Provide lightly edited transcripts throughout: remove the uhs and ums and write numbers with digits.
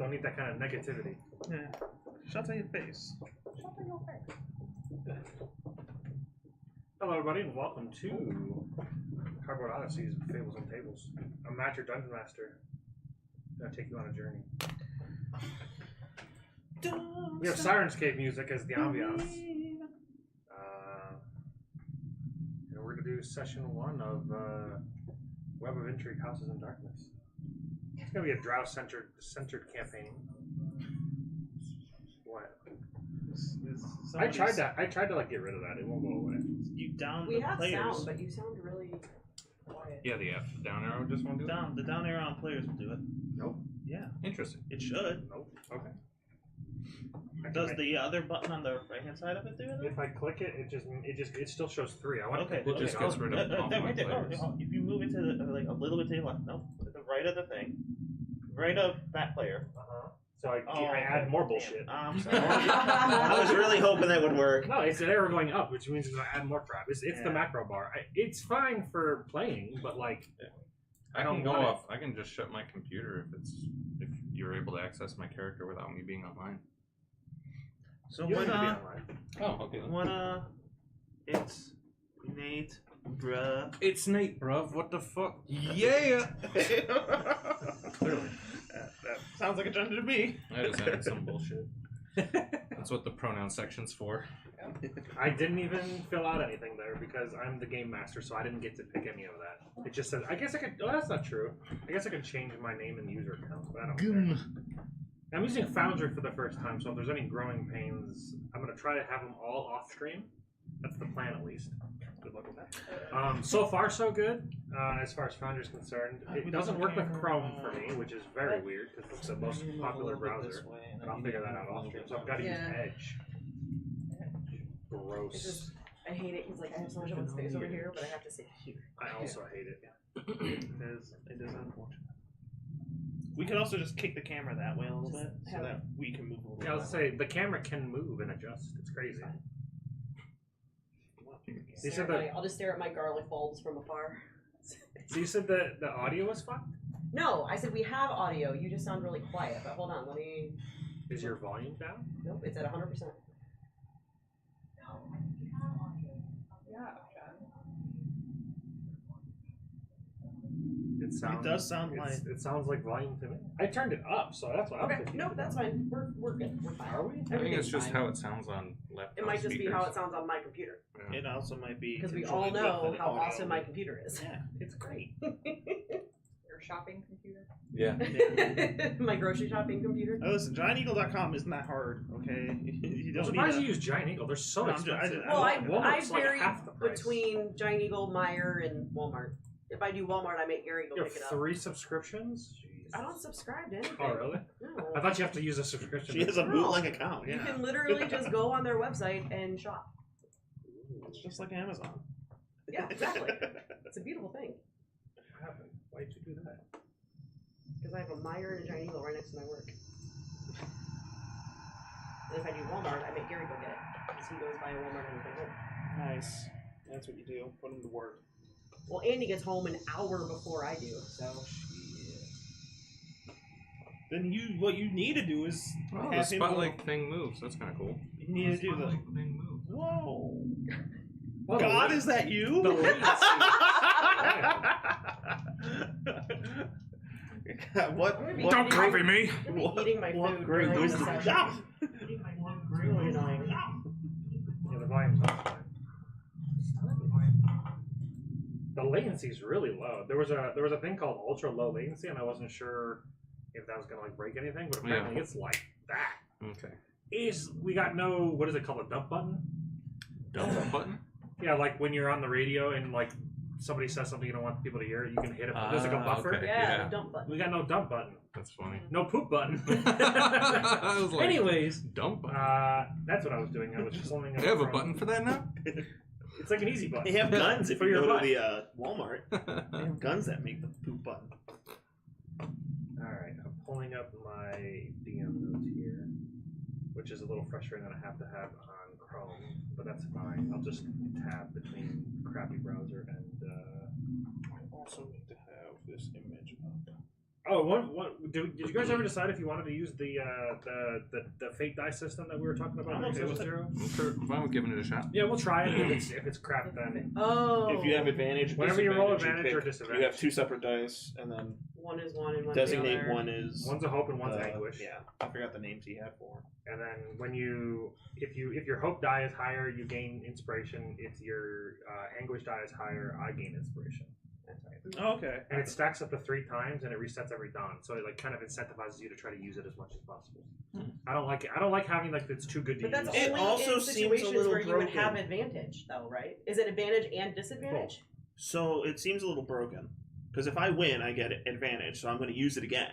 Don't need that kind of negativity. Yeah. Shots at your face. Shut in your face. Hello, everybody, and welcome to Cardboard Odysseys, Fables and Tables. I'm Matt, your Dungeon Master. I'm gonna take you on a journey. We have Siren's Cave music as the ambiance. And we're gonna do session 1 of Web of Intrigue, Houses in Darkness. It's gonna be a drow-centered campaign. What? I tried to like get rid of that. It won't go away. You down We the have players. sound, but you sound really quiet. Yeah, the down arrow just won't do it? The down arrow on players will do it. Nope. Yeah. Interesting. It should. Nope. Okay. Does the other button on the right hand side of it do it? If I click it, it still shows 3. I want Okay. to It just gets rid of all my right there. players. If you move it to the, like a little bit to the left, no, to the right of the thing, right of that player. So I add more bullshit. I'm sorry. I was really hoping that would work. No, it's an arrow going up, which means I add more crap. It's the macro bar. It's fine for playing, but like, I can go off. I can just shut my computer if you're able to access my character without me being online. So you what? don't need to be online. Oh, okay. What? It's Nate, bruh. It's Nate, bruv. What the fuck? Yeah. Clearly. That sounds like a gender to me. I just added some bullshit. That's what the pronoun section's for. I didn't even fill out anything there because I'm the game master, so I didn't get to pick any of that. It just says, I guess I could, oh, that's not true. I guess I could change my name and user account, but I don't care. I'm using Foundry for the first time, so if there's any growing pains, I'm going to try to have them all off stream. That's the plan, at least. Good luck with that. So far, so good, as far as Foundry is concerned. It doesn't work with Chrome for me, which is very weird, because it's the most popular browser. But I'll figure that out off stream, so I've got to use Edge. Gross. I hate it because like I have so much open space over here, but I have to sit here. I also hate it. It is unfortunate. We could also just kick the camera that way a little bit, so that we can move a little bit. Yeah, I was gonna say, the camera can move and adjust. It's crazy. I'll just stare at my garlic bulbs from afar. So you said that the audio was fucked? No, I said we have audio. You just sound really quiet. But hold on, let me. Is your volume down? Nope, it's at 100%. It does sound like it sounds like volume to me. I turned it up, so that's why. Okay, no, that's fine. We're good. We're fine. Are we? I think it's just how it sounds on laptop It might just be speakers. how it sounds on my computer. Yeah. it also might be Because we all know how awesome my computer is. Yeah, it's great. Your shopping computer? Yeah. My grocery shopping computer. Oh, listen, GiantEagle.com isn't that hard, okay? You I'm don't surprised need you use Giant Eagle. They're so expensive. Well, I Walmart's like vary half the price. between Giant Eagle, Meijer, and Walmart. If I do Walmart, I make Gary go You pick it have up. 3 subscriptions? Jeez. I don't subscribe to anything. Oh, really? No. I thought you have to use a subscription. She has a No. bootleg account, You yeah. can literally just go on their website and shop. It's just like Amazon. Yeah, exactly. It's a beautiful thing. What happened? Why did you do that? Because I have a Meijer and a Giant Eagle right next to my work. And if I do Walmart, I make Gary go get it. Because he goes by a Walmart and everything home. Nice. That's what you do. Put him to work. Well, Andy gets home an hour before I do, so. Then what you need to do is Oh, the have him spotlight thing moves. That's kind of cool. You need to do the. Spotlight thing moves. Whoa. Well, God, is that you? The What? Don't copy me! I'm gonna be eating my What food. great during the wisdom. session. Stop! It's really annoying. Yeah, the volume's not fine. The latency is really low. There was a thing called ultra low latency, and I wasn't sure if that was gonna like break anything, but apparently it's like that. Okay. We got no, what is it called, a dump button? Dump button? Yeah, like when you're on the radio and like somebody says something you don't want people to hear, you can hit it. There's like a buffer. Okay. Yeah, Yeah. the dump button. We got no dump button. That's funny. No poop button. I was like, Anyways, dump button. that's what I was doing. I was pulling up. They have a from- button for that now? It's like an easy button. They have guns if For you your go butt. to the Walmart. They have guns that make the poop button. Alright, I'm pulling up my DM notes here, which is a little frustrating that I have to have on Chrome, but that's fine. I'll just tab between crappy browser and I also need to have this image up. Oh, did you guys ever decide if you wanted to use the fate die system that we were talking about? I'm okay with it. I'm fine with giving it a shot. Yeah, we'll try it. If it's crap, then Oh. If you have advantage, whenever you roll disadvantage, advantage or pick- disadvantage, you have 2 separate dice, and then one is one and one designate the other. one is one's a hope and one's the- anguish. Yeah, I forgot the names he had for. And then if your hope die is higher, you gain inspiration. If your anguish die is higher, I gain inspiration. Oh, okay. And it stacks up to 3 times, and it resets every dawn. So it like kind of incentivizes you to try to use it as much as possible. I don't like it. I don't like having like it's too good to But that's use. It only also in seems a situations little where you would broken. have advantage, though, right? Is it advantage and disadvantage? So it seems a little broken. Because if I win, I get advantage, so I'm going to use it again.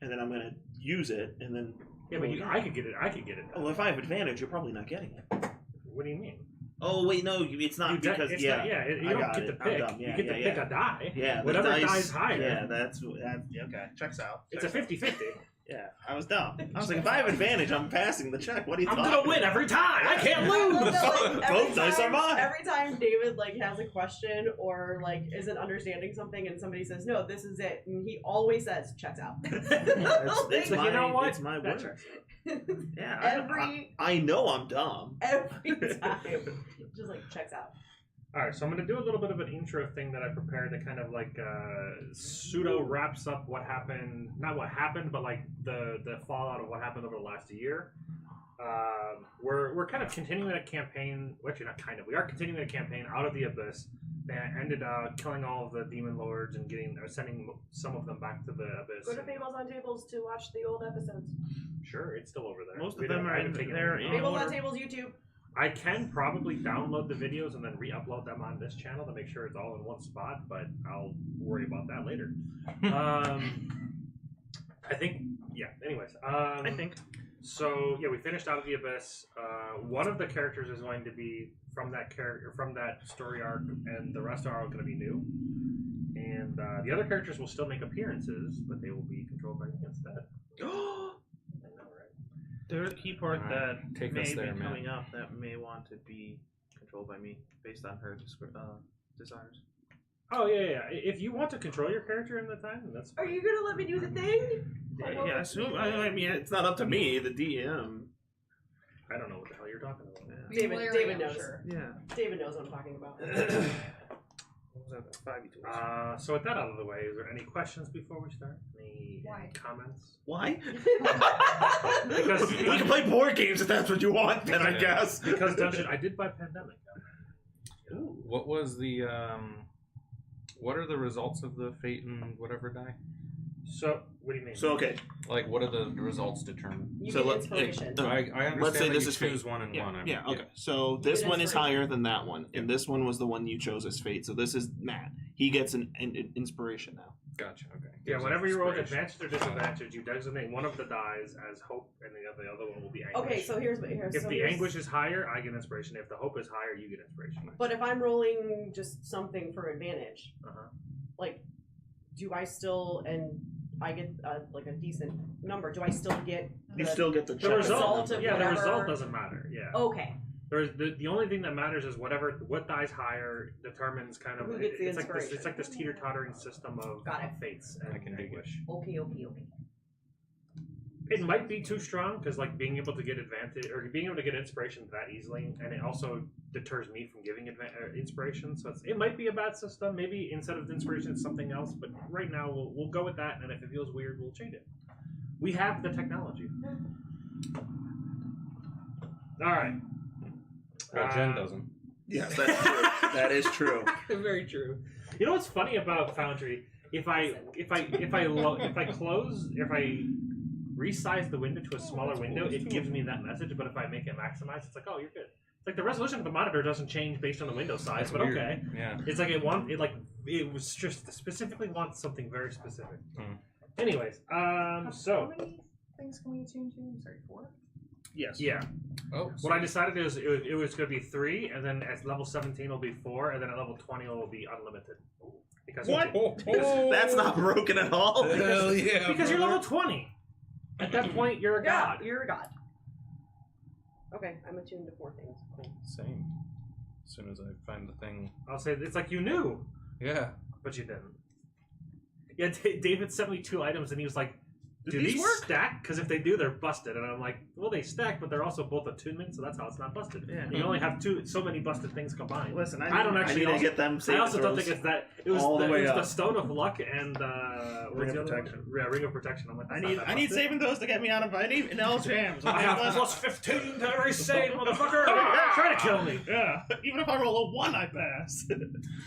And then I'm going to use it, and then... Yeah, but I could get it. I could get it. Oh, if I have advantage, you're probably not getting it. What do you mean? Oh, wait, no, it's not because... It's yeah, not, yeah. You I don't got get it. to I'm pick. dumb. You Yeah, get to yeah, pick a die. Yeah, the Whatever dice, dies higher. Yeah, that's okay. Checks out. It's a 50-50. Yeah, I was dumb. I was like, if I have advantage, I'm passing the check. What are you I'm talking gonna win about? every time. I can't I lose. love that, like, Both dice are mine. Every time David like has a question or like isn't understanding something, and somebody says, "No, this is it," and he always says, "Checks out." It's Like, my, you know what? It's my That word. checks Yeah, every I know I'm dumb. every time, just like checks out. All right, so I'm going to do a little bit of an intro thing that I prepared that kind of like pseudo wraps up what happened, not what happened, but like the fallout of what happened over the last year. We're kind of continuing a campaign, well, actually not kind of, we are continuing a campaign out of the Abyss that ended killing all of the demon lords and sending some of them back to the Abyss. Go to Fables on Tables to watch the old episodes. Sure, it's still over there. Most of We them don't- are I haven't in taken there them in out. Fables on order. Tables YouTube. I can probably download the videos and then re-upload them on this channel to make sure it's all in one spot, but I'll worry about that later. I think, yeah. Anyways, I think. so. Yeah, we finished Out of the Abyss. One of the characters is going to be from that character, from that story arc, and the rest are all going to be new. And the other characters will still make appearances, but they will be controlled by me instead. I know, right? There's a key part Alright, that take may us be there, man. coming up that may want to be controlled by me based on her desires. Oh yeah. If you want to control your character in the time, then that's Are fine. you gonna let me do the thing? Yeah, I mean, it's not up to me, the DM. I don't know what the hell you're talking about. David knows. Sure. Yeah. David knows what I'm talking about. What was that? 5e2. So with that out of the way, is there any questions before we start? Any Why? comments? Why? Because we can play board games if that's what you want, then I Yeah. guess. because Dungeon, I did buy Pandemic. What was the what are the results of the fate and whatever die? So what do you mean? So, okay. Like, what are the results determined? You So get let's- inspiration. Uh, I understand let's say that this you is choose fate. one and one. Yeah, I- okay. So this get one is inspiration. higher than that one, and this one was the one you chose as fate. So this is Matt. He gets an inspiration now. Gotcha. Okay. yeah, Gives whenever you roll inspiration. advantage or disadvantage, you designate one of the dies as hope, and the other one will be anguish. Okay, so here's. If the anguish is higher, I get inspiration. If the hope is higher, you get inspiration. But if I'm rolling just something for advantage, Uh-huh. like, do I still and I get like a decent number? Do I still get? You the- still get the The check. result, of yeah, the whatever- result doesn't matter. Yeah. Okay. There's the only thing that matters is what dies higher determines kind of Who gets the it's like this inspiration. it's like this teeter-tottering system of Got it. fates and I can dig it. anguish. Okay. It might be too strong because like being able to get advantage or being able to get inspiration that easily, and it also deters me from giving inspiration. So it might be a bad system. Maybe instead of inspiration, it's something else. But right now, we'll go with that, and if it feels weird, we'll change it. We have the technology. All right. Well, Jen doesn't. Yes, that's true. That is true. Very true. You know what's funny about Foundry? If I resize the window to a smaller window, it gives me that message. But if I make it maximized, it's like, oh, you're good. It's like the resolution of the monitor doesn't change based on the window size, but Weird. okay. Yeah. It's like it was just specifically wants something very specific. Hmm. Anyways, How so many things can we attune to? Sorry, 4? Yes. yeah, Oh. what I decided is it was going to be 3, and then at level 17 it'll be 4, and then at level 20 it'll be unlimited. Because What? That's not broken at all. Hell yeah. Because you're level 20. At that point, you're a god. Yeah, you're a god. Okay, I'm attuned to 4 things. Cool. Same. As soon as I find the thing. I'll say it's like you knew, Yeah. but you didn't. Yeah, David sent me 2 items, and he was like, "Do these stack? Because if they do, they're busted." And I'm like, "Well, they stack, but they're also both attunement, so that's how it's not busted. Yeah. You only have so many busted things combined." Listen, I don't actually need to get them. I also don't think it's that. It was all the way it was up. the Stone of Luck and Ring of Protection. Yeah, Ring of Protection. I'm like, I need saving those to get me out of any L jams. I have plus 15 to every save, motherfucker. Try to kill me. Yeah, even if I roll a 1, I pass.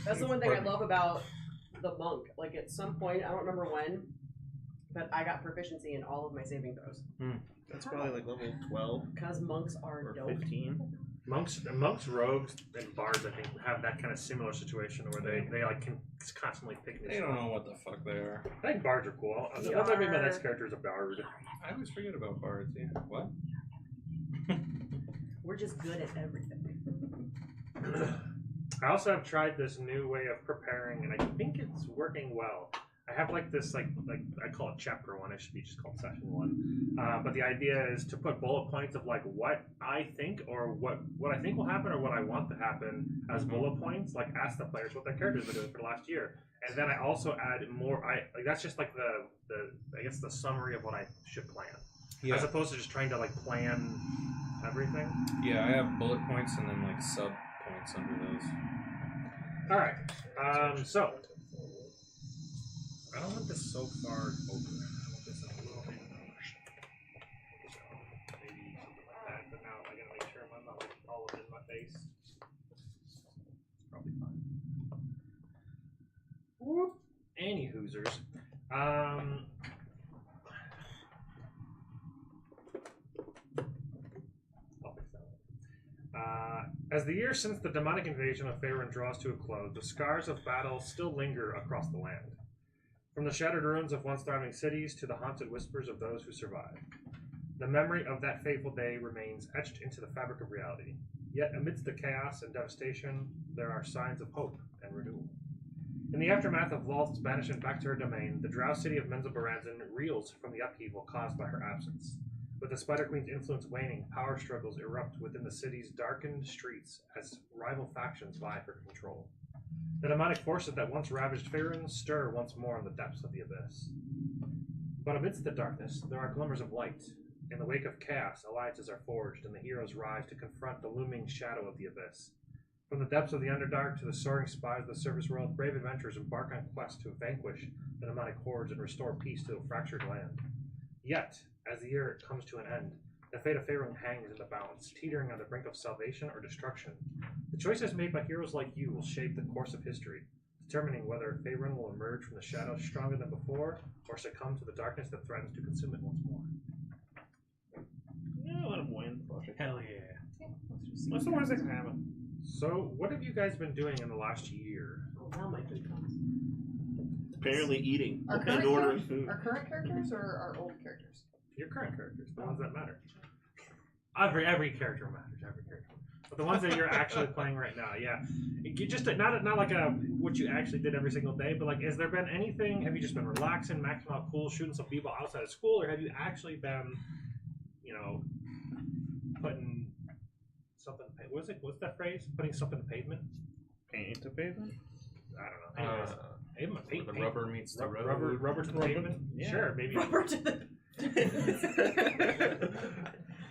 That's the one thing I love about the monk. Like at some point, I don't remember when, but I got proficiency in all of my saving throws. That's probably like level 12 Because monks are or dope. 15. Monks, rogues, and bards, I think, have that kind of similar situation where they like can constantly pick new They stuff. don't know what the fuck they are. I think bards are cool. They That might be my are. next character is a bard. I always forget about bards. Yeah. What? We're just good at everything. I also have tried this new way of preparing, and I think it's working well. I have like this, like I call it chapter 1. It should be just called session 1. But the idea is to put bullet points of like what I think or what I think will happen or what I want to happen as bullet points. Like ask the players what their characters are doing for the last year, and then I also add more. That's just like the I guess the summary of what I should plan, as opposed to just trying to like plan everything. Yeah, I have bullet points and then like sub points under those. All right. So I don't want this so far open. I want this a little bit. Maybe something like that. But now I gotta make sure I'm not like all up in my face. It's probably fine. Whoop. Any hoosers. I'll fix that one. As the year since the demonic invasion of Faerun draws to a close, the scars of battle still linger across the land. From the shattered ruins of once thriving cities to the haunted whispers of those who survived. The memory of that fateful day remains etched into the fabric of reality. Yet amidst the chaos and devastation, there are signs of hope and renewal. In the aftermath of Lolth's banishment back to her domain, the drow city of Menzoberranzan reels from the upheaval caused by her absence. With the Spider Queen's influence waning, power struggles erupt within the city's darkened streets as rival factions vie for control. The demonic forces that once ravaged Faerun stir once more in the depths of the abyss. But amidst the darkness, there are glimmers of light. In the wake of chaos, alliances are forged, and the heroes rise to confront the looming shadow of the abyss. From the depths of the Underdark to the soaring spires of the surface world, brave adventurers embark on quests to vanquish the demonic hordes and restore peace to a fractured land. Yet, as the year comes to an end, the fate of Faerun hangs in the balance, teetering on the brink of salvation or destruction. The choices made by heroes like you will shape the course of history, determining whether Faerun will emerge from the shadows stronger than before, or succumb to the darkness that threatens to consume it once more. Yeah, let him win. Fuck it. Hell yeah. What's the worst that can happen? So, what have you guys been doing in the last year? Oh, now my food comes. Apparently eating Our and current, ordering food. our current characters or our old characters? Your current characters, the ones that matter. Every character matters, every character. But the ones that you're actually playing right now, yeah. You just not like what you actually did every single day, but like, has there been anything? Have you just been relaxing, maxing out cool, shooting some people outside of school, or have you actually been, putting something? What's that phrase? Putting something to pavement? Paint to pavement? I don't know. Anyways, Where the rubber meets the road. Rubber to the pavement. Yeah. Sure, maybe. Rubber to the.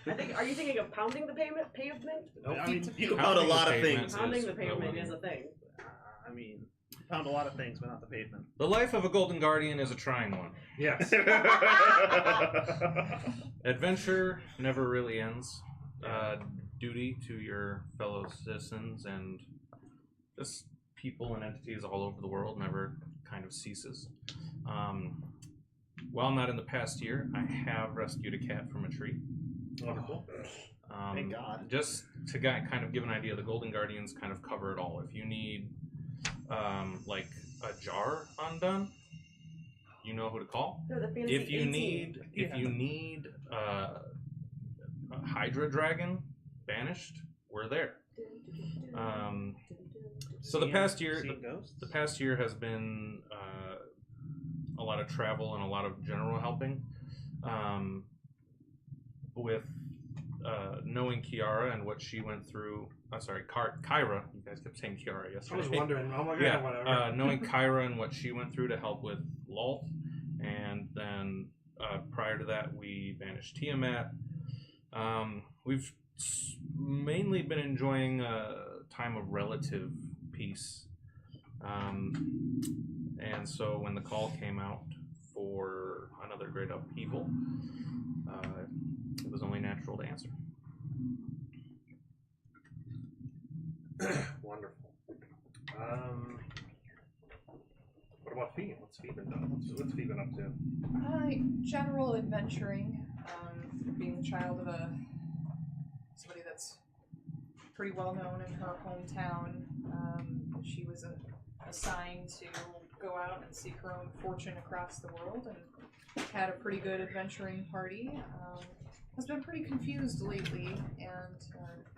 I think. Are you thinking of pounding the pavement? Nope. I mean, you can Pounding pound a the lot of pavement. things. Pounding the is pavement the is a thing. I mean, you can pound a lot of things, but not the pavement. The life of a Golden Guardian is a trying one. Yes. Adventure never really ends. Duty to your fellow citizens and just people and entities all over the world never kind of ceases. While not in the past year, I have rescued a cat from a tree. Wonderful. Thank God. Just to kind of give an idea, the Golden Guardians kind of cover it all. If you need like a jar undone, you know who to call. No, the fantasy If you 18. need a Hydra Dragon banished, we're there. So the past year, Seeing ghosts? the past year has been a lot of travel and a lot of general helping. With knowing Kiara and what she went through. Kyra. You guys kept saying Kiara yesterday. I was wondering. Oh my god, Yeah, whatever. knowing Kyra and what she went through to help with Lolth, and then prior to that we banished Tiamat. We've mainly been enjoying a time of relative peace, and so when the call came out for another great upheaval, it was only natural to answer. Wonderful. What about Fee? What's Fee been done? What's Fee been up to? General adventuring. Being the child of somebody that's pretty well known in her hometown. She was assigned to go out and seek her own fortune across the world, and had a pretty good adventuring party. Has been pretty confused lately, and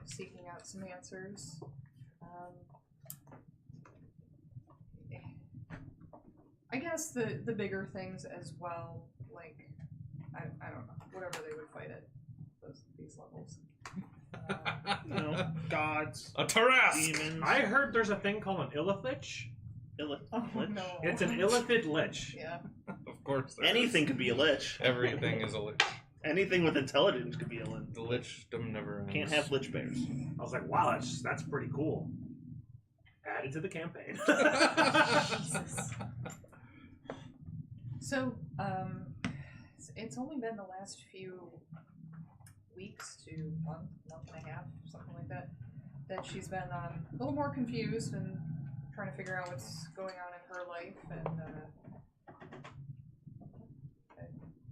seeking out some answers. I guess the bigger things as well, like I don't know, whatever they would fight at these levels. You know, gods, A Tarrasque! demons. I heard there's a thing called an Illithich. Oh, no. It's an Illithid Lich. Yeah. Of course. there Anything is. could be a lich. Everything is a lich. Anything with intelligence could be a lich. The lichdom never ends. Can't have lich bears. I was like, wow, that's pretty cool. Added to the campaign. Jesus. So, it's only been the last few weeks to month and a half, something like that, that she's been a little more confused and trying to figure out what's going on in her life, and I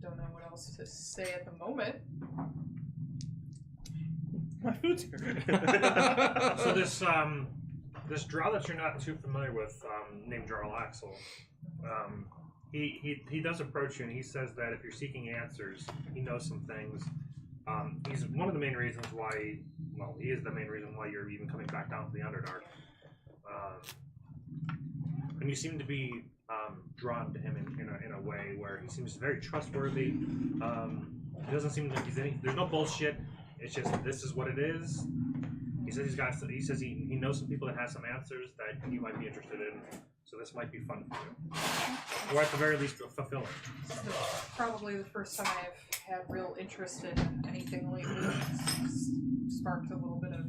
don't know what else to say at the moment. My food's here. So this drow that you're not too familiar with, named Jarl Axel, he does approach you, and he says that if you're seeking answers, he knows some things. He's one of the main reasons why, well, he is the main reason why you're even coming back down to the Underdark. And you seem to be drawn to him in a way where he seems very trustworthy. He doesn't seem like there's no bullshit. It's just, this is what it is. He says he knows some people that have some answers that you might be interested in. So this might be fun for you. Or at the very least, fulfilling. This is probably the first time I've had real interest in anything lately. It's sparked a little bit of,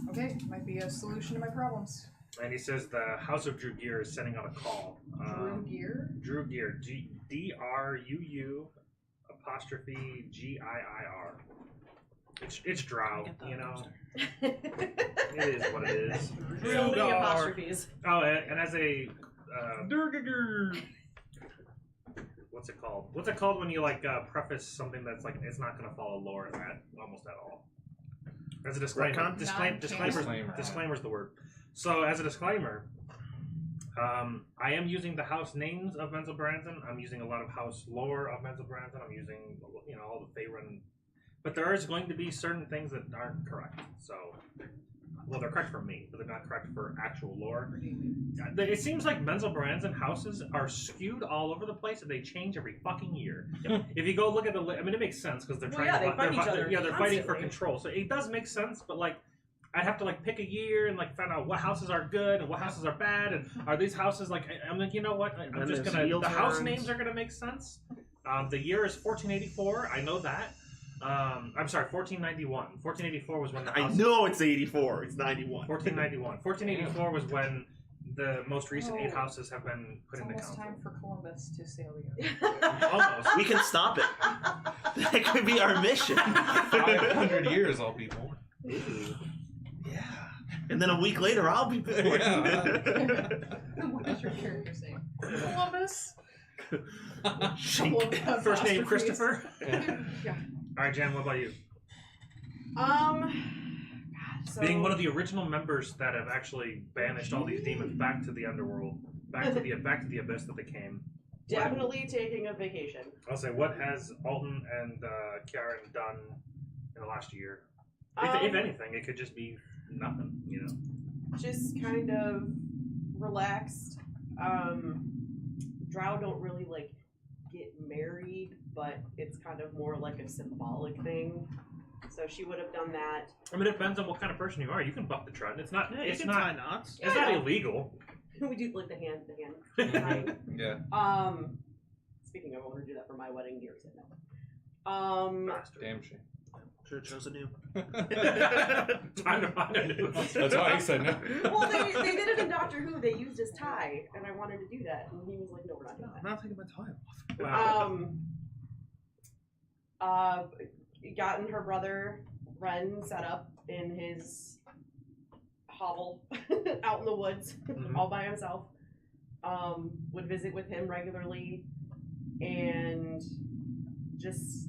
okay, might be a solution to my problems. And he says the House of Drugir is sending out a call. Drugir? Drugir. DRUU apostrophe GIIR. It's drow, you know. It is what it is. So many apostrophes. Oh, and as a what's it called? What's it called when you like preface something that's like it's not going to follow lore almost at all? As a disclaimer, disclaimer's the word. So as a disclaimer, I am using the house names of Menzelbrandsen. I'm using a lot of house lore of Menzelbrandsen. I'm using all the Faerun. But there is going to be certain things that aren't correct. So, well, they're correct for me, but they're not correct for actual lore. It seems like Menzelbrandsen houses are skewed all over the place, and they change every fucking year. If you go look at it makes sense because they're trying to fight each other. they're fighting for control. So it does make sense, but like, I'd have to like pick a year and like find out what houses are good and what houses are bad, and are these houses like? I'm like, you know what? I'm just gonna. The house names are gonna make sense. The year is 1484. I know that. I'm sorry, 1491. 1484 was when the house... I know it's 84. It's 91. 1491. 1484 was when the most recent 8 houses have been put into council. It's almost time for Columbus to sail you. Almost. We can stop it. That could be our mission. 500 years, all people. Ooh. Yeah. And then a week later, I'll be born. What is your character's name? Columbus? First name Christopher? Yeah. Alright, Jan, what about you? God, so Being one of the original members that have actually banished all these demons back to the underworld, back to the abyss that they came. definitely taking a vacation. I'll say, what has Alton and Kieran done in the last year? If anything, it could just be nothing, you know? Just kind of relaxed. Drow don't really like get married, but it's kind of more like a symbolic thing. So she would have done that. I mean, it depends on what kind of person you are. You can buck the trend. It's not. Yeah, it's you can not. tie knots. It's not illegal. we do like the hand. Right? Yeah. Speaking of, I want to do that for my wedding. Gary said no. Damn shame. Should have chosen you. Time to find a new. That's why he said no. Well, they did it in Doctor Who. They used his tie, and I wanted to do that, and he was like, "No, we're not doing I'm that." not taking my time off. Wow. Gotten her brother Ren set up in his hovel out in the woods, all by himself. Would visit with him regularly, and just,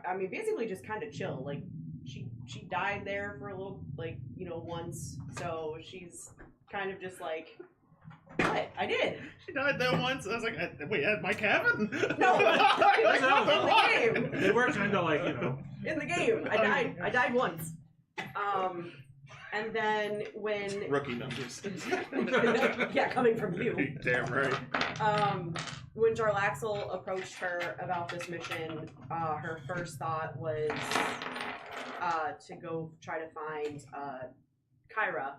I mean, basically just kind of chill. Like, she died there for a little, like, you know, once, so she's kind of just like, what? I did. She died there once. I was like, wait, at my cabin? No, in the game. They were kind of like, you know. In the game, I died once. And then when Rookie numbers. yeah, coming from you. Damn right. When Jarlaxle approached her about this mission, her first thought was to go try to find Kyra,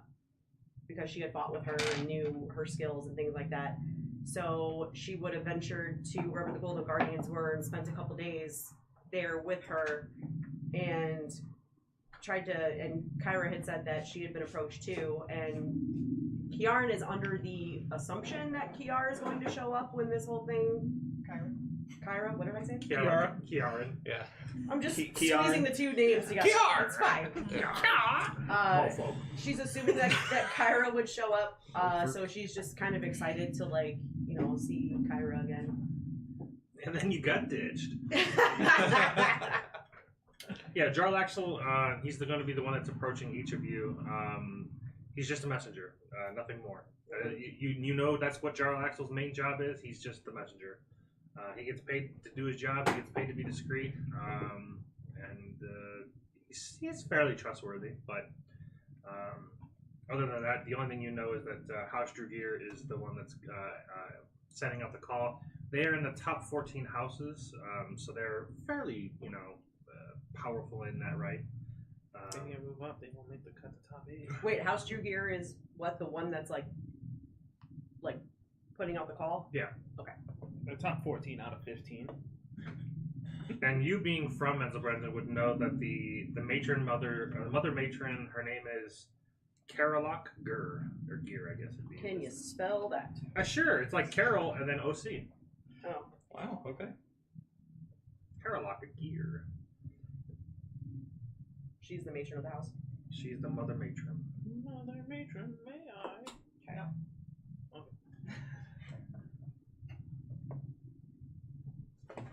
because she had fought with her and knew her skills and things like that. So she would have ventured to wherever the Golden Guardians were and spent a couple days there with her, and and Kyra had said that she had been approached too, and Kiaran is under the assumption that Kiara is going to show up when this whole thing... Kyra? What did I say? Kiaran. Yeah. I'm just Kiaran. squeezing the two names together. Kiara! It's fine. Mofo. She's assuming that Kyra would show up, so she's just kind of excited to, like, you know, see Kyra again. And then you got ditched. Yeah, Jarlaxle, he's going to be the one that's approaching each of you. He's just a messenger, nothing more. You know that's what Jarlaxle's main job is. He's just the messenger. He gets paid to do his job. He gets paid to be discreet, and he's fairly trustworthy. But other than that, the only thing you know is that House Drugir is the one that's sending out the call. They are in the top 14 houses, so they're fairly, you know, powerful in that, right? They can't move up. They won't make the cut to top 8. Wait, House Drugir is what, the one that's like putting out the call? Yeah. Okay. They're top 14 out of 15. And you being from Menzelbranden would know that the mother matron, her name is Carolok Gur, or Gear, I guess it'd be. Can you spell that? Sure, it's like Carol and then OC. Oh. Wow, okay. Carolok Gear. She's the matron of the house. She's the mother matron. Mother matron, may I? Okay.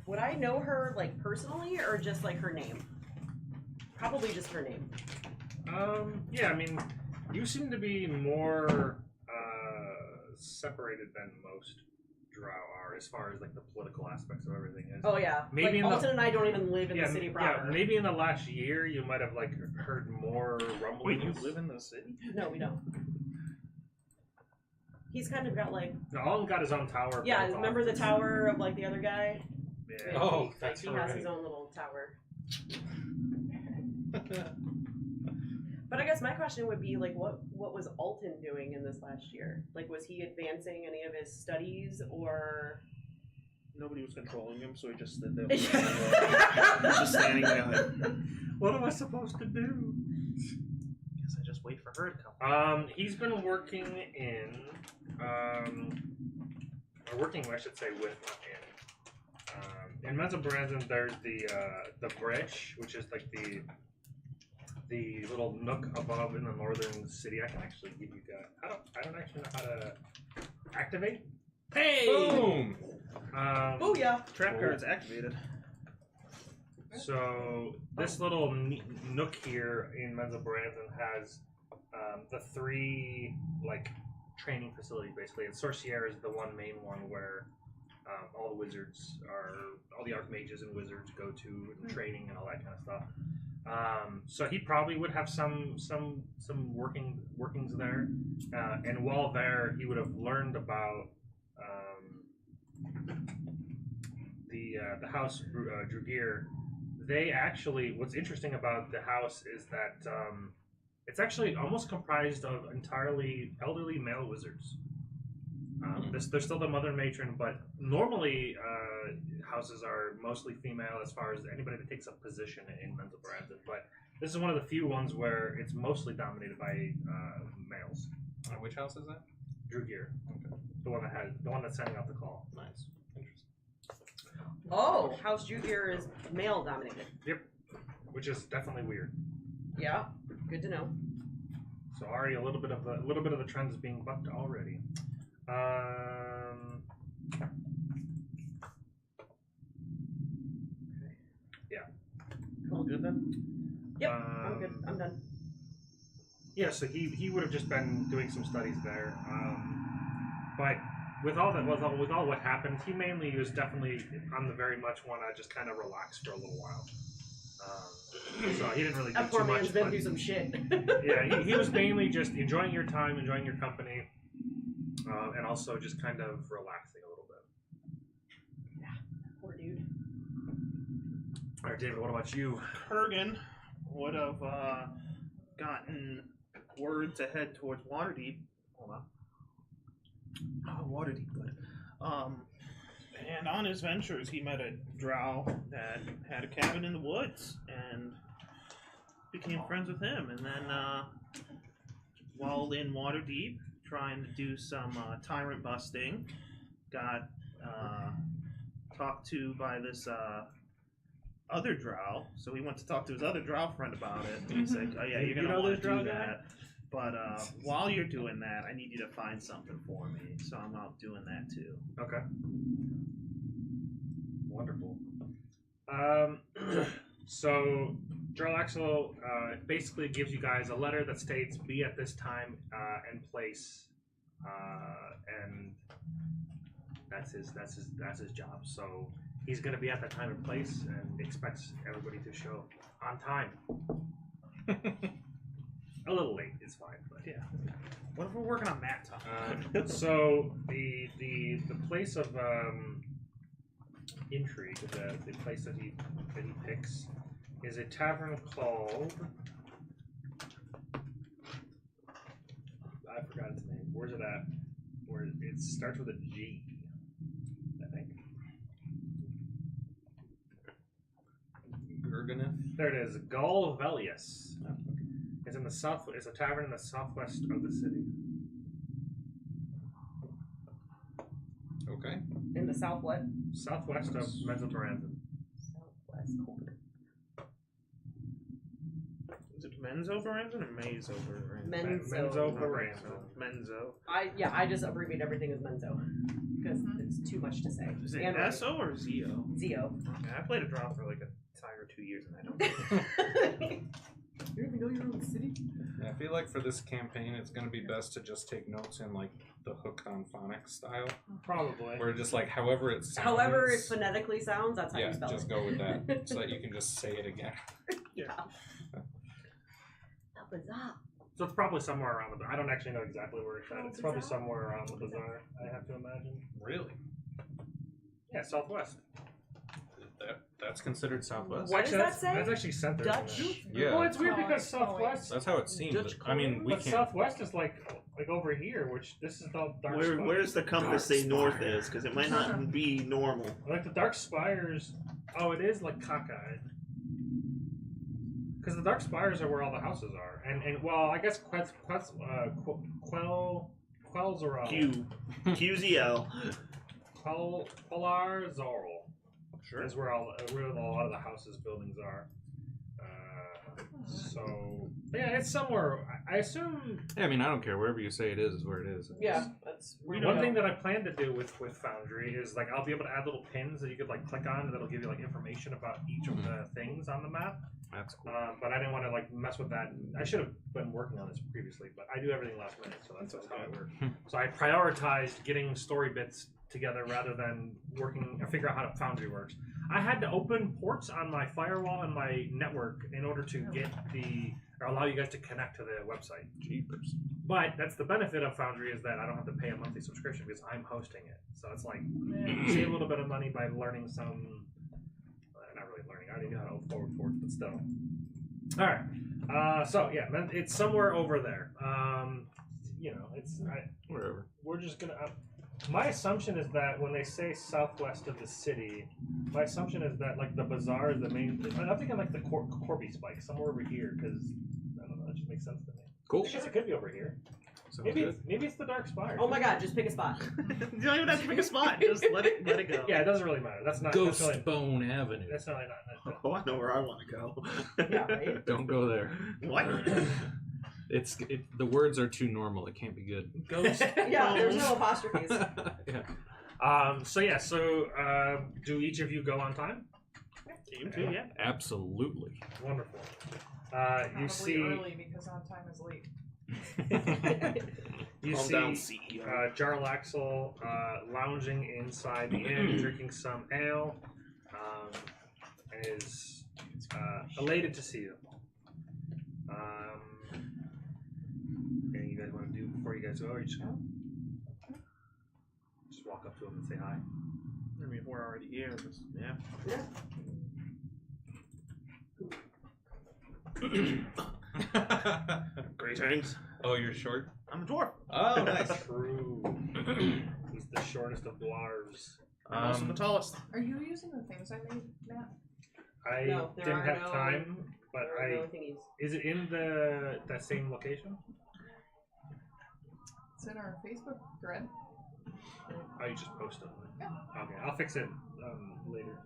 Would I know her, like, personally, or just, like, her name? Probably just her name. Yeah, I mean, you seem to be more separated than most Drow are as far as, like, the political aspects of everything is. Oh, yeah. Maybe like, Alton and I don't even live in the city proper. Yeah, maybe in the last year you might have, like, heard more rumblings. Wait, you live in the city? No, we don't. He's kind of got, like... No, Alton got his own tower. Yeah, built remember off. the tower of, like, the other guy? Yeah. Oh, he that's has right. his own little tower. But I guess my question would be, like, what was Alton doing in this last year? Like, was he advancing any of his studies, or... Nobody was controlling him, so he just stood there. Just standing there. What am I supposed to do? Guess I just wait for her to come. He's been working in, or working, I should say, with, not in. In Menzelbranden, there's the Breche, which is like the little nook above in the northern city. I can actually give you guys. I don't actually know how to activate. Hey! Boom! Oh, yeah. Trap card's activated. So this little nook here in Menzelbranden has the 3 like training facilities basically. And Sorcier is the one main one where all the wizards all the archmages and wizards go to and training and all that kind of stuff. So he probably would have some workings there, and while there, he would have learned about the house Drugir. They actually, what's interesting about the house is that It's actually almost comprised of entirely elderly male wizards. They're still the mother matron, but normally houses are mostly female as far as anybody that takes a position in Mental Brandon. But this is one of the few ones where it's mostly dominated by males. Which house is that? Drew Gear, Okay. the one that's sending out the call. Nice. Interesting. Oh, House Jugir is male dominated. Yep, which is definitely weird. Yeah, good to know. So already a little bit of the trend is being bucked already. Yeah. All good then? Yep, I'm good. I'm done. Yeah, so he would have just been doing some studies there, but with all what happened, he mainly was definitely on the very much want to just kind of relax for a little while. So he didn't really do That poor too much. man's been through some shit. Yeah, he was mainly just enjoying your time, enjoying your company, and also just kind of relaxing a little bit. Yeah, poor dude. All right, David, what about you? Kurgan would have gotten word to head towards Waterdeep. Hold on. Oh, Waterdeep, good. And on his ventures, he met a drow that had a cabin in the woods and became friends with him. And then, while in Waterdeep, trying to do some tyrant busting, got talked to by this other drow. So he went to talk to his other drow friend about it. And he's like, "Oh yeah, you're gonna want to do that. But while you're doing that, I need you to find something for me." So I'm out doing that too. Okay. Wonderful. So Jarlaxle basically gives you guys a letter that states be at this time and place, and that's his job. So he's going to be at that time and place and expects everybody to show on time. A little late is fine, but Yeah. What if we're working on that time? so the place of Intrigue, the place that he picks, is a tavern called, I forgot its name. Where's it at? Where it starts with a G, I think. Gurganeth. There it is, Galvelius. It's in the south. It's a tavern in the southwest of the city. Okay. In the southwest. Southwest of Menzoberranzan. Southwest corner. Is it Menzo Baranzan or Maze over? Menzoberranzan. Menzo. I just abbreviate everything as Menzo because it's too much to say. Is it And SO or Zio? Zio. Okay, I played a draw for like a time or 2 years and I don't. You don't even know your own city? Yeah, I feel like for this campaign, it's going to be best to just take notes in like the hooked on phonics style, Probably. where just like however it sounds. However it phonetically sounds, that's how yeah, you spell just it. go with that, so that you can just say it again. Yeah. That was up. So it's probably somewhere around the. I don't actually know exactly where it's at. Oh, It's probably Bazaar? somewhere around the bazaar. I have to imagine. Really? Yeah, southwest. That's considered Southwest. What does Actually, that that's, say? That's actually center. Dutch? Yeah. Well, it's weird Oh, because it's calling. southwest. That's how it seems. Dutch I mean, we But can't. southwest is like over here, which this is the dark. Where, spire. where's the compass Dark say north spire. is? Because it might not be normal. Like the dark spires. Oh, it is like cockeyed. Because the dark spires are where all the houses are, and well, I guess Quells are Q. QZL. Quellar Zorl. Sure. Is where a lot of the houses, buildings are. So yeah, it's somewhere. I assume. Yeah, I mean, I don't care. Wherever you say it is where it is. Yeah, that's One thing that I plan to do with Foundry is like I'll be able to add little pins that you could like click on that'll give you like information about each of the things on the map. That's cool. But I didn't want to like mess with that. I should have been working on this previously, but I do everything last minute, so that's how it works. So I prioritized getting story bits together rather than figure out how Foundry works. I had to open ports on my firewall and my network in order to get or allow you guys to connect to the website. Jeepers. But that's the benefit of Foundry is that I don't have to pay a monthly subscription because I'm hosting it. So it's like save a little bit of money by learning some. Not really learning. I already know how to forward ports, but still. All right. So yeah, man, it's somewhere over there. You know, Wherever. we're just gonna. My assumption is that when they say southwest of the city, my assumption is that like the bazaar is the main. I'm thinking like the Corby Spike somewhere over here because I don't know. That just makes sense to me. Cool. I guess it could be over here. Sounds good. Maybe it's the Dark Spire. Oh my god, just pick a spot. You don't even have to pick a spot. Just let it go. Yeah, it doesn't really matter. That's not. That's really, Ghostbone Avenue. that's really not. Oh, I know where I want to go. Yeah, right? Don't go there. What? The words are too normal. It can't be good. Ghost. Yeah, there's no apostrophes. Yeah. So do each of you go on time? You too, yeah. Absolutely. Wonderful. Probably You see. early because on time is late. You Calm see down, CEO. Jarlaxle lounging inside the inn, drinking some ale, and is elated to see you. Anything you guys want to do before you guys go, or you just walk up to him and say hi? I mean, we're already here. But yeah. Greetings. Oh, you're short? I'm a dwarf. Oh, nice. True. He's the shortest of dwarves. I'm also the tallest. Are you using the things I made, Matt? I No, there didn't are have no- time, but There are no I. thingies. Is it in that same location? It's in our Facebook thread. Oh, you just post it. Yeah. Okay, I'll fix it later.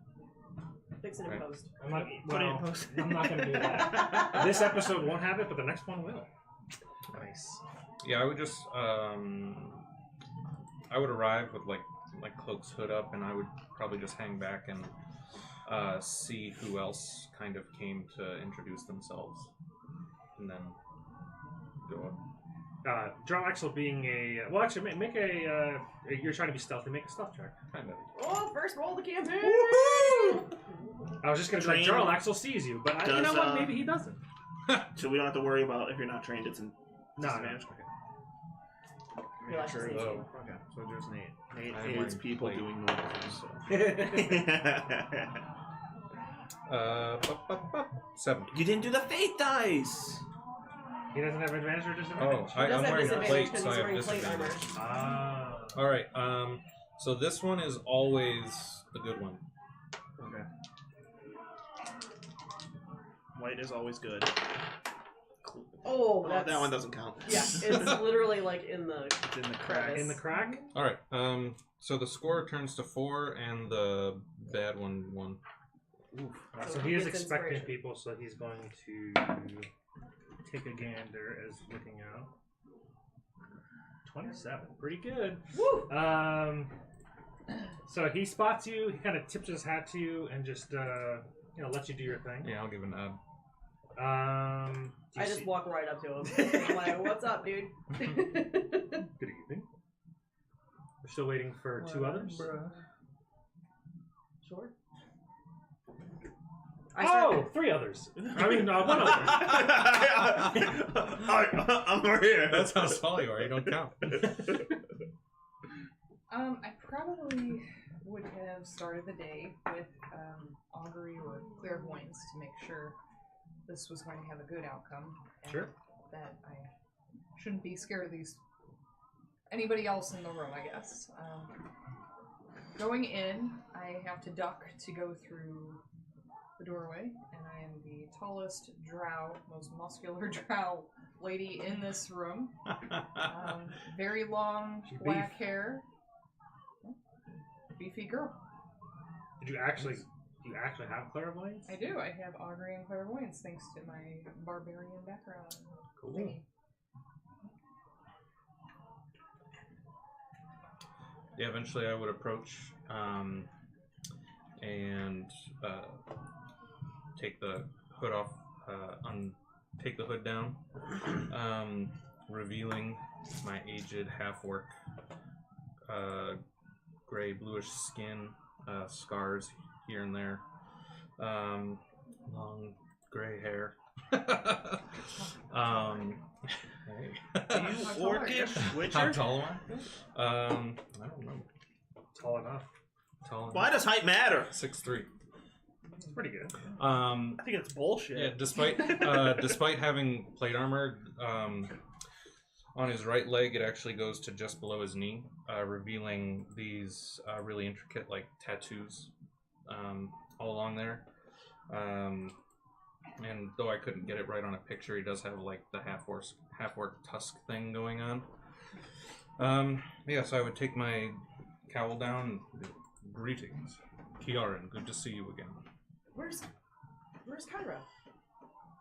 Fix it in Right. post. I'm not. Put it in Well, post. I'm not gonna do that. This episode won't have it, but the next one will. Nice. Yeah, I would just I would arrive with like Cloak's hood up, and I would probably just hang back and see who else kind of came to introduce themselves, and then go up. Jarlaxle being a well, actually, make a. You're trying to be stealthy. Make a stealth check. Kind of. Oh, first roll the campaign! I was just gonna be like, Train Jarlaxle sees you, but you know does, what? Maybe he doesn't. So we don't have to worry about if you're not trained, it's an No, disadvantage. Okay. You're like, Sure. just Oh. Okay, so there's Nate. Nate I'm aids wearing people plate. doing normal things. So. 7. You didn't do the fate dice! He doesn't have advantage or Oh, disadvantage. He does I'm have wearing a disadvantage plate, because so I he's have wearing plate armor. disadvantage. Ah. All right. So this one is always the good one. Okay. White is always good. Oh, Oh, that's... that one doesn't count. Yeah, it's literally like in the It's in the crack. crevice. In the crack. All right. So the score turns to 4, and the bad one 1. So So he he is gets expecting inspiration. people, so he's going to take a gander as looking out. 27, pretty good. Woo! So he spots you. He kind of tips his hat to you and just lets you do your thing. Yeah, I'll give an nod. Do you I just see- walk right up to him. I'm like, what's up, dude? Good evening. We're still waiting for 2 others. Sure. Oh, 3 others. I mean, 1 other. I'm over here. That's how small you are. You don't count. I probably would have started the day with augury or clairvoyance to make sure this was going to have a good outcome. And Sure. that I shouldn't be scared of anybody else in the room, I guess. Going in, I have to duck to go through the doorway, and I am the tallest drow, most muscular drow lady in this room. Very long She's black hair. Beefy girl. Do you actually have clairvoyance? I do. I have augury and clairvoyance thanks to my barbarian background. Cool. Thingy. Yeah, eventually I would approach and take the hood off, take the hood down, revealing my aged half-orc, gray bluish skin, scars here and there, long gray hair. Hey. Are you orcish How witcher? tall am I? I don't know. Tall enough. Tall. Why does height matter? 6'3". It's pretty good. I think it's bullshit. Yeah, despite despite having plate armor, on his right leg it actually goes to just below his knee, revealing these really intricate like tattoos all along there. And though I couldn't get it right on a picture, he does have like the half-orc tusk thing going on. Yeah, so I would take my cowl down. Greetings, Kiaran. Good to see you again. Where's Kyra?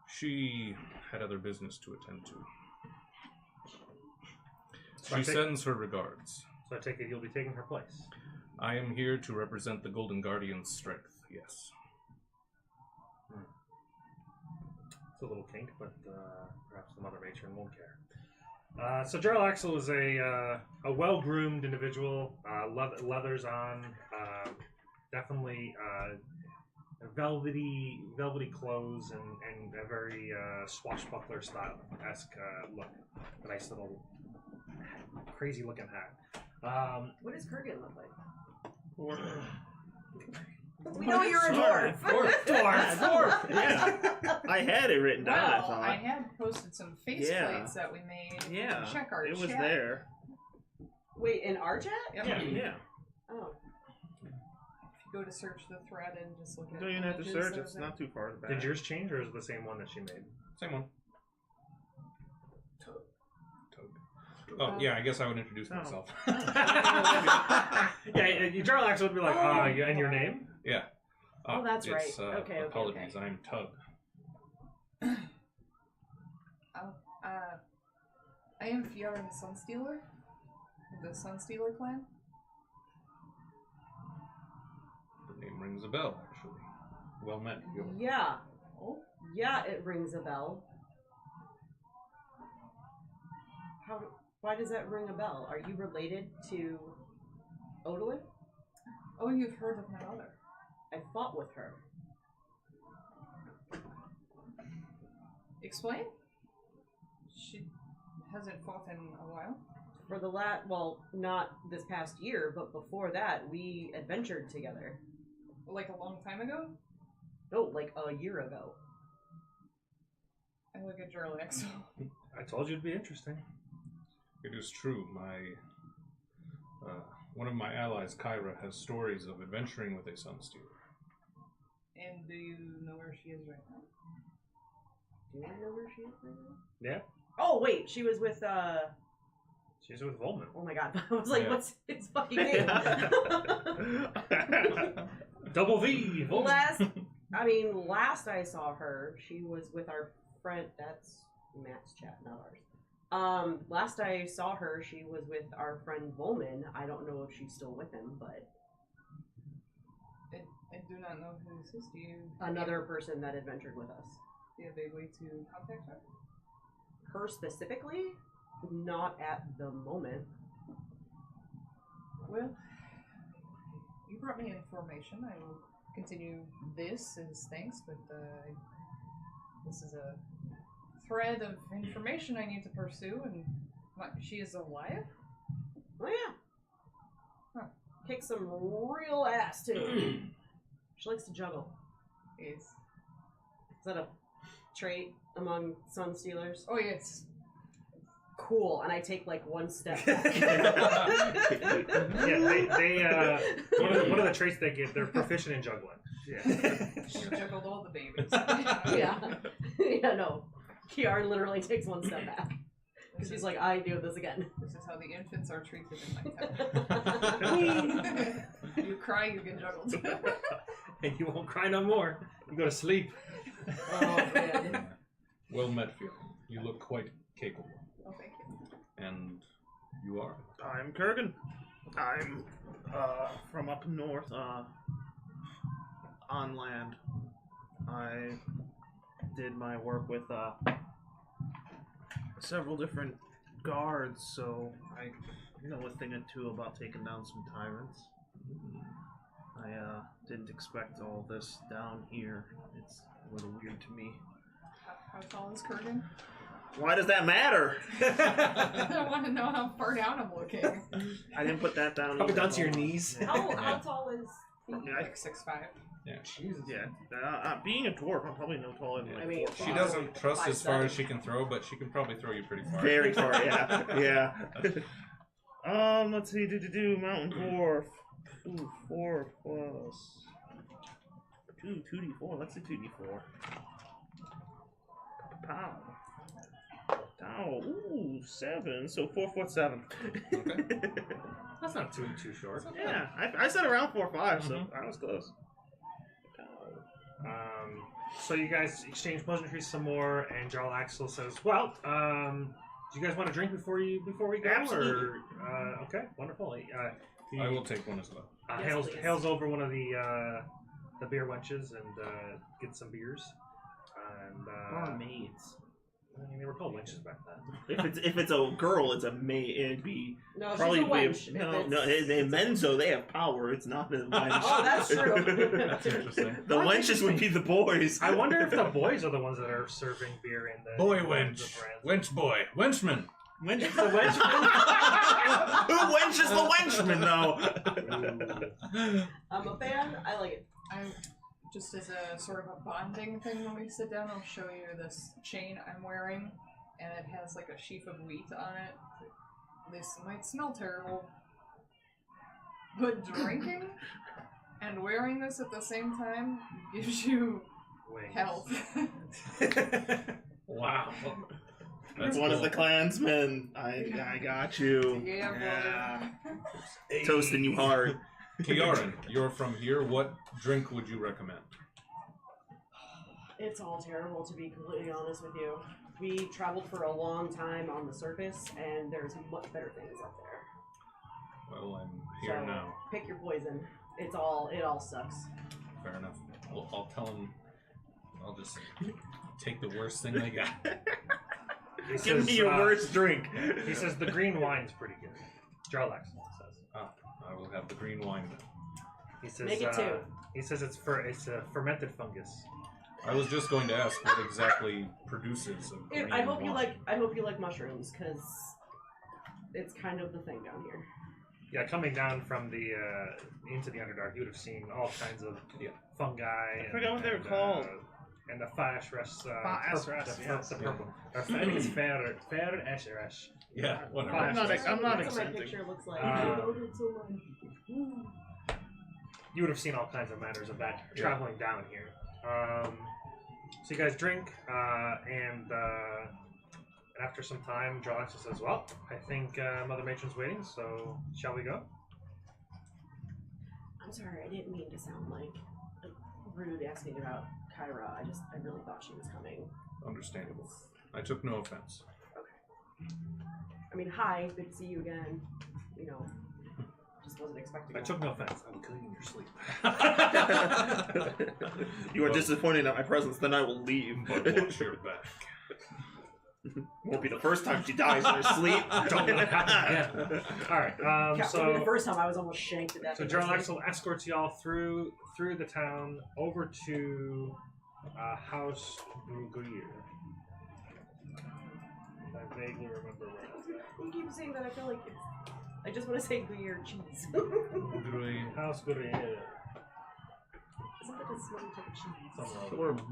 She had other business to attend to. So She sends her regards. So I take it you'll be taking her place. I am here to represent the Golden Guardian's strength, yes. It's a little kink, but perhaps the Mother Matron won't care. So Jarl Axel is a well-groomed individual, leathers on, definitely velvety clothes and a very swashbuckler style-esque look. A nice little crazy-looking hat. What does Kurgan look like? Or, We know you're a Sorry. dwarf. Dwarf. Yeah. I had it written down, I Well, thought. I had posted some faceplates that we made. Yeah. Check our it was chat. there. Wait, in our chat? Yep. Yeah. Oh. If you go to search the thread and just look You at don't even have to images search. of It's it. not too far back. Did yours change, or is it the same one that she made? Same one. Oh, yeah, I guess I would introduce myself. Yeah, Jarl Axel would be like, and your name? Yeah. Oh, that's it's, right. Okay, apologies, okay. I'm Tug. I am Fiora the Sunstealer, of the Sunstealer clan. The name rings a bell, actually. Well met, Fiora. Yeah. Yeah, it rings a bell. Why does that ring a bell? Are you related to Odalin? Oh, you've heard of my mother. I fought with her. Explain? She hasn't fought in a while. For the well, not this past year, but before that, we adventured together. Like a long time ago? No, like a year ago. I look at Jarl Axel. I told you it'd be interesting. It is true. One of my allies, Kyra, has stories of adventuring with a Sunstealer. And do you know where she is right now? Do I know where she is right now? Yeah, Oh, wait, she was with, she's with Volman. oh my god, I was like, Yeah. what's his fucking name? Double V. Volman. Last I saw her, she was with our friend, that's Matt's chat, not ours. Last I saw her, she was with our friend Volman. I don't know if she's still with him, but I do not know who this is. Do you another person that adventured with us. do you have a way to contact her? Her specifically? Not at the moment. Well, you brought me information. I will continue this as thanks, but this is a thread of information I need to pursue, and she is alive? Oh yeah. Huh. Kicks some real ass too. She likes to juggle. Yes. Is that a trait among Sun Stealers? Oh, yes. Cool. And I take like one step back. Yeah, they one of the traits they get, they're proficient in juggling. Yeah. She juggled all the babies. Yeah. Yeah, no. Kiara literally takes one step back. She's like, I do this again. This is how the infants are treated in my town. You cry, you get juggled. And you won't cry no more. You go to sleep. Oh, man. Well met, Fiora. You look quite capable. Oh, thank you. And you are? I'm Kurgan. I'm from up north, on land. I did my work with several different guards, so I know a thing or two about taking down some tyrants. I didn't expect all this down here. It's a little weird to me. How tall is Kurgan? Why does that matter? I want to know how far down I'm looking. I didn't put that down. Up and either. down to your knees. How tall is like 6'5". Jesus. Yeah. Being a dwarf, I'm probably no taller than like I mean, 4 or She 5. doesn't trust as far as 5'7". she can throw, but she can probably throw you pretty far. Very far, yeah. Let's see. Mountain dwarf. Ooh, 4 plus 2d4. Let's do 2d4. Pow. Ow. Ooh, 7. So 4'7". Okay. That's not too short. Yeah, I said around 4'5", so I was close. So you guys exchange pleasantries some more, and Jarl Axel says, "Well, do you guys want to drink before we go?" Absolutely. Or, okay, wonderful. He I will take one as well. Yes, please. hails over one of the beer wenches and gets some beers. And Barmaids. I mean, they were called wenches back then. If it's a girl, it's a maid. It'd be No, probably she's a wench. no. They Menzo, they have power. It's not the wench. Oh, that's true. That's interesting. The wenches would be the boys. I wonder if the boys are the ones that are serving beer in the Boy in the wench. brands. Wench boy. Wenchman. Wench The wenchman. Who wenches the wenchman though? I'm a fan. I like it. Just as a sort of a bonding thing when we sit down, I'll show you this chain I'm wearing, and it has like a sheaf of wheat on it. This might smell terrible, but drinking and wearing this at the same time gives you Wings. health. Wow. That's one of the clansmen. I got you. Yeah, brother. Toasting you hard. Kioran, you're from here. What drink would you recommend? It's all terrible, to be completely honest with you. We traveled for a long time on the surface, and there's much better things up there. Well, I'm here So, now. pick your poison. It all sucks. Fair enough. I'll tell him. I'll just take the worst thing they got. He Give says, me your worst drink. He says the green wine's pretty good. Jarl Axel says. I will have the green wine then. He says, Make it 2. He says it's a fermented fungus. I was just going to ask what exactly produces a green I hope you wine. like mushrooms, because it's kind of the thing down here. Yeah, coming down from the into the Underdark, you would have seen all kinds of fungi. I forgot what they were called. And the Faeshresh. Faeshresh, the purple. I think it's Faeshresh. Yeah, whatever. I'm not That's what my accepting. picture looks like. You would have seen all kinds of matters of that traveling down here. So you guys drink, and after some time, Jarl Axel says, "Well, I think Mother Matron's waiting, so shall we go?" I'm sorry, I didn't mean to sound like rude asking about Kyra. I really thought she was coming. Understandable. I took no offense. I mean, hi, good to see you again. You know, just wasn't expecting I that. took no offense. I will kill you in your sleep. You are disappointed at my presence, then I will leave. But watch your back. Won't be the first time she dies in her sleep. Don't let it happen again. All right. Yeah, the So first time I was almost shanked to death. So Jarl Axel escorts y'all through the town over to House Bruguier. I vaguely remember where. You keep saying that, I feel like it's... I just want to say Gruyere cheese. House Bruguier. Isn't that a smelly type of cheese? Somewhere over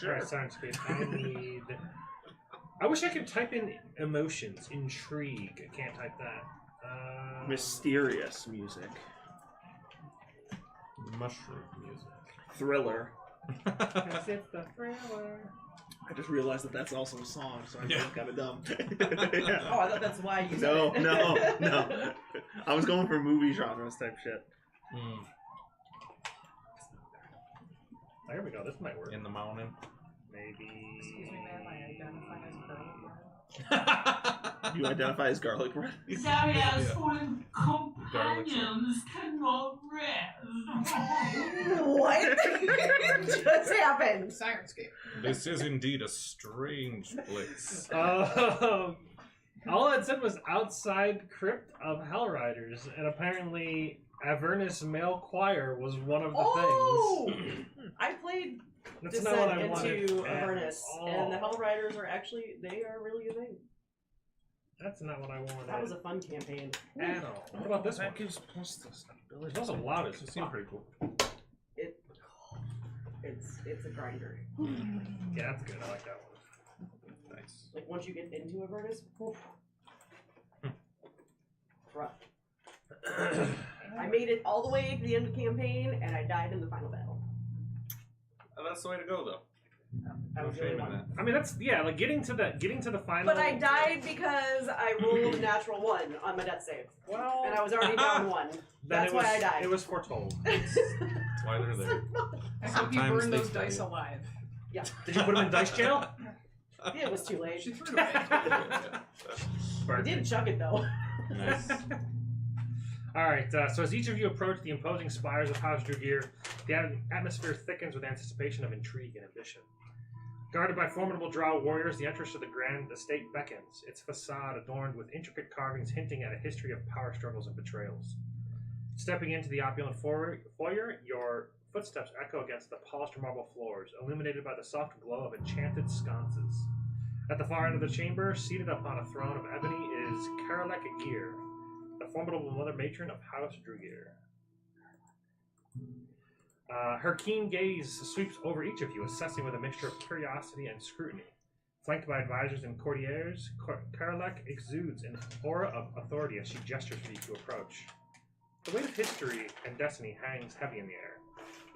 there. Alright, Science-Based. I need... I wish I could type in emotions. Intrigue. I can't type that. Mysterious music. Mushroom music. Thriller. Because it's the thriller. I just realized that that's also a song, so I feel kind of dumb. Oh, I thought that's why you said No, it. no. I was going for movie genres type shit. Mm. There we go. This might work. In the morning. Maybe. Excuse me, ma'am, I identify as girl. You identify as garlic bread? Zarya's fallen companions cannot rest. What just happened? Sirenscape. This is indeed a strange place. All it said was outside crypt of Hellriders, and apparently Avernus Male Choir was one of the things. I played That's not what I Descent wanted. into at Avernus, all. and the Hellriders are actually, they are really a thing. That's not what I wanted. That was a fun campaign. at all. What about this one? That gives plus this ability. It's also loud as it seems pretty cool. It's a grinder. Yeah, that's good. I like that one. Nice. Like once you get into Avertus, whew, rough. I made it all the way to the end of the campaign, and I died in the final battle. That's the way to go, though. I No was the only shame in one. that. I mean, that's like getting to the final. But I died because I rolled a natural 1 on my death save, Well, and I was already down 1. then That's why I died. It was foretold. That's why they're there. I hope you Sometimes burn they those tell dice you. alive. Did you put him in dice jail? It was too late. She threw it away. I did chuck it though. Nice. Alright, so as each of you approach the imposing spires of House Drugir, the atmosphere thickens with anticipation of intrigue and ambition. Guarded by formidable drow warriors, the entrance to the grand estate beckons, its facade adorned with intricate carvings hinting at a history of power struggles and betrayals. Stepping into the opulent foyer, your footsteps echo against the polished marble floors, illuminated by the soft glow of enchanted sconces. At the far end of the chamber, seated upon a throne of ebony, is Karalek Agir, the formidable mother matron of House Drugir. Her keen gaze sweeps over each of you, assessing with a mixture of curiosity and scrutiny. Flanked by advisors and courtiers, Karalek exudes an aura of authority as she gestures for you to approach. The weight of history and destiny hangs heavy in the air.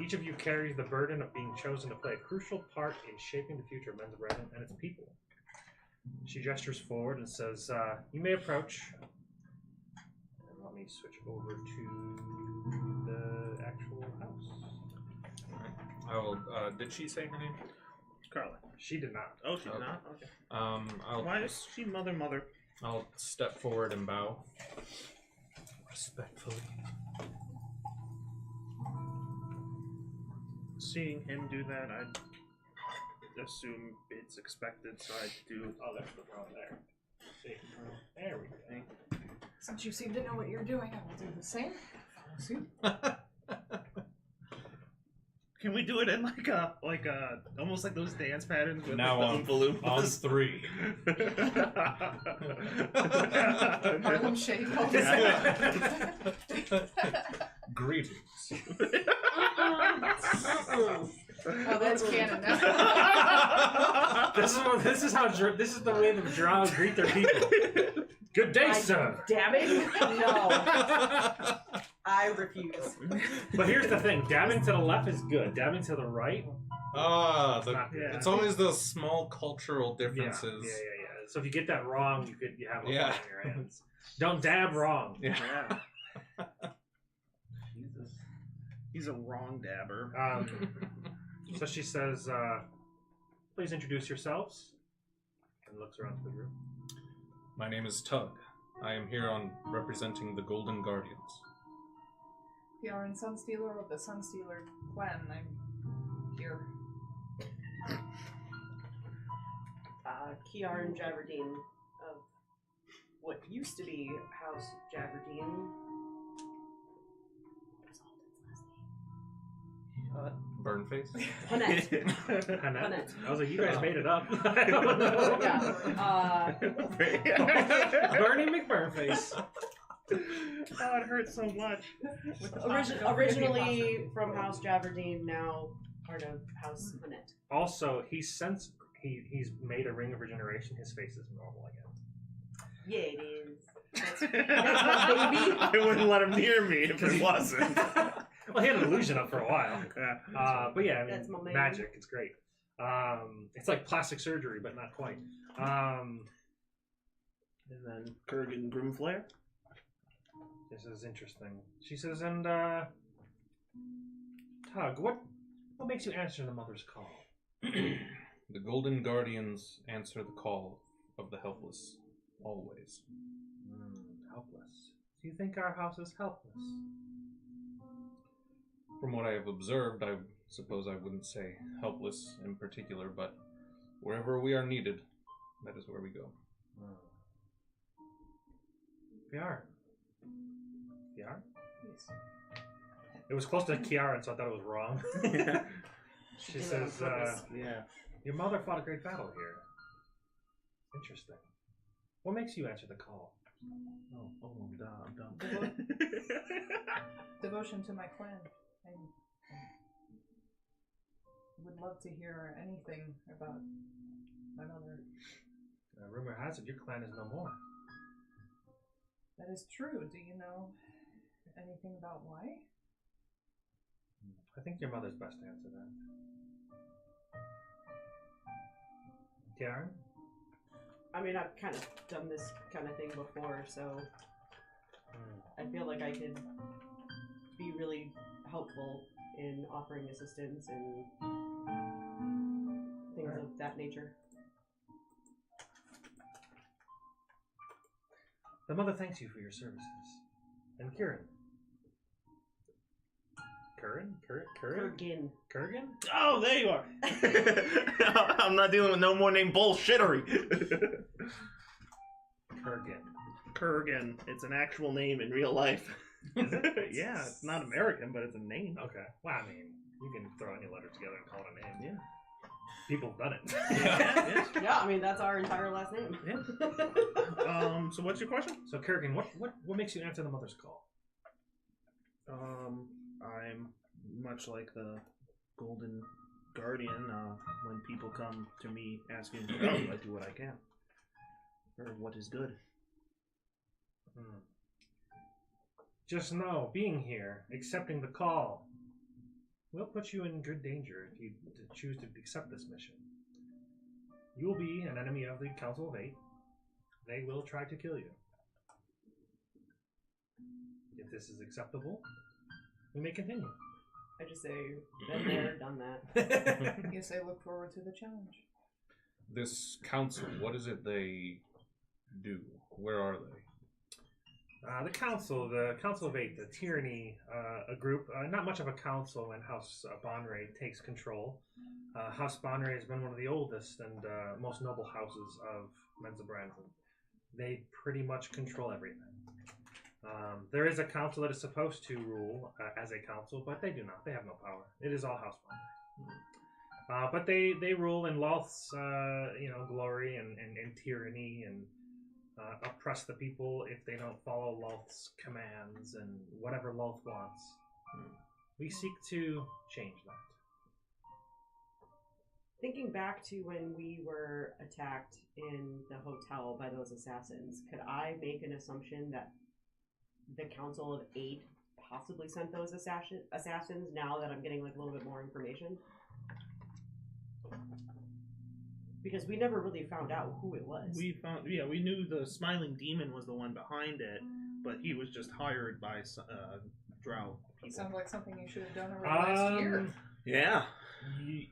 Each of you carries the burden of being chosen to play a crucial part in shaping the future of Menzoberranzan and its people. She gestures forward and says, you may approach. And let me switch over to the actual house. I will. Did she say her name? Carla. She did not. Oh, she's Okay. not? Okay. I'll Why is she mother? I'll step forward and bow. Respectfully. Seeing him do that, I'd assume it's expected, so I do. Oh, there's the throne there. See. There we go. Since you seem to know what you're doing, I will do the same. See? Can we do it in like a almost like those dance patterns with Now like, the Oompa On Loompas? 3. Harlem Shake. Greetings. Oh, that's canon now. This is the way the drow greet their people. Good day, sir. Dabbing? No. I refuse. But here's the thing: dabbing to the left is good. Dabbing to the right, It's always those small cultural differences. Yeah. So if you get that wrong, you have a Yeah. fire in your hands. Don't dab wrong. Yeah. Jesus. He's a wrong dabber. So she says, "Please introduce yourselves." And looks around the room. My name is Tug. I am here on representing the Golden Guardians. Yarn Sunstealer of the Sunstealer clan. I'm here. Kiarn Javerdine of what used to be House Javerdine. Burnface? Hanette. Hanette. I was like, you guys made it up. I don't know. Yeah. Bernie McBurnface. Oh, it hurts so much. Originally from House Javerdine, now part of House Hanette. Also, he's made a ring of regeneration. His face is normal again. Yeah, it is. That's my baby. I wouldn't let him near me if it wasn't. Well, he had an illusion up for a while. Yeah. But yeah, I mean, That's my man. magic. It's great. It's like plastic surgery, but not quite. And then Kurgan Grimflare. This is interesting. She says, and Tug, what makes you answer the mother's call? The Golden Guardians answer the call of the helpless, always. Helpless. Do you think our house is helpless? From what I have observed, I suppose I wouldn't say helpless in particular, but wherever we are needed, that is where we go. Kiara. Kiara? Yes. It was close to Kiara, so I thought it was wrong. She did it on says, purpose. Yeah. your mother fought a great battle here. Interesting. What makes you answer the call? I'm dumb. Devotion to my clan. I would love to hear anything about my mother. Rumor has it your clan is no more. That is true. Do you know anything about why? I think your mother's best to answer that. Karen? I mean, I've kind of done this kind of thing before, so I feel like I could be really helpful in offering assistance and things of that nature. The mother thanks you for your services. And Kieran? Kurgan. Kurgan? Oh, there you are. I'm not dealing with no more name bullshittery. Kurgan. It's an actual name in real life. Is it? Yeah, it's not American, but it's a name. Okay. Well, I mean, you can throw any letter together and call it a name. Yeah. People have done it. Yeah, I mean, that's our entire last name. Yeah. So what's your question? So, Kurgan, what makes you answer the mother's call? I'm much like the Golden Guardian. When people come to me asking for help, I do what I can. For what is good. Just know, being here, accepting the call, will put you in good danger if you choose to accept this mission. You will be an enemy of the Council of Eight. They will try to kill you. If this is acceptable, we may continue. I just say, been there, done that. Yes, I look forward to the challenge. This council, what is it they do? Where are they? The Council of Eight, the Tyranny, a group, not much of a council when House Bonray takes control. House Bonray has been one of the oldest and most noble houses of Menzoberranzan. They pretty much control everything. There is a council that is supposed to rule as a council, but they do not. They have no power. It is all House Bonray. But they rule in Loth's glory and tyranny and oppress the people if they don't follow Loth's commands and whatever Loth wants. We seek to change that. Thinking back to when we were attacked in the hotel by those assassins, could I make an assumption that the Council of Eight possibly sent those assassins now that I'm getting like a little bit more information? Because we never really found out who it was. We knew the Smiling Demon was the one behind it, but he was just hired by Drow people. Sounds like something you should have done over the last year. Yeah. You're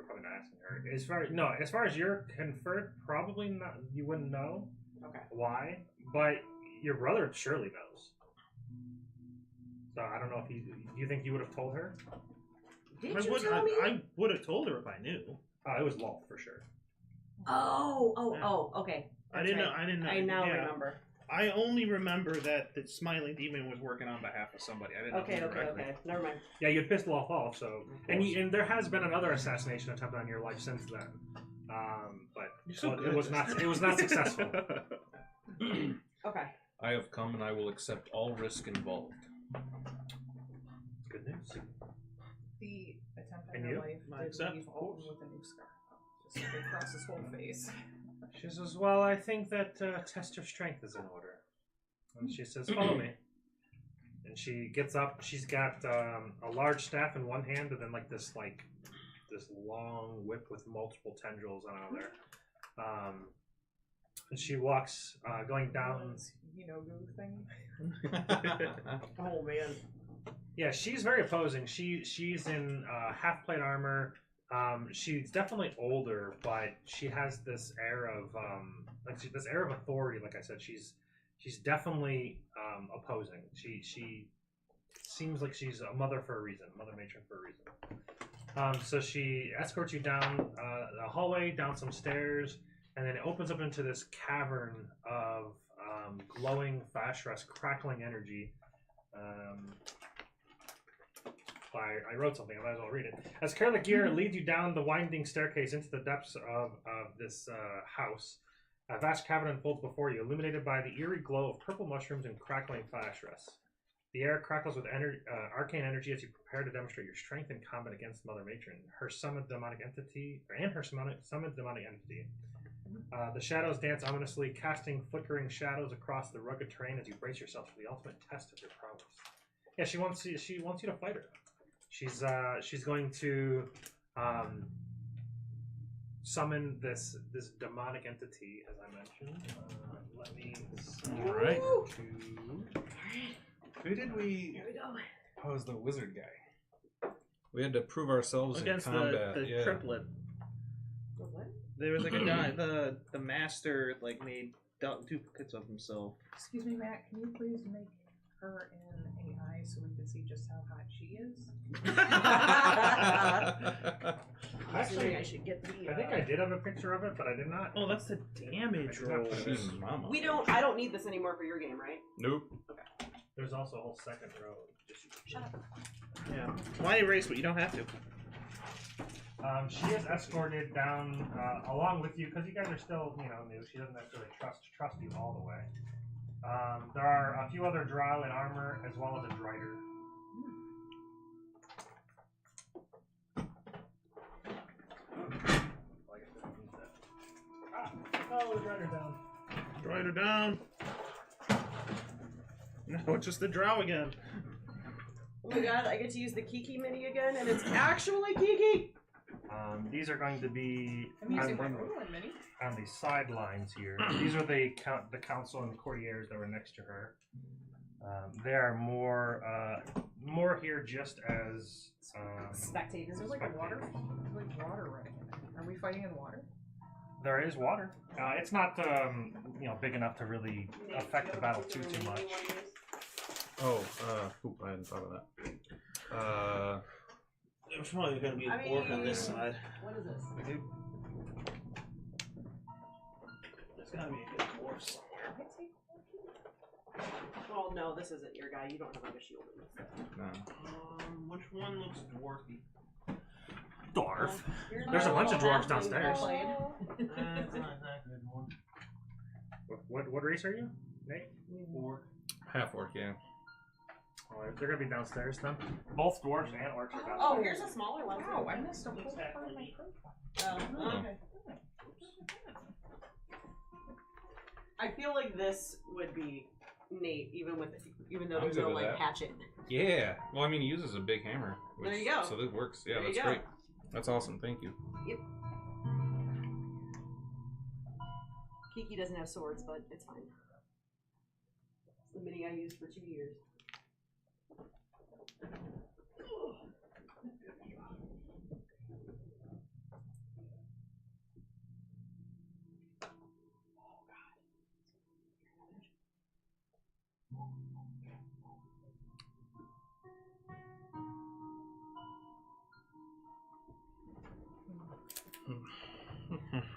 probably not asking her. As far as you're conferred, probably not. You wouldn't know. Okay. Why? But your brother surely knows. So I don't know if you think you would have told her? Did you tell me? I would have told her if I knew. It was Loth for sure. Oh, okay. I didn't know. I now remember. I only remember that the Smiling Demon was working on behalf of somebody. I didn't know Okay. Never mind. Yeah, you'd pissed Loth off. So, and there has been another assassination attempt on your life since then. But it was not successful. Okay. I have come and I will accept all risk involved. Good news. The attempt on And your you? life I did accept, leave of Alton course. with a new scar. Just straight across his whole face. She says, well, I think that test of strength is in order. And she says, follow me. And she gets up. She's got a large staff in one hand and then this long whip with multiple tendrils on another. And she walks going down. Goo thing. Oh man. Yeah, she's very opposing. She's in half-plate armor. She's definitely older, but she has this air of this air of authority. Like I said, she's definitely opposing. She seems like she's a mother for a reason, mother matron for a reason. So she escorts you down a hallway, down some stairs, and then it opens up into this cavern of glowing, fast-rest, crackling energy. I wrote something. I might as well read it. As Kerlik Gear leads you down the winding staircase into the depths of this house, a vast cavern unfolds before you, illuminated by the eerie glow of purple mushrooms and crackling flash rests. The air crackles with arcane energy as you prepare to demonstrate your strength in combat against Mother Matron, her summoned demonic entity. The shadows dance ominously, casting flickering shadows across the rugged terrain as you brace yourself for the ultimate test of your prowess. Yeah, she wants you to fight her. She's going to summon this demonic entity, as I mentioned. Let me. All right. Who did we? Here we go. Oh, was the wizard guy. We had to prove ourselves Against in combat. the triplet. The what? There was like a guy, the master like made duplicates of himself. Excuse me, Matt, can you please make her an AI so we can see just how hot she is? Actually, I should get the. I think I did have a picture of it, but I did not. Oh, that's the damage I did not roll. put it in. She's mama. I don't need this anymore for your game, right? Nope. There's also a whole second row. Shut up. Yeah. Why erase what you don't have to? She is escorted down along with you because you guys are still, new. She doesn't necessarily trust you all the way. There are a few other drow in armor as well as a drider. Oh, the drider down. Drive her down. No, it's just the drow again. Oh my god, I get to use the Kiki mini again, and it's actually Kiki! These are going to be I'm using my Roland mini. on the sidelines here. These are the council and the courtiers that were next to her. They are more here just as Spectators. There's like water. There's like water running in it. Are we fighting in water? There is water. It's not big enough to really affect the battle too much. Oh, I hadn't thought of that. There's probably going to be a orc on this side. What is this? There's got to be a good dwarf somewhere. Oh no, this isn't your guy. You don't have like a shield in this. No. Which one looks dwarfy? Dwarf. Here's There's a my bunch of little dwarves downstairs. halfling. That's not exactly the one. What race are you, Nate? Orc. Half orc, yeah. Oh, they're gonna be downstairs then. Both dwarves and orcs are downstairs. Oh, here's a smaller one. Wow, I missed a whole part of my profile. Oh, Okay. I feel like this would be Nate, even though I'm there's good no with like that. hatchet. Yeah. Well, I mean, he uses a big hammer. There you go. So this works. Yeah, There you that's go. great. That's awesome. Thank you. Kiki doesn't have swords, but it's fine. It's the mini I used for 2 years.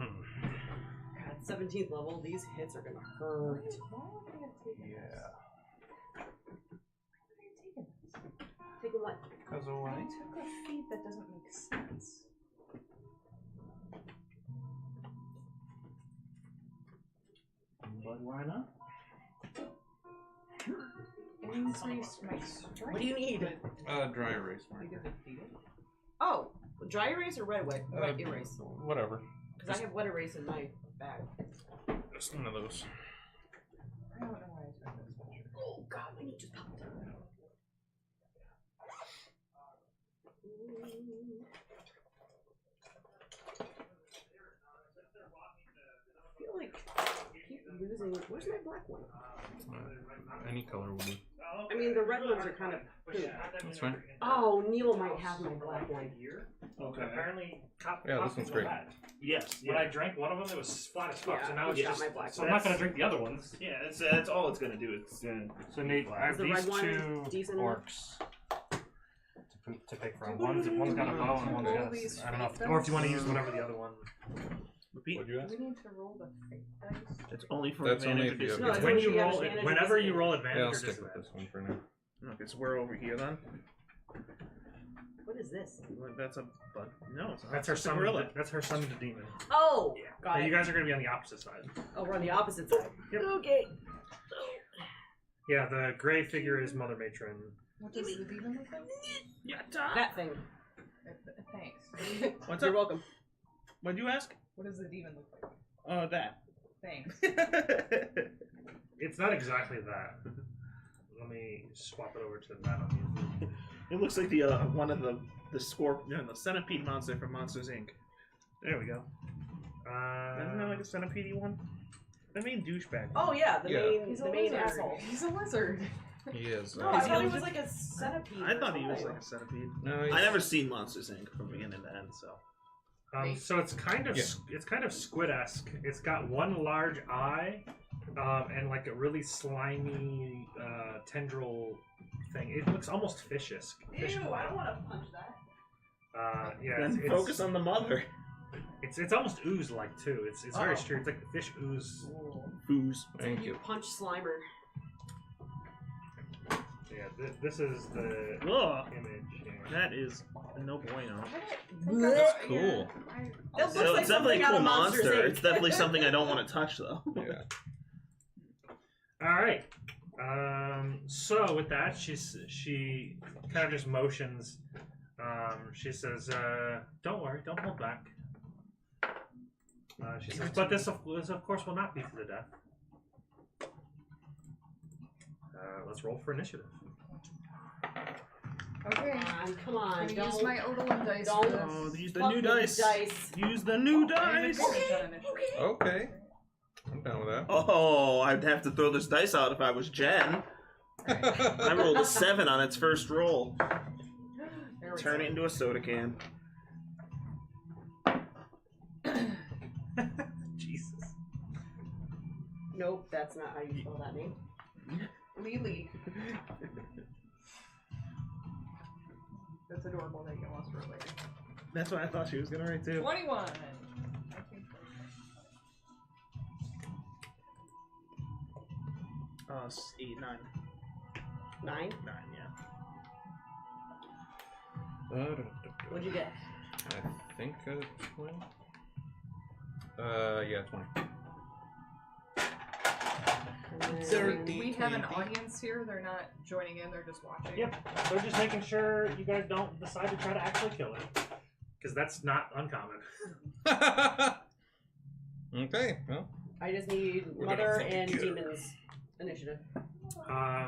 God, 17th level, these hits are gonna hurt. Yeah. Taking what? Because of what? I took a feat that doesn't make sense. But why not? Increased my strength. What do you need? Dry erase We marker. get defeated. Oh, dry erase or wet erase? Whatever. Because I have wet erase in my bag. Just one of those. I don't know why I took this picture. Oh god, my knee just popped. I feel like I keep losing. Where's my black one? Any color will do. I mean, the red ones are kind of poop. That's fine. Oh, Neil might have my black one. Okay. Apparently, Yeah, this one's great. Yes. When I drank one of them, it was flat as fuck. Yeah, so now it's yeah, just. my black So one. I'm not gonna drink the other ones. Yeah, that's all it's gonna do. It's So Nate, I have Is the these red one two decent enough? orcs to pick from. One's got a bow and one's got. These I don't know. fake Or if you want to dice? use whatever the other one. repeat. What'd you Do ask? we need to roll the fake dice? It's only for That's only advantage if or you No, have- it's When only you if you have roll, advantage or whenever you disadvantage. roll Yeah, advantage I'll or stick with disadvantage. this one for now. Okay, so we're over here then. this? That's a bug. No, it's not. That's her It's a summon. gorilla. That's her summon to demon. Oh, Yeah. got But it. you guys are gonna be on the opposite side. Oh, we're on the opposite side. Yep. Okay. Yeah, the gray figure is Mother Matron. What does the demon look like? That thing. Thanks. What's You're up? welcome. What'd you ask? What does the demon look like? Oh, that. Thanks. It's not exactly that. Let me swap it over to that on you. It looks like the one of the the centipede monster from Monsters Inc. There we go. Isn't that like a centipede one? The main douchebag. Oh yeah, the Yeah. main, He's the a main lizard. asshole. He's a lizard. He is. No, Is I he thought he a was lizard? like a centipede. I or thought he was something. like a centipede. No, I never seen Monsters Inc. from beginning to end, so. So it's kind of squid-esque. It's got one large eye, and like a really slimy tendril thing. It looks almost fish-esque. Ew, I don't want to punch that. Yeah, Then it's, focus on the mother. It's almost ooze-like too. It's very Uh-oh. strange. It's like fish ooze. Booze. Thank you. Punch Slimer. Yeah, this is the Ugh, image. Yeah. that is no bueno. That's cool. It looks So like it's definitely something a out cool of Monsters, monster. Inc. It's definitely something I don't want to touch, though. Yeah. All right. So with that, she kind of just motions. She says, "Don't worry, don't hold back." She says, "But this of course will not be for the death." Let's roll for initiative. Okay. Come on, I'm gonna don't. use my Odalin dice don't- for this. Oh, use the fuck new with dice. dice. Use the new I have dice. advantage on initiative. Okay. I'm down with that. Oh, I'd have to throw this dice out if I was Jen. I rolled a 7 on its first roll. There we Turn go. it into a soda can. Jesus. Nope, that's not how you spell that name. Lily. That's adorable that you lost her later. That's what I thought she was gonna write too. 21. 8, 9. 9. 9, yeah. What'd you get? I think a 20. Yeah, 20. And So then- we have an audience here. They're not joining in. They're just watching. Yep. They're just making sure you guys don't decide to try to actually kill it, because that's not uncommon. Okay, well. I just need We're gonna Mother fucking and get her. Demons initiative.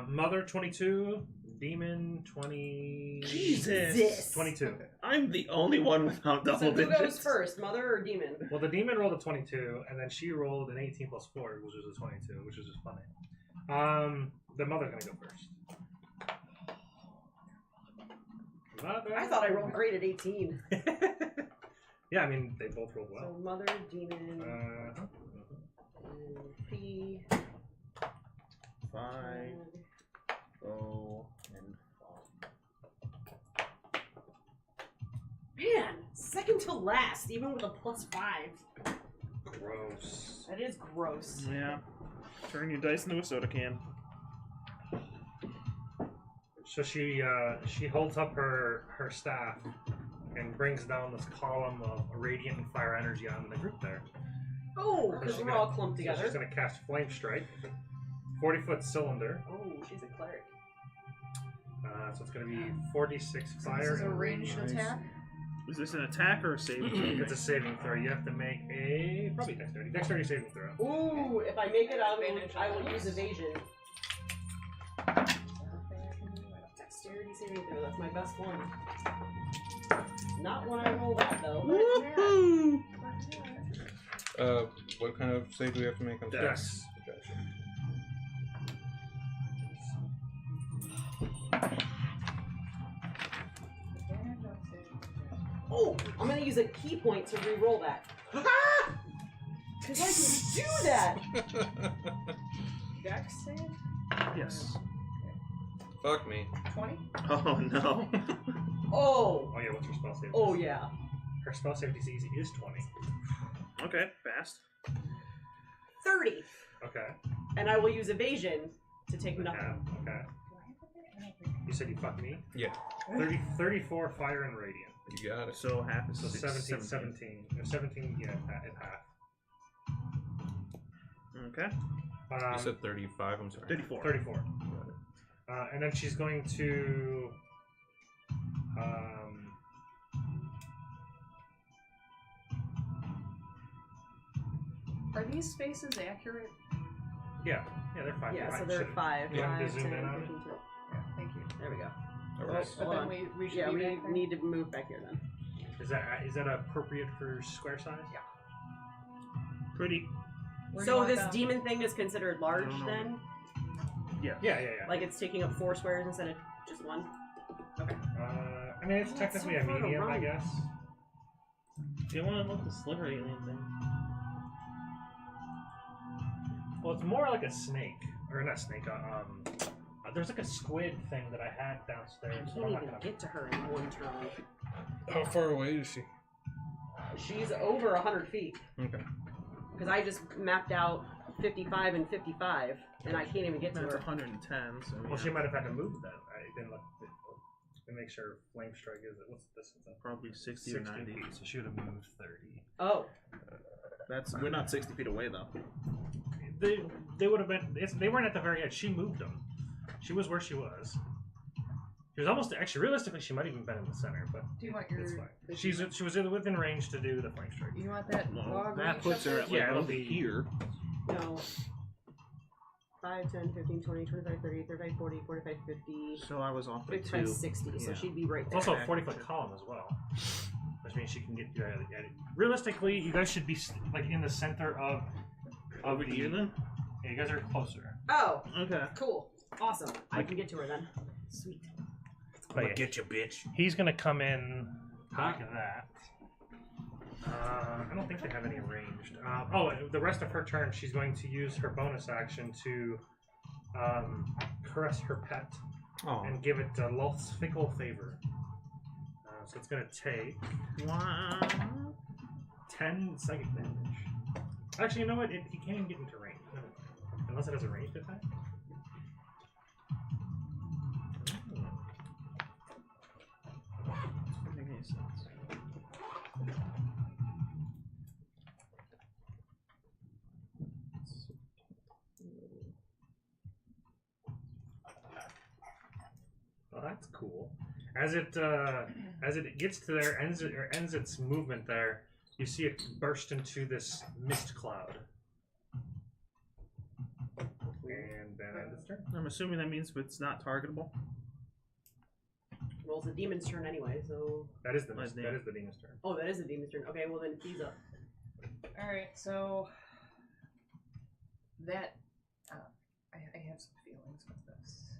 Mother 22, Demon 20. Jesus. 22. I'm the only one without double So who digits. goes first, Mother or Demon? Well, the demon rolled a 22, and then she rolled an 18 plus 4, which was a 22, which was just funny. The mother's gonna go first. Mother. I thought I rolled great at 18. Yeah, I mean they both rolled well. So Mother, Demon, and P. 5, O, and 5. Man, second to last, even with a +5. Gross. That is gross. Yeah. Turn your dice into a soda can. So she holds up her staff and brings down this column of radiant and fire energy onto the group there. Oh, So because she's we're gonna- all clumped So together. she's gonna cast Flame Strike, 40-foot cylinder. Oh, she's a cleric. So it's gonna be 4d6 So fire. this is a and ranged radiant. attack. Is this an attack or a saving throw? It's a saving throw. You have to make a probably dexterity saving throw. Ooh, if I make it, Advantage I on will use those. evasion. Dexterity saving throw, that's my best one. Not when I roll that though. Woohoo! What kind of save do we have to make on Dex. Gotcha. Oh, I'm gonna use a key point to re-roll that. Because I can do that! Dex save? Yes. Fuck me. 20? Oh no. Oh! Oh yeah, what's her spell save? Oh yeah. Her spell save DC is 20. Okay, fast. 30. Okay. And I will use evasion to take nothing. Okay. You said you fucked me? Yeah. 34 fire and radiant. You got it. So half is So 17. Or 17, yeah, at half. Okay. You said 35. I'm sorry. 34. 34. And then she's going to. Are these spaces accurate? Yeah, they're 5. Yeah, so Should- they're 5. you want me to 5, zoom 10, in on it? 15, 20. Yeah, thank you. There we go. All right. But Hold then on. we should Yeah, be we back there? need to move back here then. Is that appropriate for square size? Yeah. Pretty. Where do you So want this them? demon thing is considered large I don't know. then? Yeah. Yeah. Like it's taking up 4 squares instead of just 1? Okay. I mean, it's Oh, technically it's a so far to medium, I run. guess. Do you want to look the sliver alien thing? Well, it's more like a snake, or not snake. There's like a squid thing that I had I downstairs. but can't I'm not even gonna- get to her in 1 turn. How far away is she? She's over 100 feet. Okay. Because I just mapped out 55 and 55, and I can't even get to That's her. 110. So Well, she might have had to move then. I didn't look. Let me make sure flame strike is. What's the distance? probably 60 or 60 90. feet. So she would have moved 30. Oh, We're not 60 feet away though. They would have been. They weren't at the very edge. She moved them. She was where she was. She was almost actually. Realistically, she might even been in the center, but Do you want your? it's fine. the She was within range to do the flame strike. You want that Well, log that reach puts up her there? at Yeah, like it'll over be- here. no. 5, 10, 15, 20, 25, 30, 35, 40, 45, 50, So I was off by 55, 2. 60. So Yeah. she'd be right It's there. also a 40-foot column as well, which means she can get you at it. Realistically, you guys should be like in the center of Over the. here then? Yeah, you guys are closer. Oh, Okay. cool. Awesome. I can get to her then. Sweet. But yeah, Get you, bitch. he's gonna come in like that. I don't think they have any ranged. The rest of her turn, she's going to use her bonus action to caress her pet Oh. and give it a fickle favor. So it's going to take Wow. 10 psychic damage. Actually, you know what? He can't even get into range. Never mind. Unless it has a ranged attack. Doesn't make any sense. Oh, that's cool. As it gets to there, ends its movement there, you see it burst into this mist cloud. And then end its turn. I'm assuming that means it's not targetable. Well, it's the demon's turn anyway, so. That is the Nice name. that is the demon's turn. Oh, that is the demon's turn. Okay, well then he's up. Alright, so that I have some feelings with this.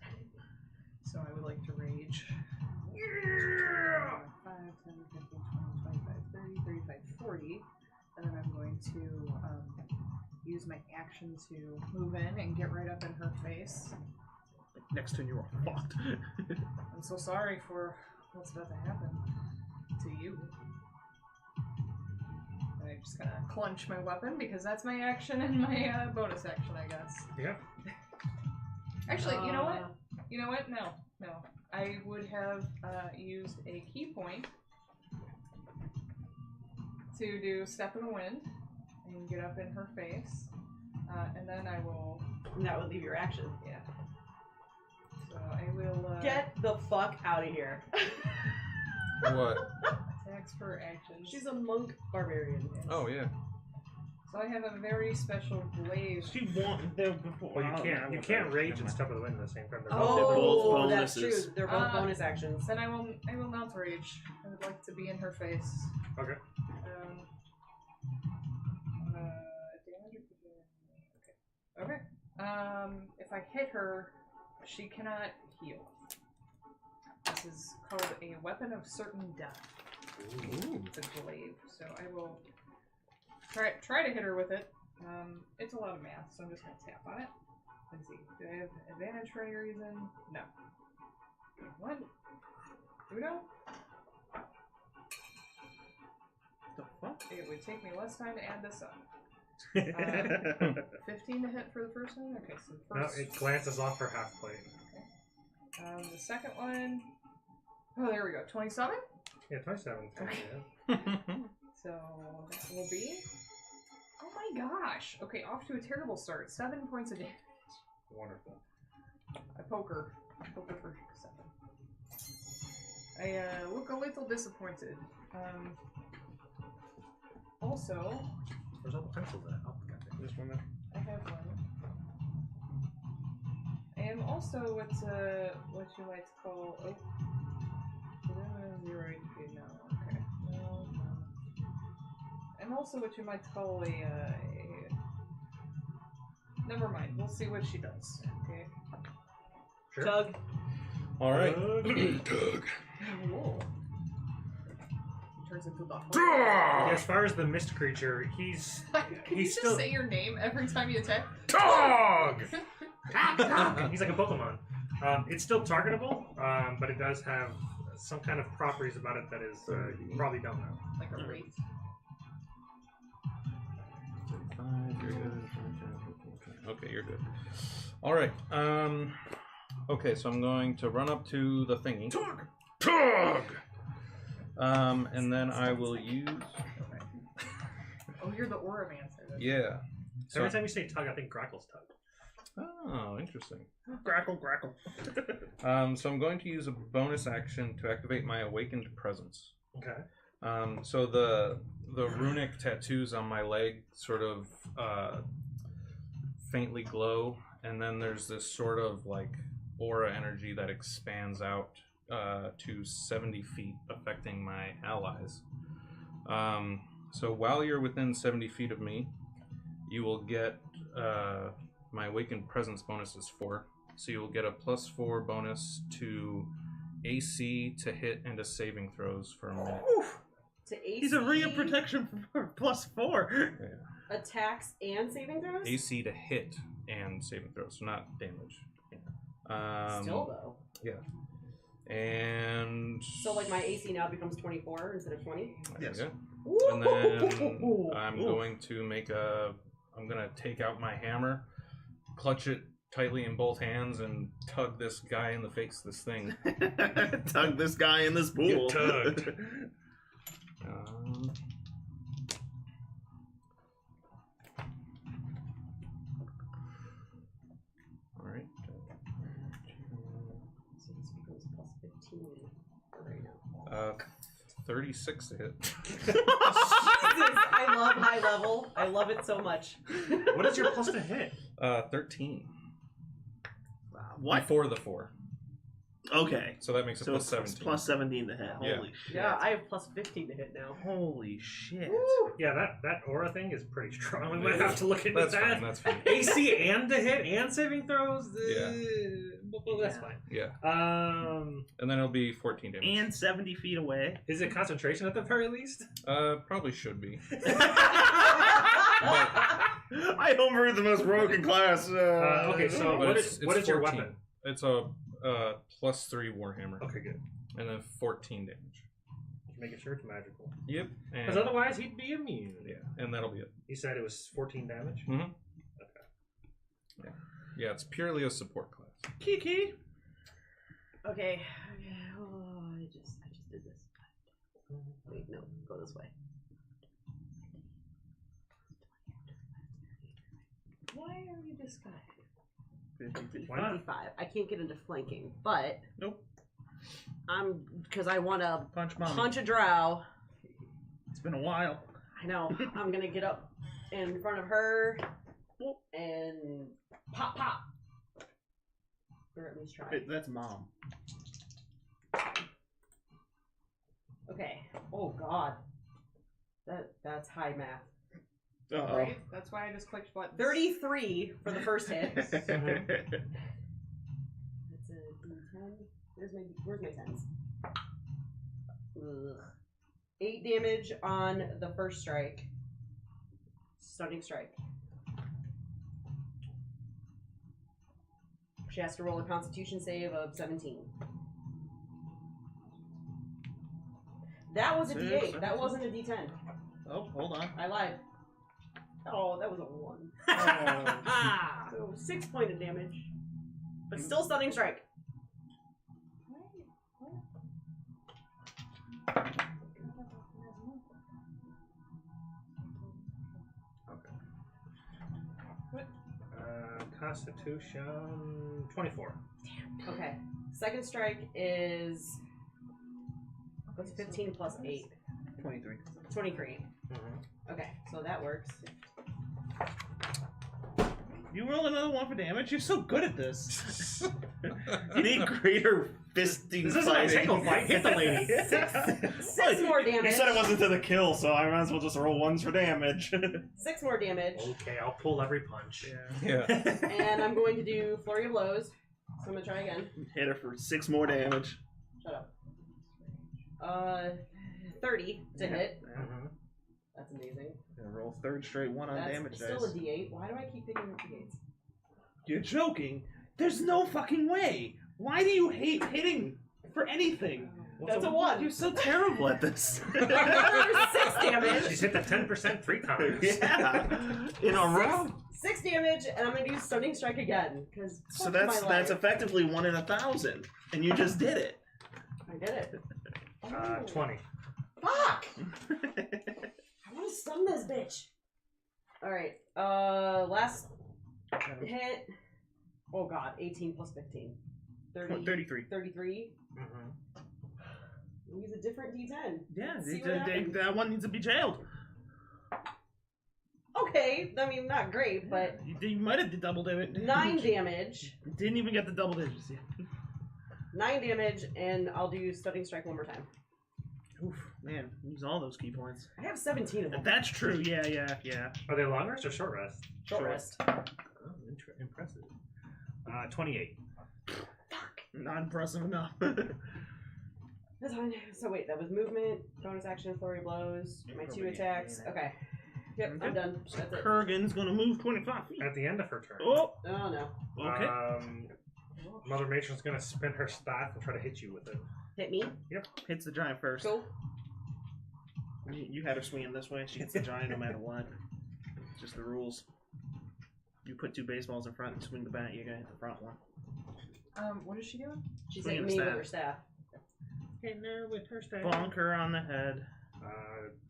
So I would like to rage. 5, 10, 15, 20, 25, 30, 35, 40. And then I'm going to use my action to move in and get right up in her face. Next turn you're all fucked. I'm so sorry for what's about to happen to you. And I'm just gonna clench my weapon because that's my action and my bonus action, I guess. Yeah. Actually, you know what? You know what? No. I would have used a key point to do Step in the Wind and get up in her face. And then I will... And that would leave your action. Yeah. So I will... Get the fuck out of here. What? Attacks for actions. She's a monk barbarian. Oh yeah. So I have a very special glaive. She wanted them before. Well, you can't rage and step of the wind at the same time. They're Oh, both that's bonuses. true. They're both bonus actions. Then I will not rage. I would like to be in her face. Okay. Damage or okay. If I hit her, she cannot heal. This is called a weapon of certain death. Ooh. It's a glaive. So I will try to hit her with it. It's a lot of math, so I'm just gonna tap on it. Let's see. Do I have advantage for any reason? No. One. Uno. The fuck? It would take me less time to add this up. 15 to hit for the first one? Okay, so No, first. it glances off her half plate. The second one. Oh, there we go. 27. Yeah, 27. Okay. So that will be. Oh my gosh. Okay, off to a terrible start. 7 points of damage. Wonderful. I poker for 7. I look a little disappointed. Also, Where's all the pencils at? Oh, got this one there. I have one. And also, what you might call 0 HP now. Okay. No. And also, what you might call a. Never mind. We'll see what she does. Okay. Sure. Tug. All right. Tug. Whoa. He turns into the. Yeah, as far as the mist creature, he's Can you just still say your name every time you attack? Dog. He's like a Pokemon. It's still targetable, but it does have some kind of properties about it that is you probably don't know. Like a wraith. 35, you're good. Okay, you're good. All right. Okay, so I'm going to run up to the thingy. Tug. And then I will use. Oh, you're the Auramancer. Yeah. So, Every time you say tug, I think Grackle's tug. oh, interesting. Grackle. So I'm going to use a bonus action to activate my Awakened Presence. Okay. So the runic tattoos on my leg sort of faintly glow, and then there's this sort of like aura energy that expands out to 70 feet, affecting my allies. So while you're within 70 feet of me, you will get my Awakened Presence bonus is 4. So you will get a +4 bonus to AC, to hit, and to saving throws for a minute. To AC. He's a ring protection for +4. Yeah. Attacks and saving throws? AC to hit and saving throws, so not damage. Still, though. Yeah. And So, like, my AC now becomes 24 instead of 20? Yes. Yeah. And then I'm going to I'm going to take out my hammer, clutch it tightly in both hands, and tug this guy in the face, this thing. Tug this guy in this pool. Get tugged. All right. So this becomes +15 right now. 36 to hit. Jesus, I love high level. I love it so much. What is your plus to hit? 13. Wow. What? Before the 4. Okay. So that makes it So plus it's 17. plus 17 to hit. Yeah. Holy shit. Yeah, I have +15 to hit now. Holy shit. Woo! Yeah, that aura thing is pretty strong. We might have to look into That's that. fine. That's fine. AC and to hit and saving throws. Yeah. Well, that's fine. Yeah. Um, And then it'll be 14 damage. And 70 feet away. is it concentration at the very least? Probably should be. I homebrewed the most broken class. Okay, so But what it's is your 14. weapon? It's a +3 Warhammer. Okay, good. And then 14 damage. Making sure it's magical. Yep. Because And, otherwise he'd be immune. yeah, and that'll be it. You said it was 14 damage? Mm-hmm. Okay. Yeah, it's purely a support class. Kiki. Okay. Oh, I just did this. Wait, no, go this way. Why are you this guy? 50, Why not? 55. I can't get into flanking, but Nope. because I want to Punch mommy. punch a drow. It's been a while. I know. I'm gonna get up in front of her and pop. Or at least try. That's mom. Okay. Oh God. That's high math. Uh-oh. Right? That's why I just clicked buttons. 33 for the first hit. That's a Mm-hmm. D10. Where's my tens? Ugh. 8 damage on the first strike. Stunning strike. She has to roll a Constitution save of 17. That was a D8. That wasn't a D10. Oh, hold on. I lied. Oh, that was a 1. Oh. So 6 points of damage. But still stunning strike. Okay. Constitution 24. Okay. Second strike is what's 15 plus 8? 23. 23. Mm-hmm. Okay, so that works. You roll another one for damage? You're so good at this. You need greater fisting This isn't a fighting. single fight. Hit the lady. Six more damage. You said it wasn't to the kill, so I might as well just roll ones for damage. 6 more damage. Okay, I'll pull every punch. Yeah. And I'm going to do flurry of blows. So I'm gonna try again. Hit her for 6 more damage. Shut up. 30 to hit. Mm-hmm. That's amazing. Roll third straight one on That's damage still dice. a D8. Why do I keep picking up D8s? You're joking. There's no fucking way. Why do you hate hitting for anything? That's a 1. You're so terrible at this. There's 6 damage. She's hit the 10% 3 times. Yeah. In a row. 6 damage, and I'm gonna do stunning strike again. Cause So that's effectively 1 in 1,000, and you just did it. I did it. 20. Fuck! I want to stun this bitch. All right. Last hit. Oh god, 18 plus 15. 33. 33. Mm-hmm. Use a different D10. Yeah, See what happens. that one needs to be jailed. Okay, I mean not great, but You might have did double damage. 9 damage. Didn't even get the double digits yet. 9 damage, and I'll do stunning strike one more time. Oof, man, use all those key points. I have 17 of them. That's true. Yeah. Are they long rest or short rest? Short rest. Oh, impressive. 28. Not impressive enough. That's fine. So wait, that was movement, bonus action, flurry of blows, my 2 attacks. Okay. Yep, I'm done. That's it. Kurgan's gonna move 25 feet. At the end of her turn. Oh, Oh no. okay. Mother Matron's gonna spin her staff and try to hit you with it. Hit me. Hits the giant first. Cool. You had her swinging this way. She hits the giant no matter what. It's just the rules. You put 2 baseballs in front and swing the bat, you're gonna hit the front one. What is she doing? She's Swinging hitting me the with staff. her staff. Hitting her with her staff. Bonk her on the head.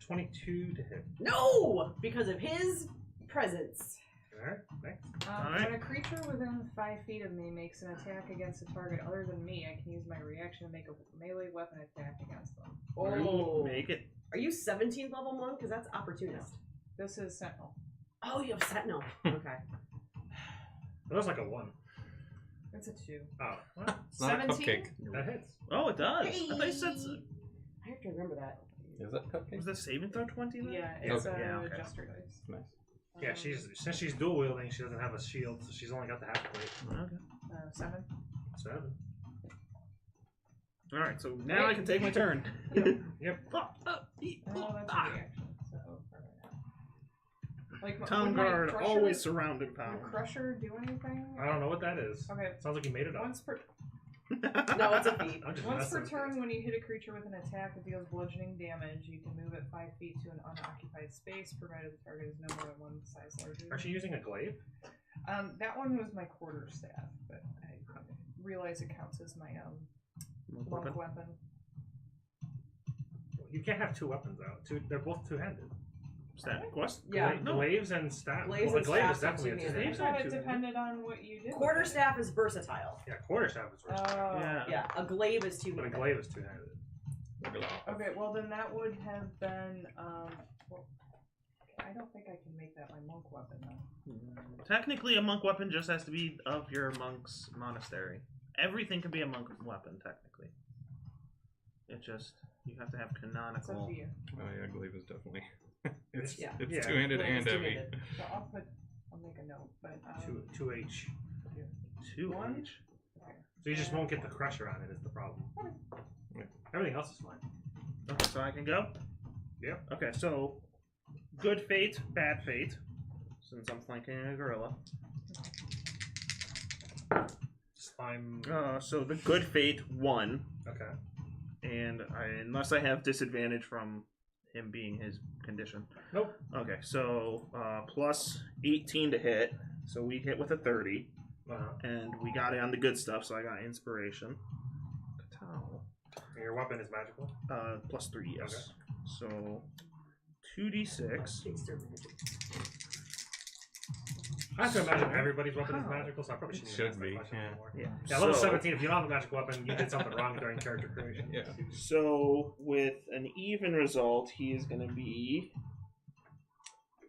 22 to hit. No! Because of his presence. Alright, next. Alright. When a creature within 5 feet of me makes an attack against a target other than me, I can use my reaction to make a melee weapon attack against them. Oh. Make it. Are you 17th level monk? Because that's opportunist. This is Sentinel. Oh, you have sentinel. Okay. That was like a 1. It's a 2. Oh, well, It's not a 17? cupcake. that hits. Oh, it does. I thought you said. I have to remember that. Is that cupcake? Was the saving throw 20 then? Yeah, it's Okay. a Yeah, okay. jester dice. Nice. Yeah, since she's dual wielding, she doesn't have a shield, so she's only got the half plate. Okay. 7. 7. Alright, so now I can take my turn. Yep. Oh, that's a reaction. So, for right now. Like, Town would my guard crusher- always surrounding would power. Crusher do anything? I don't know what that is. Okay, Sounds like you made it up. once per No, it's a feat. I'm just once messing per with turn, when you hit a creature with an attack that deals bludgeoning damage, you can move it 5 feet to an unoccupied space, provided the target is no more than 1 size larger. you. Are she using a glaive? That one was my quarterstaff, but I realize it counts as my monk weapon. You can't have 2 weapons out. They're both two-handed. Static quest? Yeah. Glaives and staff. Glaives well, and the glaive is staff are definitely a two-handed. I two-handed. thought it depended on what you did. Quarterstaff is versatile. Yeah, quarterstaff is versatile. Oh. Yeah. Yeah, a glaive is But a 2-handed. glaive is two-handed. Okay, well then that would have been, well, I don't think I can make that my monk weapon though. Technically, a monk weapon just has to be of your monk's monastery. Everything can be a monk weapon, technically. It just, you have to have It's up canonical. to you. Oh yeah, glaive is definitely. it's Yeah. it's Yeah. two-handed Glaive is and heavy. two-handed. So I'll make a note, but, 2H. 2 One? each. So you just won't get the crusher on it is the problem. Everything else is fine. Okay, so I can go? Yep. Okay, so good fate, bad fate, since I'm flanking a gorilla. Slime. So the good fate 1, Okay. and unless I have disadvantage from him being his condition. Nope. Okay, so plus 18 to hit, so we hit with a 30, Uh-huh. and we got it on the good stuff, so I got inspiration. Katao. And your weapon is magical? +3, yes. Okay. So 2d6. I have to imagine everybody's weapon is magical, so I probably shouldn't Should ask that be, question yeah. anymore. Yeah. Yeah, level So- 17, if you don't have a magic weapon, you did something wrong during character creation. Yeah. So with an even result, he is going to be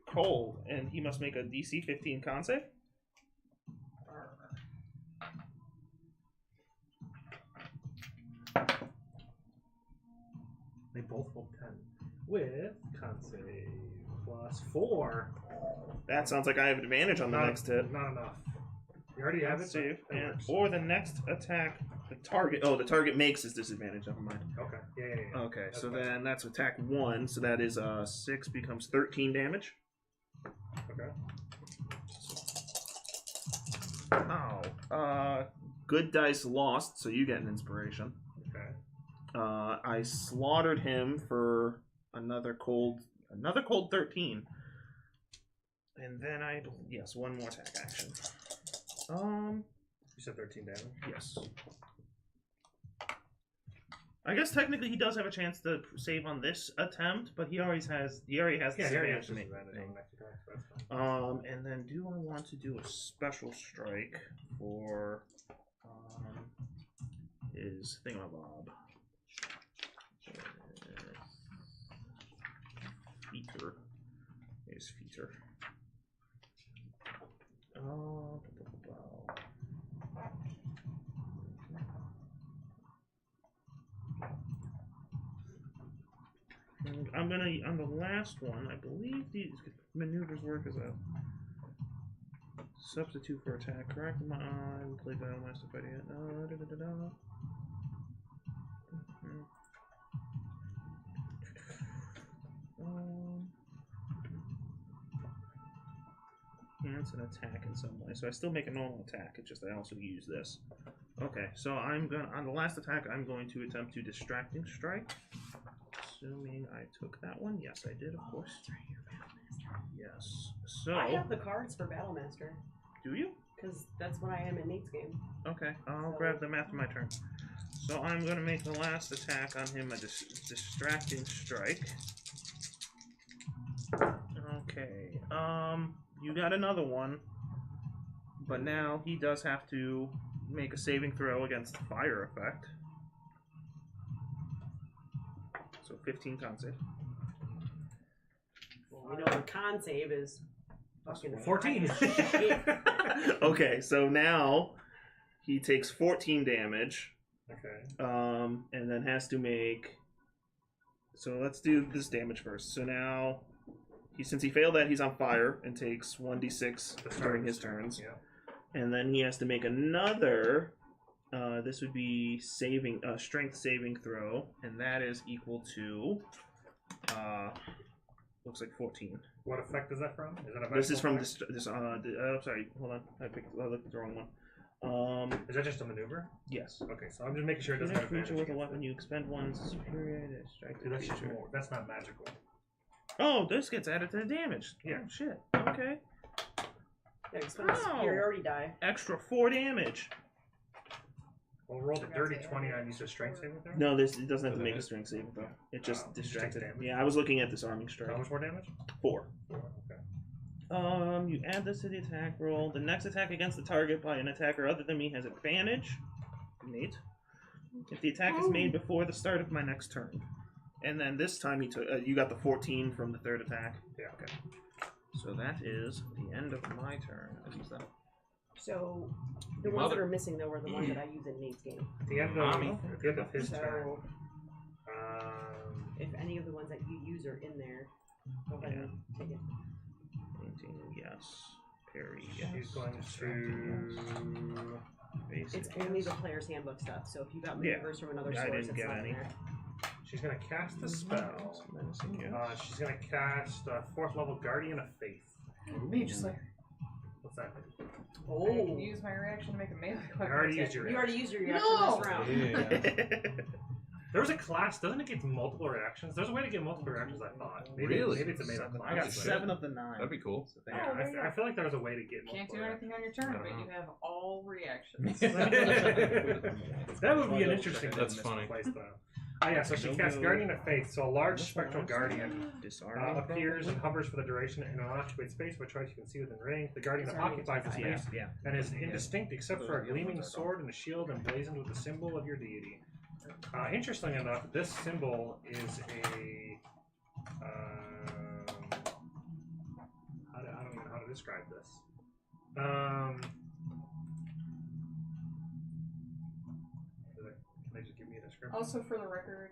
cold, and he must make a DC 15 con save. They both rolled 10. With con save +4. That sounds like I have advantage on the next hit. Not enough. You already have it? Save, That and, works. or the next attack, the target. Oh, the target makes his disadvantage. Never mind. Okay. Yeah. Okay, That's so fine. then that's attack 1. So that is 6 becomes 13 damage. Okay. Oh, good dice lost, so you get an inspiration. Okay. I slaughtered him for another cold 13. And then yes, one more attack action. You said 13 damage. Yes. I guess technically he does have a chance to save on this attempt, but he already has Yeah, he already has disadvantage to make disadvantage on thing. the next attack, so that's fine. And then do I want to do a special strike for his thingamabob? Feater. His feater. And I'm gonna, on the last one, I believe these maneuvers work as a substitute for attack, correct? I haven't played Battlemaster Fighter yet. Enhance an attack in some way. So I still make a normal attack, it's just I also use this. Okay, so I'm gonna, on the last attack, I'm going to attempt to distracting strike. Assuming I took that one. Yes, I did, of course. Yes. So, I have the cards for Battlemaster, do you? because that's what I am in Nate's game. Okay, I'll grab them after my turn. So I'm going to make the last attack on him a distracting strike. Okay, you got another one, but now he does have to make a saving throw against the fire effect. So 15 con save. Well, we know the con save is fucking 14. shit. Okay, so now he takes 14 damage. Okay. And then has to make. So let's do this damage first. So now, since he failed that, he's on fire and takes 1d6 during his turns. Yeah. And then he has to make another. This would be strength saving throw, and that is equal to. Looks like 14. What effect is that from? Is that a This is magical from effect? sorry, hold on. I looked at the wrong one. Is that just a maneuver? Yes. Okay, so I'm just making sure it doesn't Hit a have creature advantage with a against weapon, you expend one's superior to strike it. the That's just creature. more. That's not magical. Oh, this gets added to the damage. Yeah. Oh, shit. Okay. Yeah, expend the superiority die. Extra 4 damage. Well, roll the dirty 20 on use of strength saving throw. No, it doesn't have to Doesn't make a it? strength saving throw. It just Oh, distracts just it. damage? Yeah, I was looking at disarming strike. How much more damage? 4. 4. Okay. You add this to the attack roll. The next attack against the target by an attacker other than me has advantage. Nate. If the attack is made before the start of my next turn. And then this time you got the 14 from the third attack. Yeah. Okay. So that is the end of my turn. I use that. So the ones that Mother. are missing though are the ones that I use in Nate's game. At the end of his turn. So if any of the ones that you use are in there, go ahead and take it. Painting, yes. Parry, yes. She's going to. Basic, It's only yes. the player's handbook stuff. So if you got Yeah. maneuvers from another I source, didn't it's get not any. in there. She's going to cast a spell. Menacing, yes. She's going to cast 4th level Guardian of Faith. Mage Slayer. What's that? I Oh, can use my reaction to make a melee You weapon already attack. used your you already used your reaction No! this round. Yeah. There was a class, doesn't it get multiple reactions? There's a way to get multiple reactions, I thought. Maybe, Really? Maybe it's a made up class. I got That's 7 of the 9. That'd be cool. So there. Yeah, Oh, there you I feel like there was a way to get Can't multiple do anything on your turn, but Uh-huh. you have all reactions. That would be an interesting That's play funny. style. yeah, so she casts Guardian of Faith. So a large spectral guardian appears and hovers for the duration in an unoccupied space by choice you can see within range. The guardian occupies the space and is indistinct except for a gleaming sword and a shield emblazoned with the symbol of your deity. Interestingly enough, this symbol is a... I don't even know how to describe this. Can they just give me a description? Also, for the record,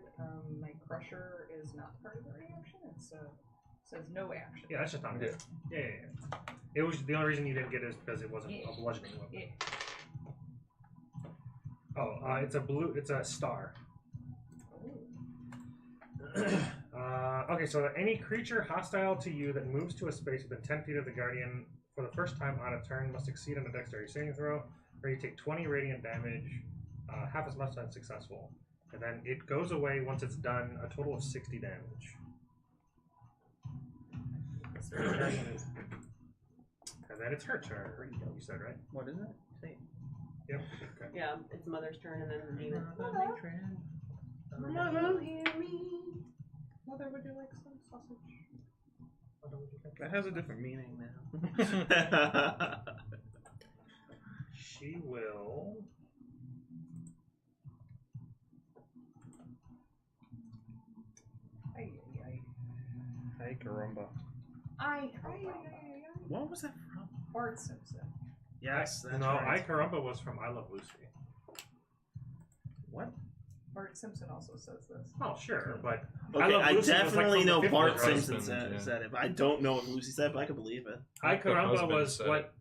my crusher is not part of the reaction. It says no action. Yeah, that's just not good. Yeah. It was the only reason you didn't get it is because it wasn't a bludgeoning weapon. Yeah. Oh, it's a star. Okay, so any creature hostile to you that moves to a space within 10 feet of the guardian for the first time on a turn must succeed on a dexterity saving throw, or you take 20 radiant damage, half as much as successful. And then it goes away once it's done, a total of 60 damage. And then it's her turn, you said, right? What is it? Say it. Yep. Okay. Yeah, it's Mother's turn and then the demon. Mother, hear me. Mother, would you like some sausage? That has a different meaning now. She will... Hey, caramba. What was that from? Bart Simpson. Yes, that's no, right. I Carumba was from I Love Lucy. What? Bart Simpson also says this. Oh, sure, but Okay, Love I Lucy was, like, definitely from the know 50s, Bart right? Simpson said it, but I don't know what Lucy said, but I can believe it. I The Carumba husband was said what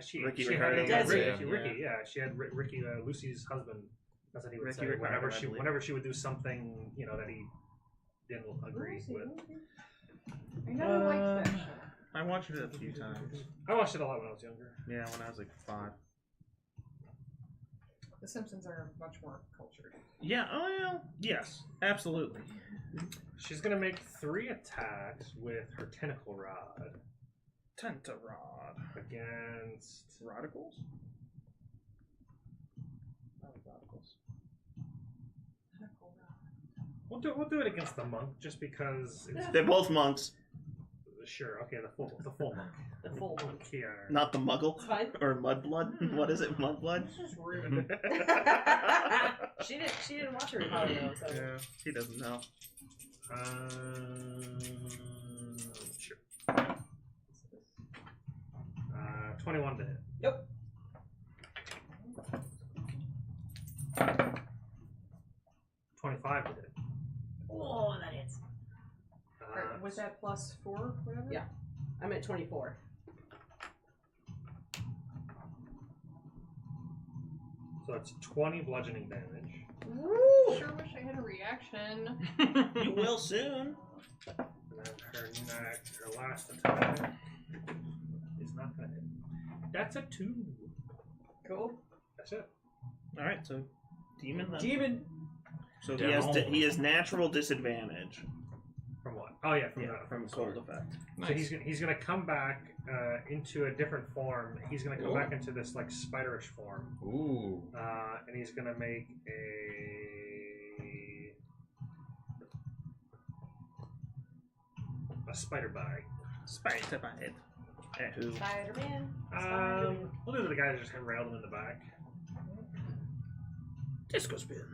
she Ricky had Ricardo a, was it? Ricky, yeah, she had Ricky Lucy's husband. That's what he would Ricky say Ricardo, I believe. whenever she would do something that he didn't agree with. I never liked that show. I watched it a few times. I watched it a lot when I was younger. Yeah, when I was like 5. The Simpsons are much more cultured. Yeah, oh yeah, yes, absolutely. She's gonna make 3 attacks with her tentacle rod Tentarod. against. Radicals? Not radicals. We'll do it against the monk just because it's They're both monks, sure. Okay, the full monk. The full one. Yeah. not the muggle. It's fine. Or mudblood. What is it, mudblood? This is rude. She didn't watch her Harry though, so. Yeah, he doesn't know. Sure. 21 to hit. Nope. 25 to hit. Oh, that hits. Was that +4? Whatever? Yeah. I'm at 24. So it's 20 bludgeoning damage. Sure wish I had a reaction. You will soon. And then her last attack is not gonna hit. That's a 2. Cool. That's it. All right, so demon. Then. Demon. So Devil. he has natural disadvantage. From what? Oh yeah, from from the cold sword. effect. So he's gonna come back into a different form. He's gonna come back into this like spiderish form. Ooh. And he's gonna make a spider bite. Spider bite. Who? Spider-Man. We'll do the guy that just railed him in the back. Disco spin.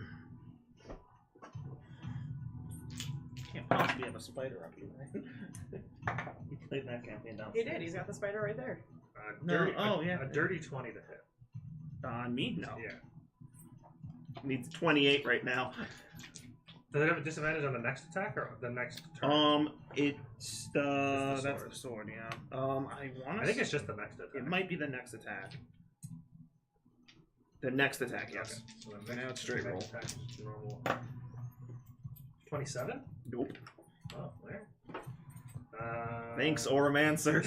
Can't possibly have a spider up here, right? He played that campaign down. He did. He's got the spider right there. A dirty 20 to hit. Me? No. Yeah. Needs 28 right now. Does it have a disadvantage on the next attack or the next turn? It's the that's sword. the sword, yeah. I think it's just the next attack. It might be the next attack. The next attack, yes. Okay. So the Now next, it's straight roll. attack is normal. 27? Nope. Oh, there. Thanks, Oromancer.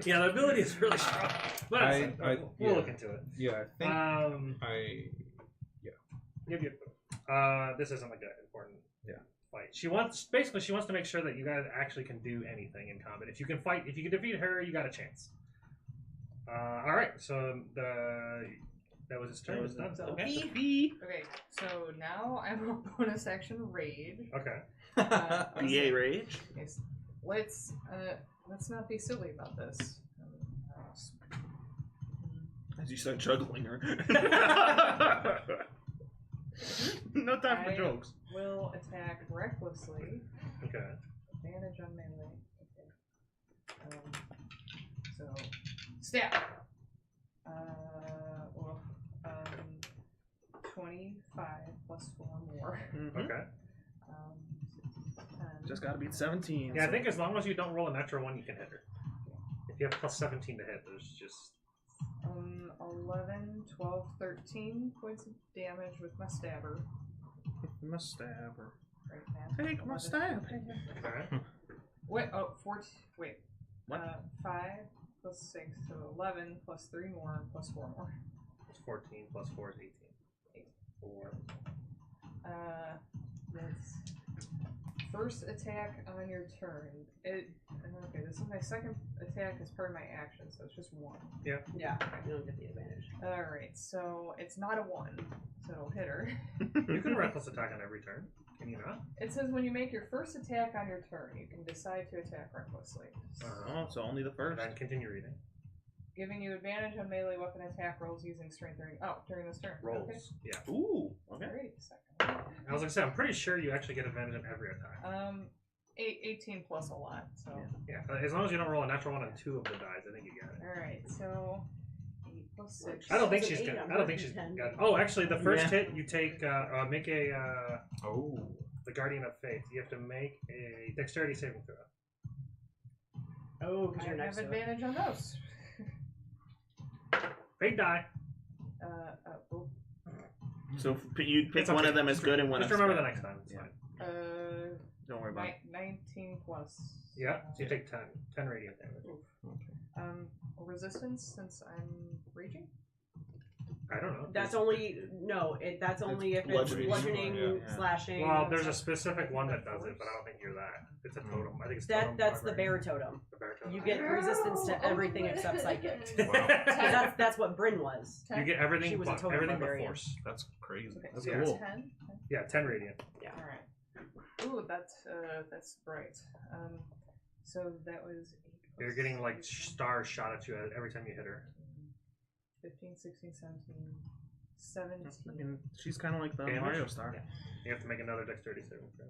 Yeah, the ability is really strong. But we'll look into it. Yeah, I think This isn't like an important Yeah. fight. She wants to make sure that you guys actually can do anything in combat. If you can fight, if you can defeat her, you got a chance. All right, so That was his turn. It was done. So Okay. B. Okay, so now I'm a bonus action raid. Okay. BA rage. Yes. Let's not be silly about this. As you start juggling her. No time for I jokes. will attack recklessly. Okay. Advantage on melee. Okay. So stab. 25 plus 4 more. Okay. 10. Just gotta beat 17. Yeah, I think as long as you don't roll a natural one, you can hit her. If you have plus 17 to hit, there's just 11, 12, 13 points of damage with my stabber. My stabber. Right now. Take my stab. okay. Wait, 14. Wait. What? 5 plus 6, so 11 plus 3 more plus 4 more. It's 14 plus 4 is 18. 4. That's first attack on your turn. Okay, this is my second attack as part of my action, so it's just 1. Yeah, you don't get the advantage. Alright, so it's not a 1, so it'll hit her. You can reckless attack on every turn. Can you not? It says when you make your first attack on your turn, you can decide to attack recklessly. Oh, so only the first. And then continue reading. Giving you advantage on melee weapon attack rolls using strength during this turn. Rolls. Okay. Yeah. Ooh, okay. Great. Second. I was like, say, I'm pretty sure you actually get advantage on every attack. 18 plus a lot, so. Yeah. As long as you don't roll a natural one on 2 of the dice, I think you get it. Alright, so 8 plus 6. I don't think It's an she's 8 got. on I don't think her she's D10. got. Oh, actually, the first Yeah. hit you take. Make a. Oh. The Guardian of Faith. You have to make a dexterity saving throw. Oh, because I you're have next to it. advantage on those. Fate die. Oh. So you pick It's one okay. of them as good and one Just as remember bad. the next time. It's Yeah. fine. Don't worry about it. 19 plus. Yeah. So you take 10. 10 radiant damage. Resistance since I'm raging? I don't know. That's only that's only if it's bludgeoning. bludgeoning, Yeah. slashing. Well, there's a specific one that does it, but I don't think you're that. It's a totem. I think it's totem that's the barbarian. bear totem. The bear totem. You get resistance to everything except psychic. Wow. 'Cause that's what Bryn was. You get everything She was a but totem everything but barbarian. force. That's crazy. Okay, That's so cool. 10? Yeah, 10 radiant. Alright. Ooh, that's bright. So that was 8 You're plus getting like 8, stars shot at you every time you hit her. 15, 16, 17, 17. I mean, she's kind of like the Damage? Mario star. Yeah. You have to make another dexterity saving throw.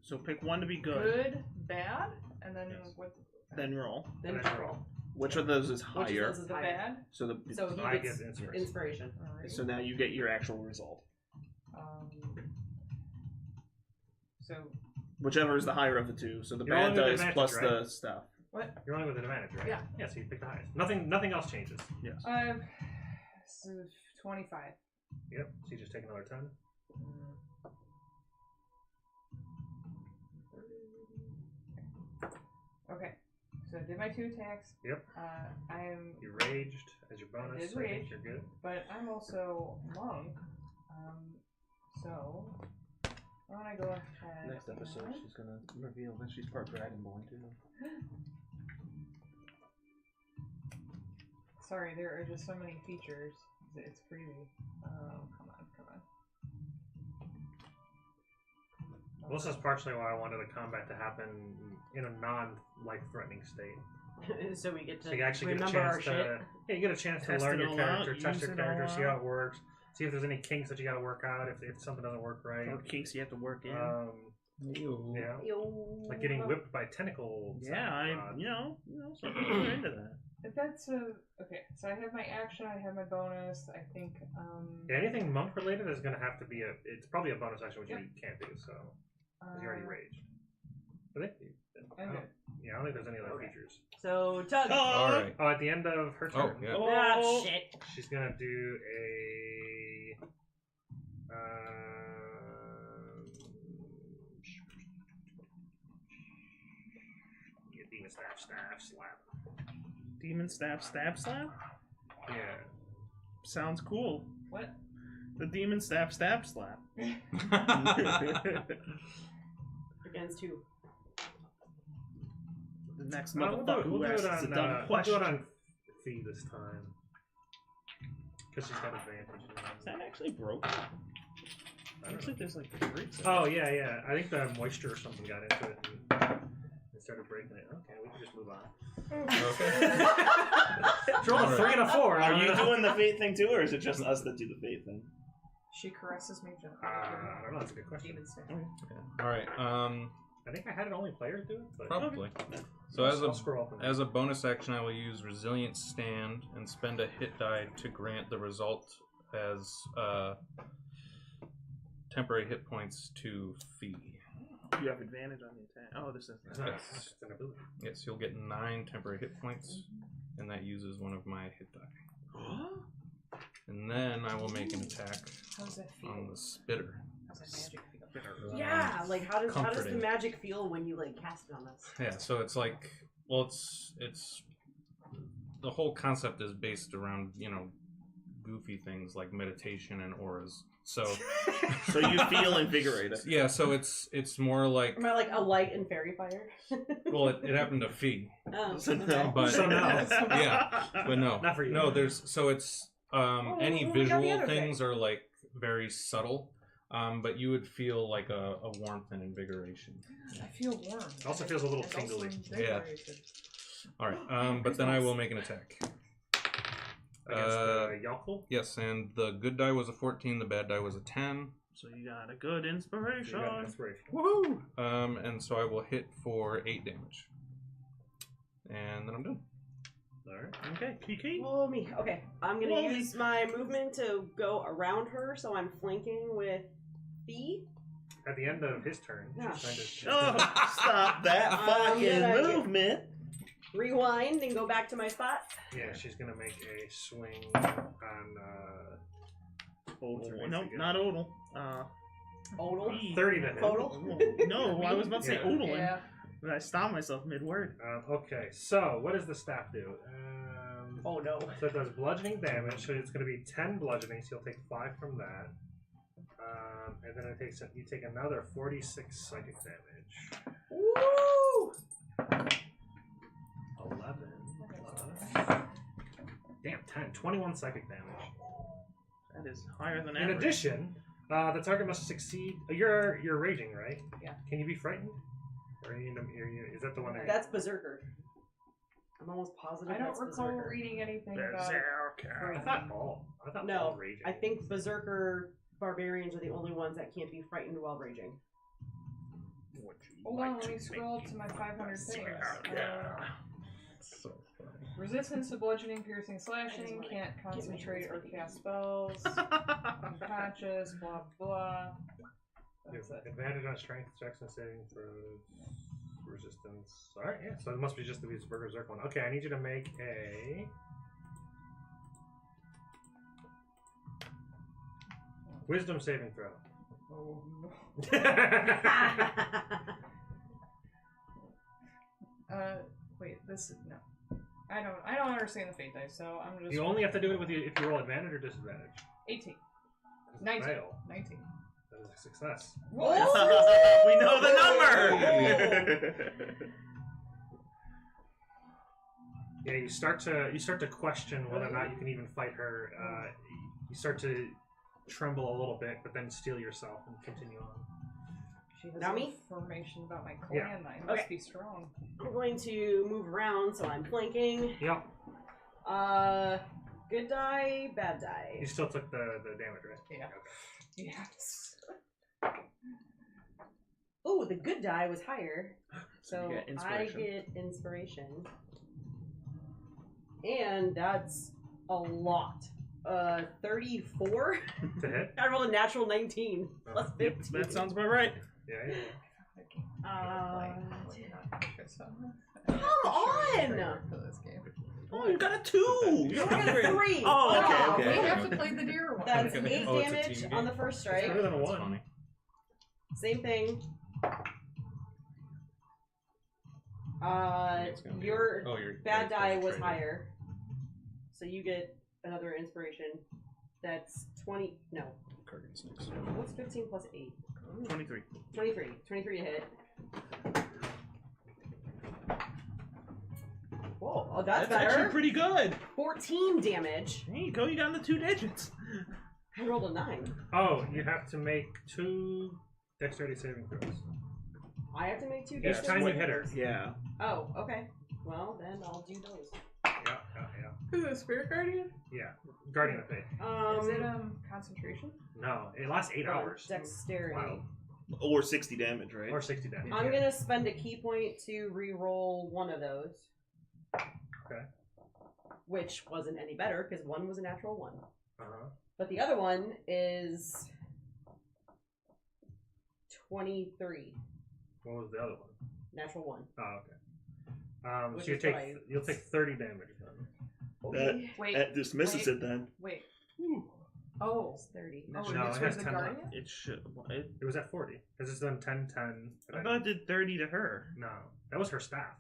So pick one to be good, Good, bad, and then Yes. what? then roll. Then And you then roll. Which of those is Which of higher? those is The higher? bad. So the So he I gets get inspiration. inspiration. Alright. so now you get your actual result. So Whichever is the higher of the two. So the You're bad only with dice advantage, plus right? the stuff. what? You're only with an advantage, right? Yeah. Yeah, so you pick the highest. Nothing else changes. Yes. So 25. Yep. So you just take another 10. Okay. So I did my 2 attacks. Yep. I'm, You raged as your bonus. I did so I think rage. you're good. but I'm also monk. So I want to go ahead. Next episode, and- she's gonna reveal that she's part Dragonborn too. Sorry, there are just so many features. It's crazy. Oh, come on. Well, this is partially why I wanted the combat to happen in a non-life-threatening state. So we get So to you actually get a remember our chance shit. to, yeah, you get a chance to Test learn it your all character, out, test use your it all character, see how out. it works, see if there's any kinks that you got to work out, if something doesn't work right. Or kinks you have to work in. Yeah, Yo. like getting whipped by tentacle. Yeah, some people are into that. If that's okay, so I have my action, I have my bonus. I think Yeah, anything monk related is going to have to be it's probably a bonus action, which you can't do. So 'cause you already raged. I think I'm good. yeah, I don't think there's any other Okay. features. So Tug. All right. Oh, at the end of her Oh, turn, yeah. Ah, shit. she's gonna do a demon staff slap. Demon stab slap? Yeah. Sounds cool. What? The demon stab slap. Against who? The next We'll do motherfucker it who asks on, a dumb we'll do question. it on Fee this time. Because she's got advantage. Is that actually broken? Looks like there's like bricks. Oh, yeah. I think the moisture or something got into it and started breaking it. Okay, we can just move on. Okay. Roll a 3 and a 4. Are you doing the fate thing too, or is it just us that do the fate thing? She caresses me gently. I don't know. That's a good question. Demon stare. All right. I think I had it only players do it, but Probably. So I'll scroll up. as a bonus action, I will use Resilient Stand and spend a hit die to grant the result as temporary hit points to Fee. You have advantage on the attack. Oh, this is It's not. It's just an ability. Yes, you'll get 9 temporary hit points, and that uses one of my hit die. And then I will make an attack How does that feel? on the spitter. How's that magic feel? Yeah, like how does the Comforting. magic feel when you like cast it on us? Yeah, so it's like, well, it's the whole concept is based around, you know, goofy things like meditation and auras. So So you feel invigorated. yeah, so it's more like, Am I like a light and fairy fire? well, it happened to Fee, Oh, So okay. no. but So no. yeah, but no, Not for you. No, there's so it's any well, we got the visual other things are like very subtle, but you would feel like a warmth and invigoration. I feel warm. It also feels a little And also tingly. invigorated. All right, but then I will make an attack. Against Yalkul? Yes, and the good die was a 14, the bad die was a 10. So you got a good So you inspiration. got an inspiration. Woohoo! And so I will hit for 8 damage. And then I'm done. Alright. Okay, Kiki. Whoa, me. Okay, I'm gonna Whoa, me. use my movement to go around her, so I'm flanking with Fee. At the end of his turn, Yeah. she's Oh, stop that I'm fucking gonna get- movement. Rewind and go back to my spot. yeah, she's gonna make a swing on what's her name Nope, again? not Odal. Odal. 30 to hit. Odal. No, I was about to say Yeah. Odalin, Yeah. but I stopped myself mid-word. Okay, so what does the staff do? Oh no. So it does bludgeoning damage, so it's going to be 10 bludgeoning, so you'll take 5 from that. And then you take another 46 psychic damage. Woo! 11 plus... Damn, 10. 21 psychic damage. That is higher than In average. addition, the target must succeed... You're raging, right? Yeah. Can you be frightened? Or is that the one that... That's Berserker. I'm almost positive I don't that's recall Berserker. reading anything about I thought all. I thought No, all raging. I think Berserker barbarians are the only ones that can't be frightened while raging. Hold on, let me scroll up to my 500 things. So funny. Resistance to bludgeoning, piercing, slashing, can't concentrate or cast spells, unconscious, blah blah. You That's have it. advantage on strength checks and saving throws. Resistance. Alright, yeah, so it must be just the Berserk one. Okay, I need you to make a... Wisdom saving throw. Oh no. Wait, this is no. I don't understand the fate dice, so I'm just You only have to do it with if you roll advantage or disadvantage. 18. That's a 19. fail. 19. That is a success. We know the number. Yeah, you start to question whether or not you can even fight her. You start to tremble a little bit, but then steel yourself and continue on. She has Now me? information about my clan. Yeah. I must Okay. be strong. I'm going to move around, so I'm flanking. Yep. Good die, bad You die. still took the damage, right? Yeah. Okay. Yes. Ooh, the good die was higher, so You get I inspiration. get inspiration, and that's a lot. 34. To hit? I rolled a natural 19 plus 15. That sounds about right. Yeah. Come on! Oh, you got a 2. You're I got a 3. Oh, okay, We okay. have to play the deer one. That's Okay. 8 Oh, it's a damage team on game? the first It's strike. better than a That's 1. funny. Same thing. It's gonna be- Your your bad die was traitor. higher, so you get another inspiration. That's 20. No, Kurgan snakes. what's 15 plus 8? 23. 23. 23 to hit. Whoa, oh, that's actually better. pretty good. 14 damage. There you go. You got in the 2 digits. I rolled a 9. Oh, you have to make 2 dexterity saving throws. I have to make 2 Each damage. time you hit her. Yeah. Oh, okay. Well, then I'll do those. Yeah. Who's a spirit guardian? Yeah. Guardian of Faith. Is it concentration? No, it lasts 8 hours. Dexterity. Wow. Or 60 damage, right? Or 60 damage. I'm gonna spend a key point to re-roll one of those. Okay. Which wasn't any better because one was a natural 1. Uh-huh. But the other one is 23. What was the other one? Natural 1. Oh, okay. Which So you is take what I- you'll take 30 damage then. That, Wait. that dismisses wait. it then. Wait. Oh. It's 30. Oh, No, this it was has the 10 left. guardian? It should. It was at 40 because it's done 10, 10. I thought it did 30 to her. No, that was her staff.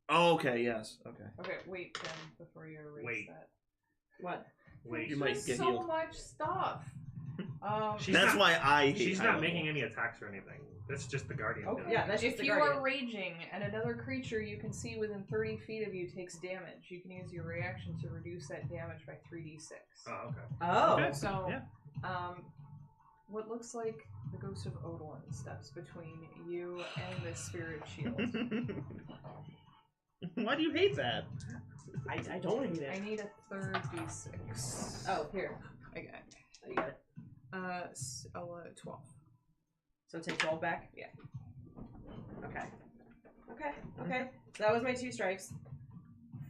Oh, okay. Yes. Okay. Okay, wait then before you erase Wait. that. What? Wait, You might There's get so healed. much stuff. She's That's not- why I hate She's high not level. making any attacks or anything. That's just the guardian. Oh, doing yeah, it. that's just If the you guardian. are raging and another creature you can see within 30 feet of you takes damage, you can use your reaction to reduce that damage by 3d6. Oh, okay. Oh. Okay. So, Yeah. what looks like the ghost of Odolin steps between you and this spirit shield. Why do you hate that? I don't need I it. need a third d6. Oh, here. I got it. You got it. 12. So take 12 back? Yeah. Okay. Okay. So that was my 2 strikes.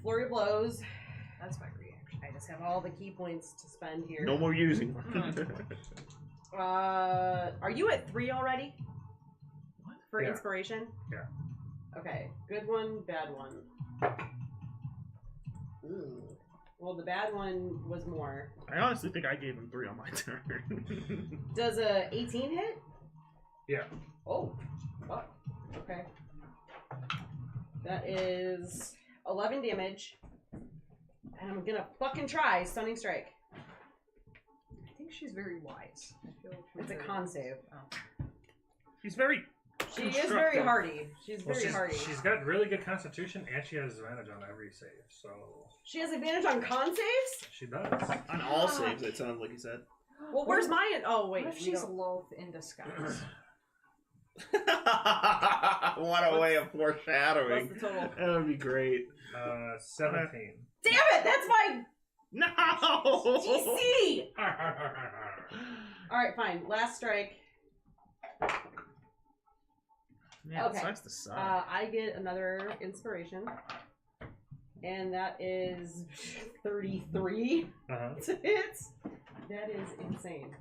Flurry of blows. That's my reaction. I just have all the key points to spend here. No more using. Are you at 3 already? What? For Yeah. inspiration? Yeah. Okay. Good one, bad one. Ooh. Well, the bad one was more. I honestly think I gave him 3 on my turn. Does a 18 hit? Yeah. Oh. Fuck. Okay. That is 11 damage. And I'm gonna fucking try Stunning Strike. I think she's very wise. I feel like she's It's a very con wise. save. She's very. She is constructive. very hardy. She's Well, very hardy. she's got really good constitution and she has advantage on every save, so She has advantage on con saves? she does. On all saves, it sounds like you said. Well, where's my... Oh, wait. What if we she's don't- loath in disguise? What a way of What's foreshadowing. the total? That would be great. 17. Damn it! That's my No! DC! Alright, fine. Last strike. Man, Okay. it sucks to suck. I get another inspiration. And that is 33 Uh-huh. to hit. That is insane.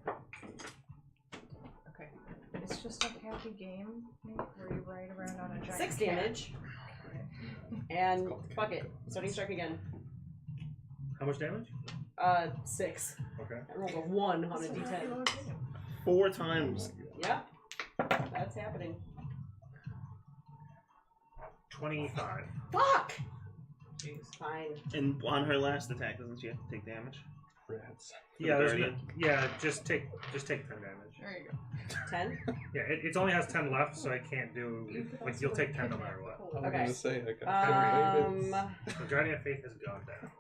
Okay. It's just a happy game, Nate, where you ride around on a giant 6 cat. damage. And fuck it. Stunning Strike again. How much damage? 6. Okay. I rolled a 1 on a That's a happy d10. little game. 4 times. Yeah. That's happening. 25. Fuck! Jeez. Fine. And on her last attack, doesn't she have to take damage? Yeah, the there's no, guardian? yeah, just take 10 damage. There you go. 10? Yeah, it only has 10 left, so I can't do like you'll take 10 no matter what. Cool. Okay. Say, I got The Guardian of Faith has gone down.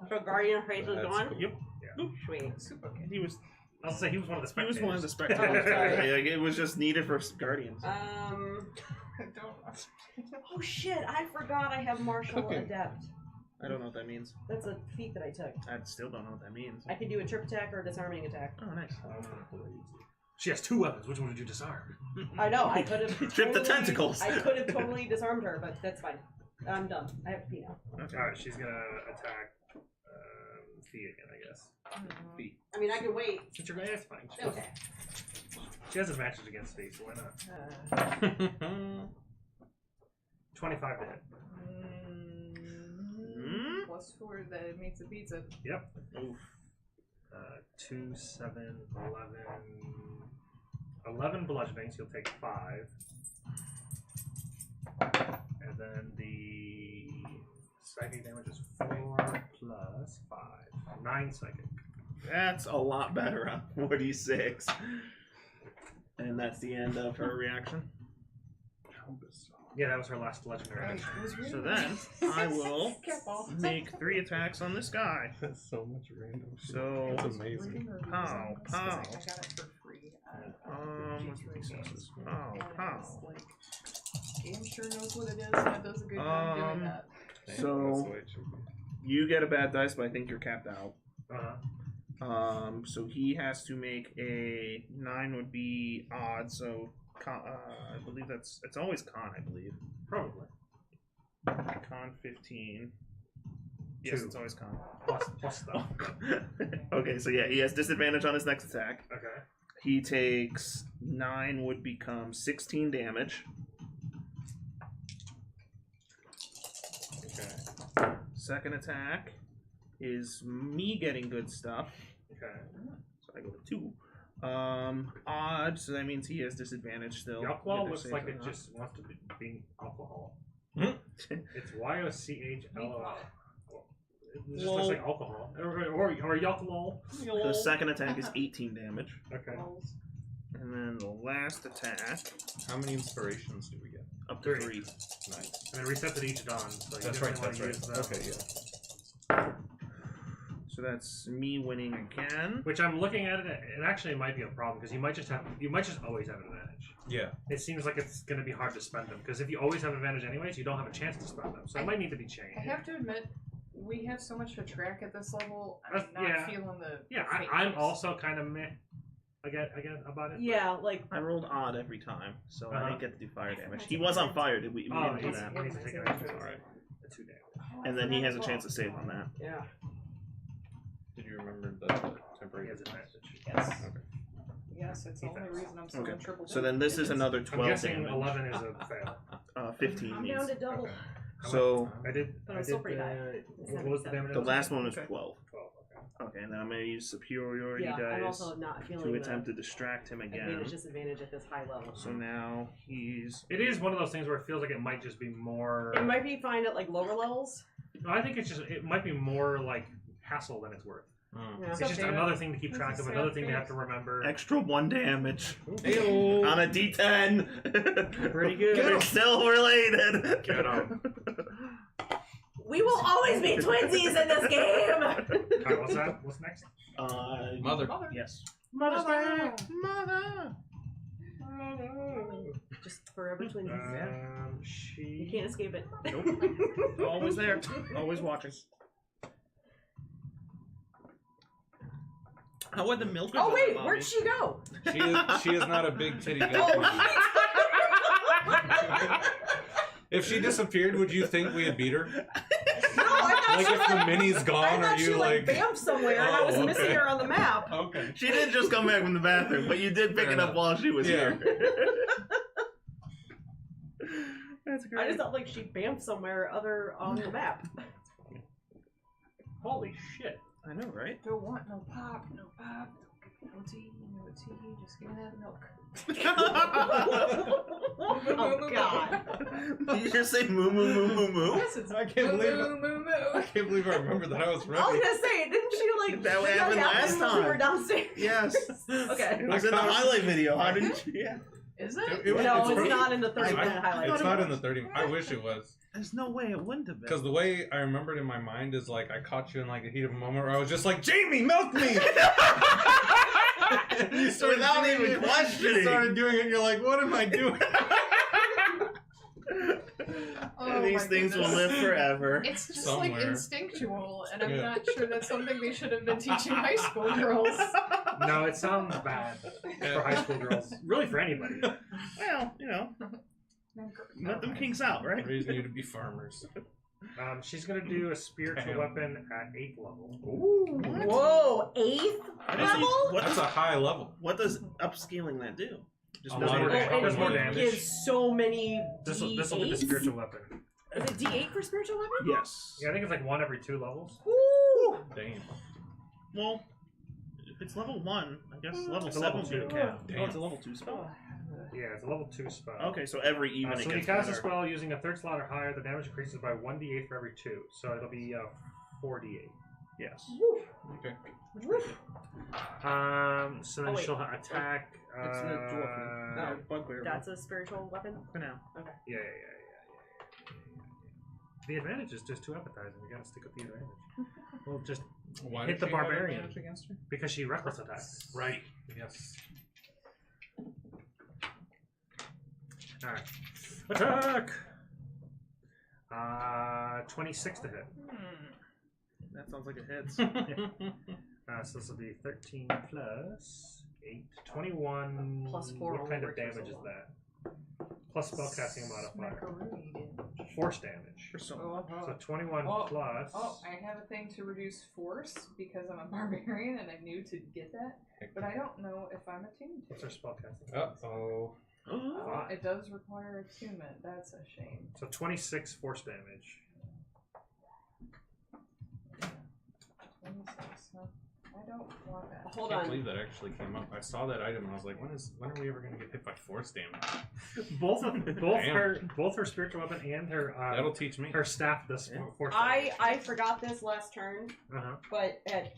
So Guardian of Faith is That's gone? cool. Yep. Sweet. Super okay. He was. I'll say he was one of the He spectators. was one of the Oh, spectators. sorry. Like, it was just needed for guardians. Oh shit, I forgot I have Martial Cooking. Adept. I don't know what that means. That's a feat that I took. I still don't know what that means. I can do a trip attack or a disarming attack. Oh, nice. She has 2 weapons. Which one would you disarm? I know, I could have Trip the tentacles. I could have totally disarmed her, but that's fine. I'm done. I have to pee now. Alright, she's gonna attack Fee again, I guess. Fee. I mean, I can wait. Since you're that's fine. Okay. She has advantage against Fee, so why not? 25 to hit. Plus 4 that makes a pizza. Yep. Oof. 2, 7, 11. 11 bludgeoning, so you'll take 5. And then the psychic damage is 4 plus 5. 9 psychic. That's a lot better on 46. And that's the end of her reaction. Yeah, that was her last legendary. Right, action. it was really So then I will Careful. make 3 attacks on this guy. That's so much random. So That's amazing. Reading or Pow, losing, 'cause I pow. got it for free. What's the resources? Pow, And pow. it's like, game sure knows what it is, and it does a good job doing that. So- That's the way it should be. You get a bad dice, but I think you're capped out. So he has to make a 9 would be odd. So I believe it's always con. I believe Probably. con 15. Yes, Two. it's always con. Plus stuff. Okay, so yeah, he has disadvantage on his next attack. Okay. He takes 9 would become 16 damage. Okay. Second attack is me getting good stuff. Okay. So I go to 2. Odd, so that means he has disadvantage still. Alcohol Either looks saves like or it not. just wants to be alcohol. Hmm? It's YOCHLOL. It just Lol. looks like alcohol. Or alcohol. The second attack is 18 damage. Okay. And then the last attack, How many inspirations do we get? up to 3. 3. Nice. And it resets at each dawn. So you That's right. definitely That's wanna right. use them. Okay. Yeah. So that's me winning again. Which I'm looking at it, and actually it might be a problem because you might just always have an advantage. Yeah. It seems like it's going to be hard to spend them because if you always have advantage anyways, you don't have a chance to spend them. So it might need to be changed. I have to admit, we have so much to track at this level. I'm not Yeah. feeling the. Yeah, the I'm fakeness. also kind of meh. Again about it. Yeah, like I rolled odd every time, so I Uh-huh. didn't get to do fire damage. He was on fire. Did we Oh, didn't do he's, that. he needs to take an extra. Alright. 2 damage. Oh, I And then he forgot has a as chance well. to save on that. yeah. Did you remember the He temporary? has advantage. Yes. Okay. Yes, it's the only reason I'm still Okay. in triple. So then this is another I'm 12 guessing damage. 11 is a fail. 15 I'm means. down to double. Okay. So I did. But I I'm still did, pretty high. What was the damage? the on last that? one was Okay. 12. 12. Okay. Okay, and then I'm going to use superiority Yeah, I'm dice also not feeling to the attempt to distract him again. advantage disadvantage at this high level. So now he's. It is one of those things where it feels like it might just be more. It might be fine at like lower levels. No, I think it might be more like hassle than it's worth. Mm. Yeah. It's just David? another thing to keep That's track a of, sad another thing to face. have to remember. Extra 1 damage Heyo. on a D10. Pretty good. They're still related. Get 'em. We will always be twinsies in this game. Alright, what's that? What's next? Mother. Yes. Mother's Mother. Mother. Just forever twinsies. You She. can't escape it. Nope. Always there. Always watching. How would the milk? Oh wait, where'd she go? She is not a big titty girl. Oh. If she disappeared, would you think we had beat her? No, I thought Like she if the mini's I gone, thought are she you like like? bamfed somewhere and I was Oh, missing okay. her on the map. Okay. She did just come back from the bathroom, but you did pick Fair it up enough. while she was Yeah. here. That's I great. just felt like she bamfed somewhere other on the map. Holy shit. I know, right? Don't want no pop, no pop. No tea, no tea. Just give me that milk. Oh god. Did you just say moo moo moo moo moo? Yes, it's I can't believe moo, moo, moo, I moo. can't believe I remember that. I was I was ready. gonna say, didn't she like That did happened happen last when we were time. downstairs? Yes. Okay. It was in the highlight video. How didn't you? Yeah. Is it? It was- No, it's it's not in the 30-minute highlight. It's not in the 30. I wish it was. There's no way it wouldn't have been. Because the way I remembered in my mind is like I caught you in like the heat of a moment where I was just like, Jamie, milk me! And you started Without doing even it. questioning. You started doing it and you're like, what am I doing? Oh, These my things will goodness. live forever. It's just like Somewhere. instinctual, and I'm Yeah. not sure that's something they should have been teaching high school girls. No, it sounds bad for high school girls. Really, for anybody. Well, you know, let them kinks out, right? Raising you to be farmers. She's gonna do a spiritual Damn. weapon at 8th level. Ooh. Whoa, 8th What does he- level? what That's does, a high level. what does upscaling that do? Just A Does lot more of damage. damage. Does more it damage. gives so many This will be the D8s? spiritual weapon. Is it D8 for spiritual weapon? Yes. Yeah, I think it's like 1 every 2 levels. Woo! Damn. Well, if it's level 1, I guess level It's a 7 level would be 2. a cap. Damn. Oh, it's a level 2 spell. Yeah, it's a level 2 spell. Okay, so every even So it when you gets cast a better. spell using a 3rd slot or higher, the damage increases by 1d8 for every 2. So it'll be 4d8. Yes. Okay. So then Oh, wait. she'll attack. It's the dwarf. Oh. Bugbear. That's a spiritual weapon? for now. Yeah. The advantage is just too appetizing. You gotta stick with the advantage. Well, just Why hit does the she have barbarian advantage against her? because she reckless attacks. Right. Yes. All right. Attack. 26 to hit. That sounds like it hits. So this will be 13 plus 8, 21. Plus 4 What only kind of works for damage so is long. that? Plus spellcasting modifier. Macaroni damage. Force damage. For so So 21 plus. Oh, I have a thing to reduce force because I'm a barbarian and I knew to get that, but I don't know if I'm attuned to What's her it. spellcasting? Uh-oh. It does require attunement. That's a shame. So 26 force damage. 26, huh? I don't want that. Oh, Hold I can't on. believe that actually came up. I saw that item and I was like, when are we ever going to get hit by force damage? Both Damn. her spiritual weapon and her That'll teach me. her staff does force I damage. forgot this last turn, Uh-huh. but at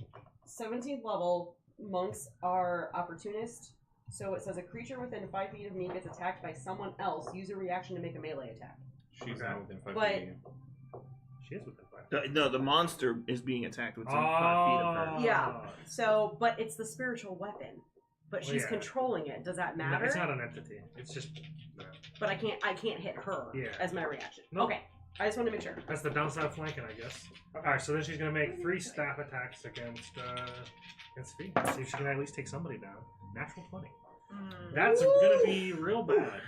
17th level, monks are opportunist. So it says a creature within 5 feet of me gets attacked by someone else. Use a reaction to make a melee attack. She's Okay. not within 5 But- feet of you. She is within 5. No, the monster is being attacked within 5 feet of her. Yeah. So, but it's the spiritual weapon. But Well, she's yeah. controlling it. Does that No, matter? it's not an entity. It's just But I can't hit her Yeah. as my reaction. Nope. Okay. I just want to make sure. that's the downside flanking, I guess. Alright, so then she's gonna make 3 staff attacks against Fee. See if she can at least take somebody down. Natural 20. That's gonna be real bad.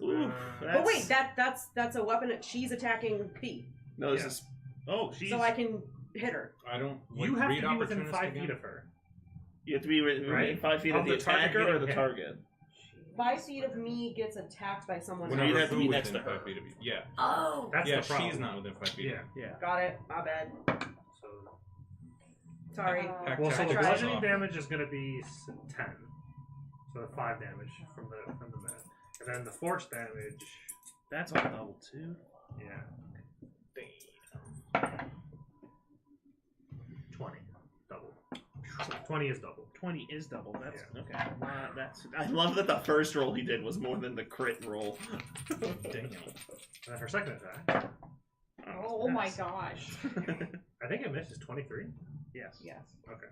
Ooh, But wait, that's a weapon. She's attacking P, No, this Yeah. is. Oh, she's. so I can hit her. I don't. You have read to be within opportunist 5 again? feet of her. You have to be within Right? 5 feet of Of the the target attacker or getting the hit. target. 5 feet of me gets attacked by someone Well, else. you'd have to who be next within to her. 5 feet of you. Yeah. Oh, That's Yeah, the problem. she's not within 5 feet. Yeah. Yeah. got it. My bad. So, Sorry. Heck, well, so check the tried. bludgeoning damage is gonna be 10. So the 5 damage from the net. And then the force damage, That's on double too. yeah. 20. Double. 20 is double. 20 is double. That's okay. That's. I love that the first roll he did was more than the crit roll. Damn. And then her second attack, Oh my gosh. I think it misses 23. Yes. Yes. Okay.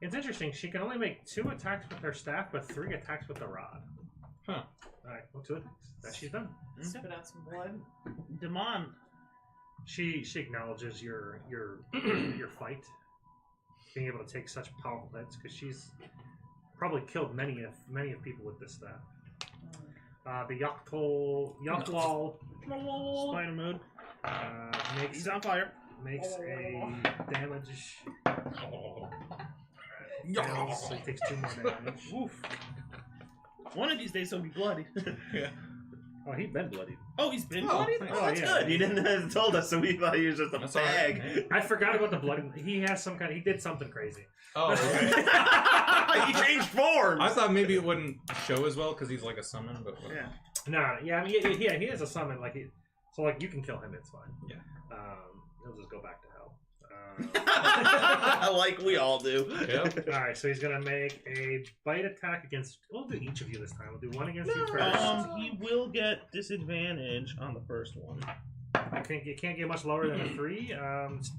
It's interesting. She can only make 2 attacks with her staff, but 3 attacks with the rod. Huh. Alright, well, 2 attacks. That she's done. Spit out some blood. Demon. She acknowledges your your fight, being able to take such powerful hits, because she's probably killed many of people with this staff. The Yaktwal Spider mode. makes He's on fire. makes a damage. Oh. Fails, so he takes 2 more damage. Woof. One of these days he'll be bloody. Yeah. Oh, he's been bloodied. Oh, he's been Oh, bloody? nice. Oh, that's yeah. good. He didn't have told us, so we thought he was just a That's all bag. right. I forgot about the blood. He has some kind. He did something crazy. Oh, okay. He changed forms. I thought maybe it wouldn't show as well because he's like a summon, but Yeah. No, yeah, I mean, he is a summon. So you can kill him. It's fine. Yeah. He'll just go back to hell. Like we all do. Yep. All right, so he's gonna make a bite attack against. We'll do each of you this time. We'll do one against you first. He will get disadvantage on the first one. I think you can't get much lower than a 3.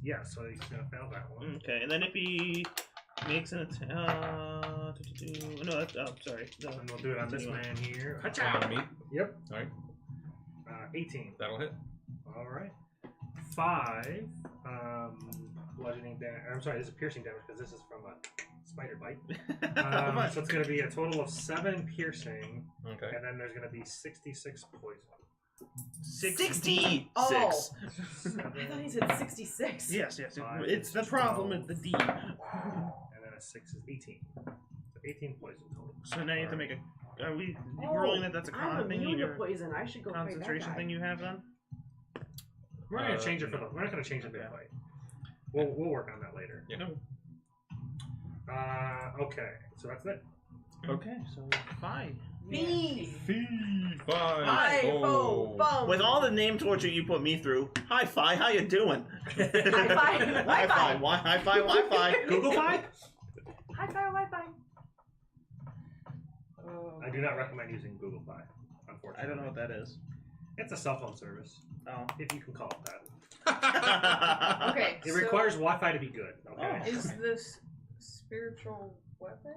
Yeah, so he's gonna fail that one. Okay, and then if he makes an attack, no, that's sorry. No, And we'll do it on this man here. On me. Yep. All right. 18. That'll hit. All right. 5 bludgeoning damage. I'm sorry, this is piercing damage because this is from a spider bite. So it's going to be a total of 7 piercing, Okay. and then there's going to be 66 poison. 66. Oh. I thought he said 66. Yes. Five, It's the problem with the D. And then a 6 is 18. So 18 poison total. So now you have to make a. Are we Oh, rolling that? That's a con I'm thing. immune to Or poison. I should go fight that concentration guy. thing you have then. We're not going to change it for the. We're not going to change it for the fight. We'll work on that later. Yeah. Okay, so that's it. Okay, so 5. B. Five. Bum. With all the name torture you put me through, hi Fi, how you doing? High five. Hi Fi, hi Fi, Wi-Fi. Google Fi? High five, Wi-Fi. I do not recommend using Google Fi, unfortunately. I don't know what that is. It's a cell phone service, Oh. if you can call it that. Okay. It so requires Wi-Fi to be good. Okay. Oh. Is this spiritual weapon?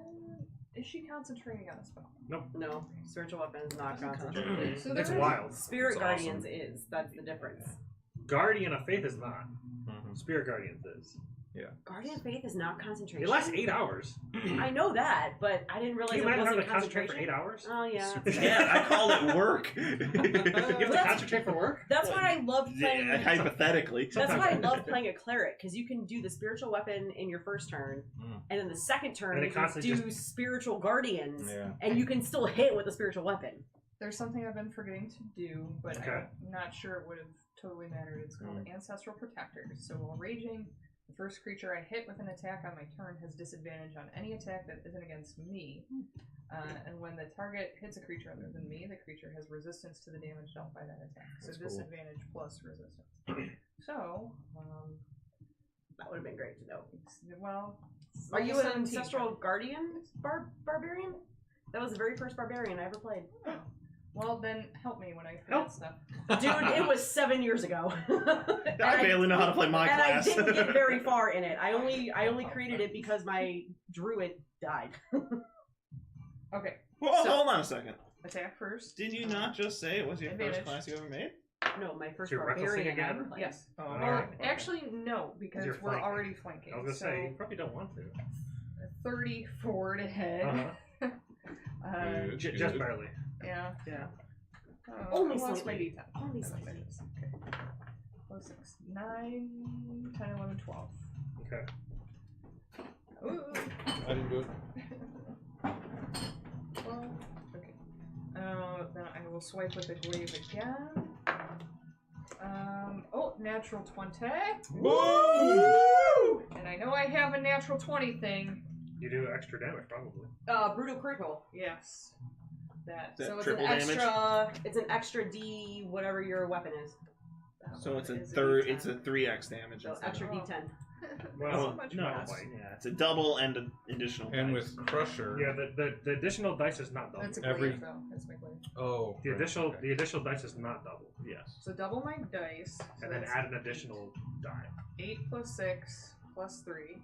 Is she concentrating on a spell? No, spiritual weapon is not concentrated. So It's there is- wild. Spirit It's Guardians is. That's the difference. Guardian of Faith is not. Mhm. Spirit Guardians is. Guardian of Faith is not concentration. It lasts 8 hours. I know that, but I didn't Can realize you it imagine having wasn't to concentrate for concentration. 8 hours? Oh yeah. Yeah, I call it work. You have to concentrate for work? That's why I love playing. Yeah, hypothetically. That's why I Sometimes. love playing a cleric, because you can do the spiritual weapon in your first turn, and then the second turn And it you can constantly do spiritual guardians, Yeah. and you can still hit with a spiritual weapon. There's something I've been forgetting to do, but Okay. I'm not sure it would have totally mattered. It's called Ancestral Protectors. So while raging, the first creature I hit with an attack on my turn has disadvantage on any attack that isn't against me. And when the target hits a creature other than me, the creature has resistance to the damage dealt by that attack. So That's cool. disadvantage plus resistance. So, That would have been great to know. well, Are you level an 17 ancestral guardian barbarian? That was the very first barbarian I ever played. Well, then help me when I forget Help. stuff. Dude, it was 7 years ago. And I barely know how to play my and class. I didn't get very far in it. I only created it because my druid died. Okay, Well, So- hold on a second. attack first. Did you not just say it was your Advantage. first class you ever made? No, my first So you're recklessing barbarian I again? ever played. Yes. Oh, Well, Well, alright, okay. actually, no, because You're we're flanking. already flanking. I was gonna so say, you probably don't want to. 34 to hit. Uh-huh. Uh, Just barely. yeah. Yeah. Only I lost my slightly. D10. Only That's slightly. okay. Plus 6. 9, 10, 11, 12. Okay. Ooh. I didn't do it. 12. Okay. Then I will swipe with the glaive again. Oh, natural 20. Woo! And I know I have a natural 20 thing. You do extra damage, probably. Brutal critical. Yes. That. That So it's triple an damage? extra. It's an extra D, whatever your weapon is. So it's a is third. D10. It's a 3x damage. So instead extra of- D10. Well, much no, more. it's, yeah, it's a double and an additional. And dice. with Crusher. Yeah, the additional dice is not double. That's a Every- glaive, though. That's my glaive. Oh. The right, additional okay. the additional dice is not double. Yes. So double my dice. So And then that's add an additional die. 8 plus 6 plus 3.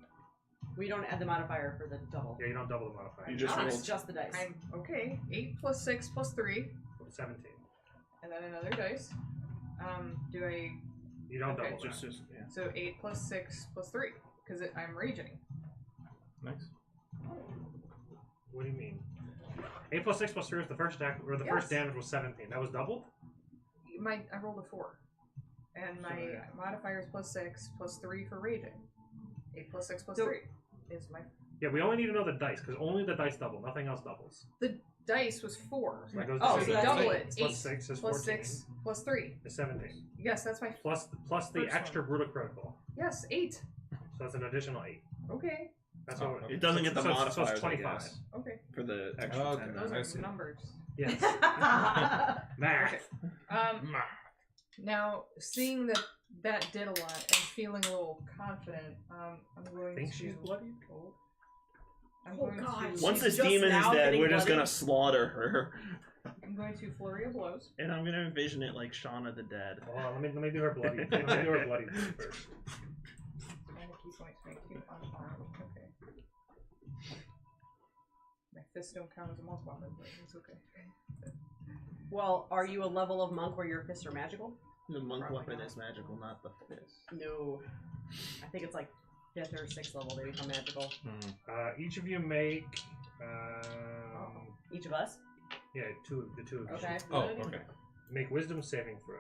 We don't add the modifier for the double. Yeah, you don't double the modifier. You just It's rolled. just the dice. I'm okay. 8 plus 6 plus 3. 17. And then another dice. Do I. You don't Okay, double that. Just yeah. So 8 plus 6 plus 3. Because I'm raging. Nice. What do you mean? 8 plus 6 plus 3 was the first attack, or the first Yes. damage was 17. That was doubled? I rolled a 4. And my So, yeah. modifier is plus 6 plus 3 for raging. 8 plus 6 plus So- 3 is my. Yeah, we only need to know the dice, because only the dice double. Nothing else doubles. The dice was 4. So that goes Oh, to so that's 17. double it. Plus 8 6 is plus 14. 6 plus 3. Is 17. Yes, that's my. Plus the First extra brutal critical. Yes, 8. So that's an additional 8. Okay. That's Oh, what okay. It doesn't get the so modifiers. it's 25. I guess, Okay. for the extra Okay. 10. Those I are see. numbers. Yes. Math. Math. Now, seeing that did a lot and feeling a little confident, I'm going Think to. she's bloodied? I'm Oh, going God. to. Once this Just demon is now dead, getting we're just bloody? gonna slaughter her, I'm going to flurry of blows. and I'm gonna envision it like Shaun of the Dead. Hold on, let me do her bloody. Let me do her bloody first. And a key point to make you unarmed. Okay. My fists don't count as a monk weapon, but it's okay. Well, are you a level of monk where your fists are magical? The monk Probably weapon not. is magical, not the fist. No. I think it's like 5th or 6th level they become magical. Each of you make. Each of us? Yeah, the two of you. Okay. Oh, okay. Make wisdom saving throws.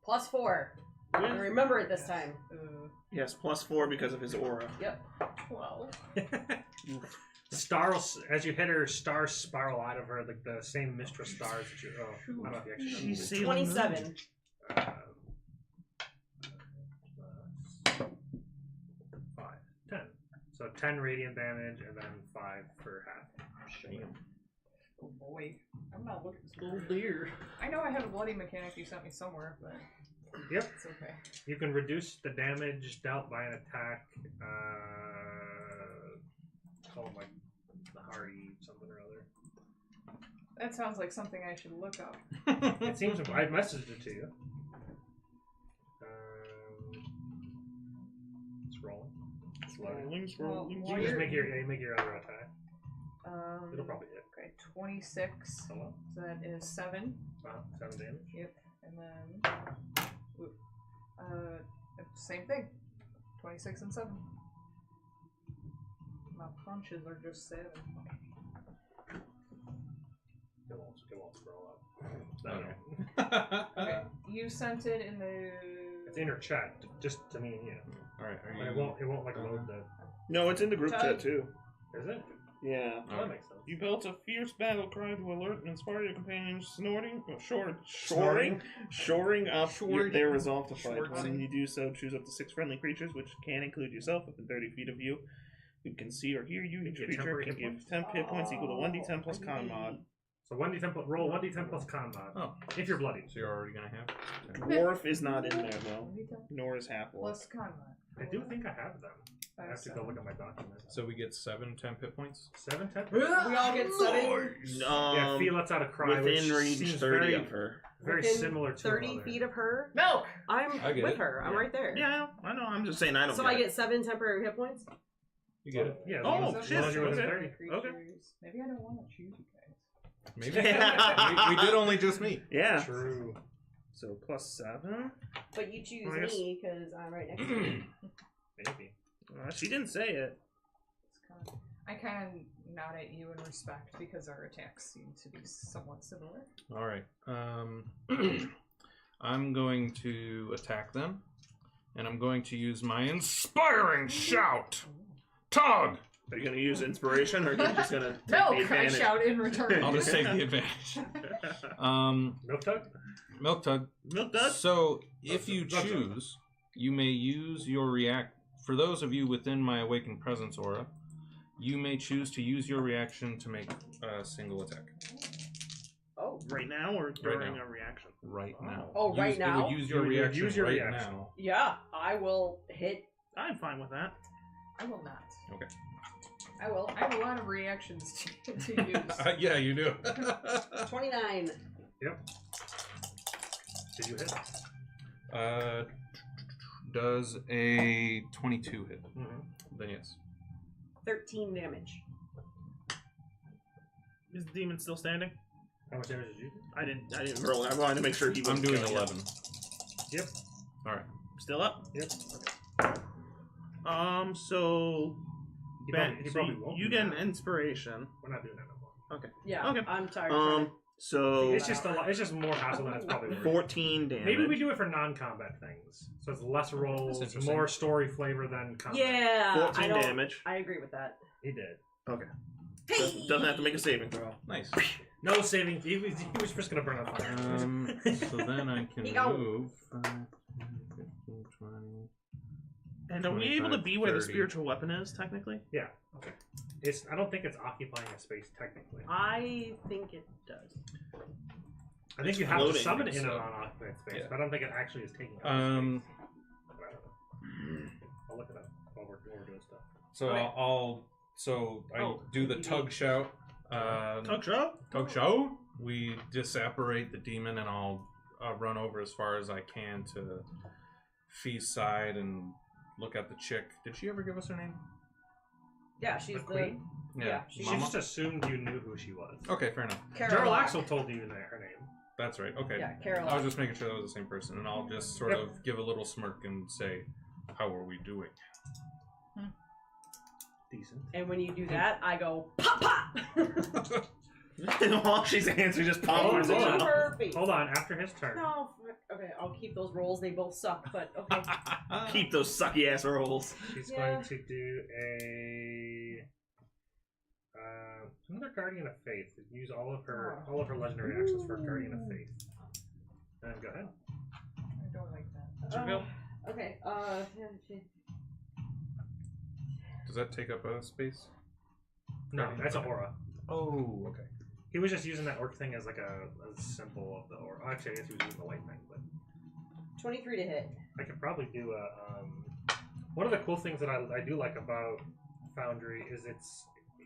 Plus 4. And remember it this time. Yes, +4 because of his aura. 12. Stars, as you hit her, stars spiral out of her, like the same mistress stars that you. Oh, I don't know if you actually know. She's Sailor 27. Uh, +5, 10. So 10 radiant damage, and then 5 for half. Shame. Oh boy. I'm not looking so Oh dear. I know I have a bloody mechanic you sent me somewhere, but Yep. it's okay. You can reduce the damage dealt by an attack. Call it like the Hardy something or other. That sounds like something I should look up. It seems I messaged it to you. It's rolling. Scrolling. You just make your other attack. It'll probably hit. Okay, 26. Hello? So that is 7. 7 damage. Yep. And then, same thing. 26 and 7. My punches are just 7. It won't scroll up. Okay, you sent it in the. It's in her chat, just to me and you. All right. But it won't like load the. No, it's in the group Tug. chat too. Is it? Yeah. Oh, that makes sense. You built a fierce battle cry to alert and inspire your companions, shoring up their resolve to fight. When you do so, choose up to 6 friendly creatures, which can include yourself within 30 feet of you, who can see or hear you. Each get creature temporary can hit give 10 hit points equal to 1d10 plus con mod. So 1d10 roll 1d10 plus con mod. Oh, if you're bloody. so you're already gonna have. Dwarf is not in there though, nor is half orc. Plus con mod. I do think I have them. I have to go look at my document. So we get 7 temp hit points. 7 10. We all get 7. Yeah, Fee lets out a cry, which within range seems 30 very, of her. very Within similar to 30 feet of her. Milk! I'm I get with it. her. I'm Yeah. right there. Yeah, I know. I'm just saying I don't. So I get 7 temporary hit points. You get it. Yeah. Oh, as long shit, as you're within okay. 30. Okay. Maybe I don't want to choose you guys. Maybe we did only just meet. Yeah. True. So plus 7. But you choose I guess- me because I'm right next to you. Maybe. She didn't say it. I kind of nod at you in respect because our attacks seem to be somewhat similar. All right. I'm going to attack them, and I'm going to use my inspiring shout. Tug! Are you gonna use inspiration, or are you just gonna take the Milk! I advantage? shout in return. I'll just take the advantage. Milk tug? Milk Tug. Milk does. So, if you choose, you may use your react. For those of you within my Awakened Presence aura, you may choose to use your reaction to make a single attack. Oh. Right now, or during now. a reaction? Right now. Oh, right It now? would use your You would reaction use your right reaction. now. Yeah, I will hit. I'm fine with that. I will not. Okay. I will. I have a lot of reactions to use. Yeah, you do. 29. Yep. Did you hit? Does a 22 hit? Mm-hmm. Then yes. 13 damage. Is the demon still standing? How much damage did you do? I didn't roll. I wanted to make sure he was. I'm doing 11. Yep. All right. Still up. Yep. So He Ben, probably, he so probably won't. you do get an that. inspiration. We're not doing that no more. Okay. Yeah, Okay. I'm tired. So It's just a lot. It's just more hassle than it's probably worth. 14 damage. Maybe we do it for non-combat things, so it's less rolls, interesting. more story flavor than combat. Yeah, 14 I don't. damage. I agree with that. He did. Okay. Doesn't have to make a saving throw. Nice. No saving. He was just gonna burn on fire. So then I can He go. move 5, 10, 15, 20. And are we able to 25, be where the 30. spiritual weapon is, technically? Yeah. Okay. I don't think it's occupying a space technically. I think it does. I think It's you have to floating, summon it in so- an unoccupied space, Yeah. but I don't think it actually is taking up Um, space. But I don't know. I'll look it up while we're doing stuff. So Okay. I do the tug shout. Tug show? Tug shout. We disapparate the demon, and I'll run over as far as I can to Fee's side and look at the chick. Did she ever give us her name? Yeah, she's The queen? Yeah, she She Mama? just assumed you knew who she was. Okay, fair enough. Carol. Jarl Axel told you her name. That's right. Okay. Yeah, Carol. I was just making sure that was the same person, and I'll just sort Yep. of give a little smirk and say, "How are we doing?" Decent. And when you do that, I go pop pop. While she's answering, just poppers Hold it on. out. Her face. Hold on, after his turn. No, okay, I'll keep those rolls. They both suck, but okay. Keep those sucky ass rolls. She's Yeah. going to do a another Guardian of Faith. Use all of her legendary actions for Guardian of Faith. And go ahead. I don't like that. Okay. Does that take up a space? No, that's a aura. Oh, okay. He was just using that orc thing as like a symbol of the aura. Actually, I guess he was using the light thing, but 23 to hit. I could probably do a. One of the cool things that I do like about Foundry is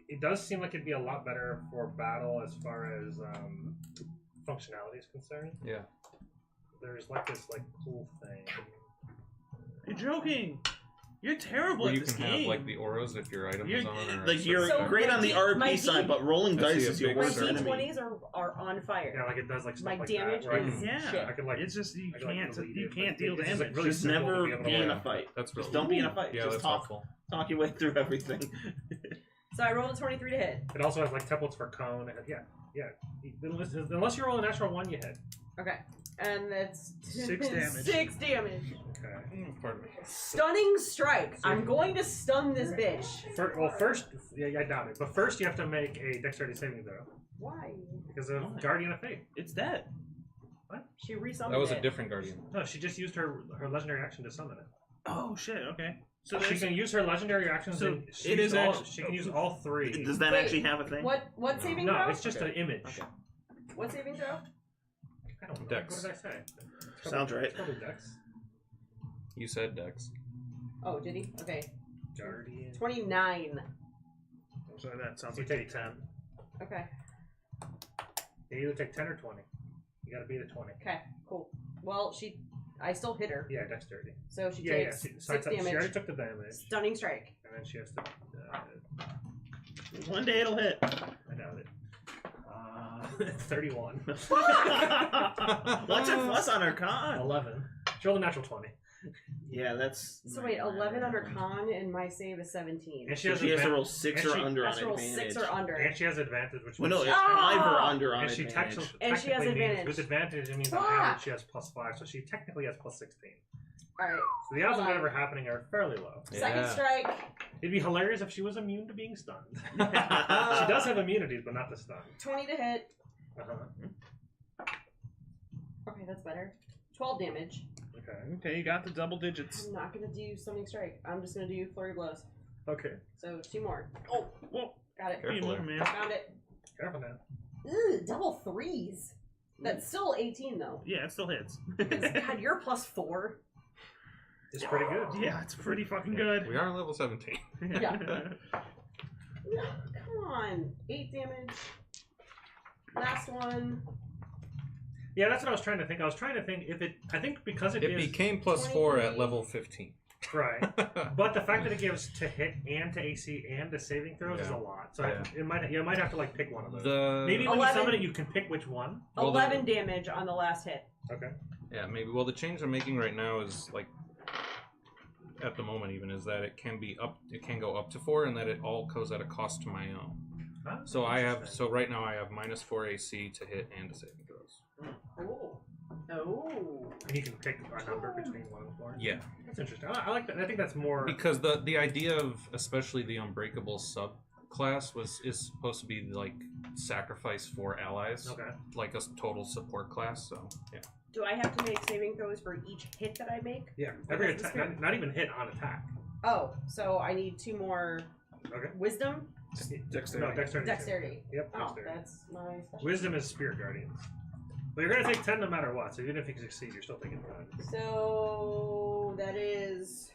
it does seem like it'd be a lot better for battle as far as functionality is concerned. Yeah. There's like this like cool thing. You're joking. You're terrible Where at you this can game. have like the auras if your item is You're, on. Or like you're So great my on the D- RP my side, D- but rolling I see dice a is your big My worst circle. enemy. D20s are on fire. Yeah, like it does like stuff My like damage that. Where is Yeah. shit. I could like It's just you I could, like, can't delete you it, can't but deal it's just, damage. like, really just simple to never be able to be in learn. a fight. That's Just really don't be in a fight. Yeah, just that's talk helpful. talk your way through everything. So I rolled a 23 to hit. It also has like templates for cone. And, yeah. Unless you roll a natural 1, you hit. Okay. And that's 6 damage. 6 damage. Okay. Pardon me. Stunning strike. I'm going to stun this bitch. First, I doubt it. But first, you have to make a dexterity saving throw Why? because of Guardian of Fate. It's dead. She resummoned That was it. a different guardian. No, she just used her legendary action to summon it. Oh shit. Okay. So She there's, can use her legendary actions. So and it is she can use all 3. does that Wait, actually have a thing? What saving No, throw? it's just an image. Okay. What saving throw? I don't know. Dex. What did I say? Sounds right. It's probably Dex. You said Dex. Oh, did he? Okay. Guardian. 29. So that sounds You like take 10. Okay. You either take 10 or 20. You gotta beat a 20. Okay. Cool. Well, I still hit her. Yeah, dexterity. So she Yeah. takes So 6 she already damage. took the damage, Stunning strike. and then she has to. one day it'll hit. I doubt it. 31. What's her plus on her con? 11. She rolled a natural 20. Yeah, that's. So wait, 11 under con and my save is 17. And she So has, she has to advan- roll 6 and or she under Has on to roll advantage. 6 or under. and she has advantage, which Well, no, means it's 5 or Ah! under on and she advantage. And she has technically means advantage. with advantage it means on Fuck! average she has +5, so she technically has +16. Alright. So the odds of Hold that on. ever happening are fairly low. Second Yeah. strike. It'd be hilarious if she was immune to being stunned. She does have immunities, but not the stun. 20 to hit. Uh-huh. Okay, that's better. 12 damage. Okay. Okay, you got the double digits. I'm not gonna do stunning strike. I'm just gonna do flurry blows. Okay. So 2 more. Oh, Whoa, got it. you Careful move, there. man. Found it. Careful now. Ugh, double 3s. That's still 18 though. Yeah, it still hits. God, you're +4. It's pretty good. Yeah, it's pretty fucking good. We are level 17. Yeah. Come on. 8 damage. Last one. Yeah, that's what I was trying to think. I was trying to think if it. I think because it It gives. became +4 at 23. level 15. Right. But the fact that it gives to hit and to AC and to saving throws is a Yeah. lot. So Yeah. it might you might have to like pick one of those. The Maybe when 11. you summon it, you can pick which one. Well, 11 damage on the last hit. Okay. Yeah, maybe. Well, the change I'm making right now is like, at the moment even, is that it can be up. It can go up to 4, and that it all goes at a cost to my own. Ah, So I have. interesting. So right now I have -4 AC to hit and to saving throws. Oh. Oh. And you can pick a number between 1 and 4. Yeah, That's interesting. I like that. I think that's more. because the idea of especially the Unbreakable subclass is supposed to be like sacrifice for allies, Okay. like a total support class. So yeah. Do I have to make saving throws for each hit that I make? Yeah. Every That's the attack, not even hit on attack. Oh, so I need 2 more Okay. wisdom, No, dexterity. dexterity. Yep. Oh, Dexterity. that's my special. Wisdom is Spirit Guardians. But you're gonna take 10 no matter what. So even if you succeed, you're still taking 10. So that is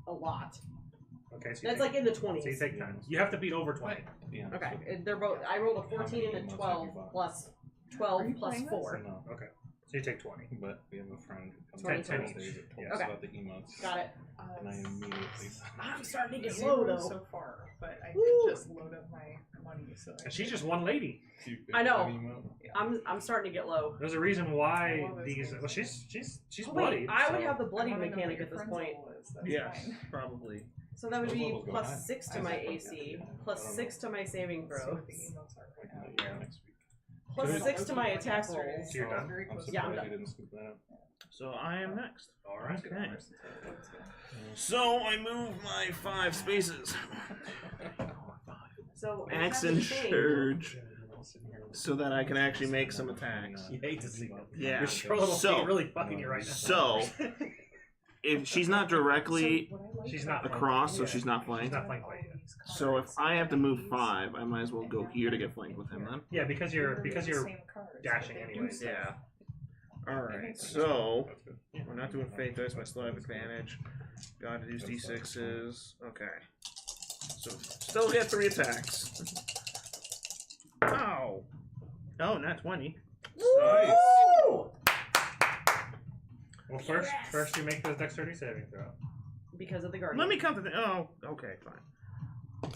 a lot. Okay. So you That's take, like in the 20s. So you take 10. You have to beat over 20. Yeah. Okay, they're both. I rolled a 14 and a 12 plus 12 plus 4. No, Okay. So you take 20. but we have a friend who comes 20 downstairs each. that told Yeah. us Okay. about the emotes. Got it. And I immediately. I'm starting to get Zero low though. so far, but I Woo. did just load up my money. So And she's just one lady. I know. I'm starting to get low. There's a reason why All those these. things. Well, she's Oh, bloody. wait, I would so- have the bloody I wanna know mechanic what at your this friend's point. level is, that's Yes, fine. probably. So that would What be level's going plus on? 6 to my AC, plus 6 to my saving Let's see throw, what the emails are right now. Next week. plus Good. 6 to my attack rolls. So you're done? Very I'm close to Yeah, I'm surprised done. you didn't scoop that up. So I am next. All right. Okay. Let's go. So I move my 5 spaces. So Axe I have and to think- Surge. So that I can actually make some attacks. You hate to see it. Yeah. Your short little So- feet really fucking you right now. So if she's not directly So what I like She's about not across, so Yeah. she's not She's flanked. not flanked by you. So if I have to move 5, I might as well go here to get flanked with him then. Yeah, because you're same cards, dashing but they do anyways. stuff. Yeah. Alright, so we're not doing fate dice, but I still have advantage. Gotta use d6s. Okay. So still get 3 attacks. Ow. Oh, not 20. Nice. Well, first you make the dexterity saving throw. Because of the guardian. Let me count the oh, okay, fine.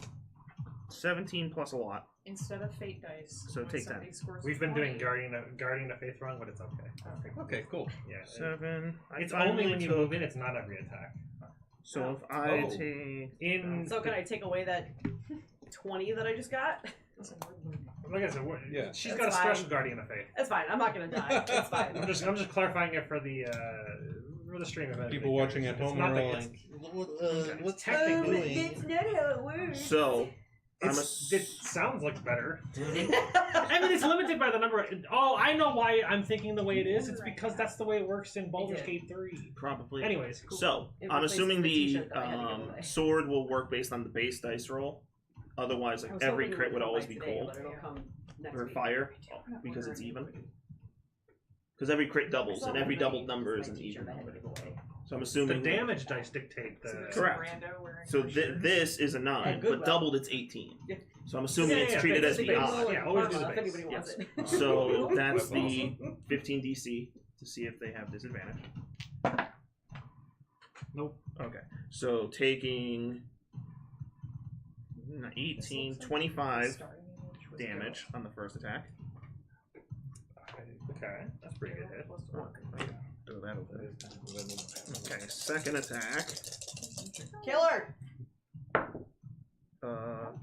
17 plus a lot. Instead of fate dice. So when take somebody scores We've been doing 20, Guardian of Faith wrong, but it's okay. Okay, cool. Yeah. 7. It's I only when you took- move in. It's not every attack. So if I Oh. take So can I take away that 20 that I just got? Like I said, Yeah. she's That's got a fine. special Guardian of Faith. It's fine. I'm not gonna die. It's fine. I'm just clarifying it for the stream event. People watching at It's home not are like all it's- like, what's technically? That's not how it works. so It sounds like better. I I mean, it's limited by the number. Oh, I know why I'm thinking the way it is. It's because that's the way it works in Baldur's did. Gate 3. probably. Anyways, cool. So It I'm replaces assuming the the t-shirt that I had to give away. sword will work based on the base dice roll. Otherwise, I like was every hoping it crit would come always by be today, cold but it'll come next or week. fire because it's even. Because every crit doubles and every doubled number is an even number. So I'm the assuming damage dice dictate So the. there's Correct. a rando wearing So my shirt. this is a 9, And but Goodwill. doubled it's 18. Yeah. So I'm assuming Yeah, it's yeah, treated base- as the base odd. roll. Yeah, always do the If base. anybody wants Yes. it. So that's That's the 15 DC to see if they have disadvantage. Nope. Okay. So taking 18, This looks like 25 starting image was damage on the first attack. Okay, that's pretty good hit. Throw that over. Okay, second attack. Killer.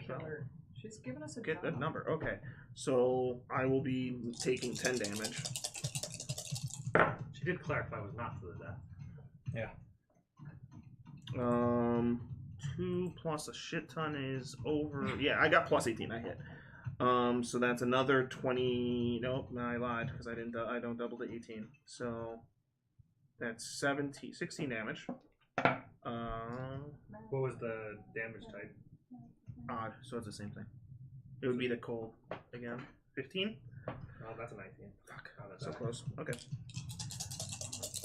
Killer. She's given us a Get that job. number. Okay. So I will be taking 10 damage. She did clarify it was not to the death. 2 plus a shit ton is over. Yeah, I got plus 18. I hit. So that's another 20. Nope, I lied because I didn't. I don't double the 18. So that's 16 damage. What was the damage type? Odd. So it's the same thing. It would be the cold again. 15. Oh, that's a 19. Fuck. Oh, that's So bad. close. Okay.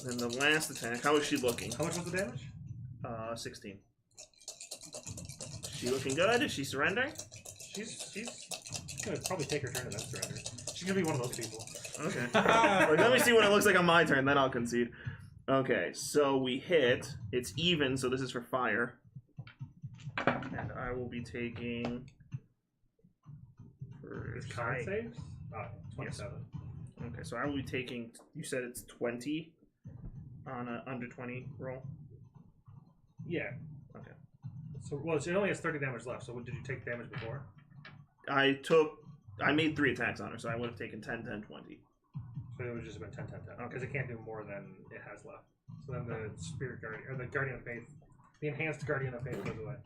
Then the last attack. How is she looking? How much was the damage? 16. She looking good? Is she surrendering? She's gonna probably take her turn and then surrender. She's gonna be one of those people. Okay. Wait, let me see what it looks like on my turn, then I'll concede. Okay, so we hit. It's even, so this is for fire. And I will be taking. Is con saves? Oh, 27. Okay, so I will be taking. You said it's 20 on a under 20 roll. Yeah. Okay. So, well, she only has 30 damage left. So, did you take damage before? I made 3 attacks on her, so I would have taken 10, 10, 20. So it would just have been 10, 10, 10. Because it can't do more than it has left. So then the Spirit Guardian, or the Guardian of Faith, the enhanced Guardian of Faith goes away.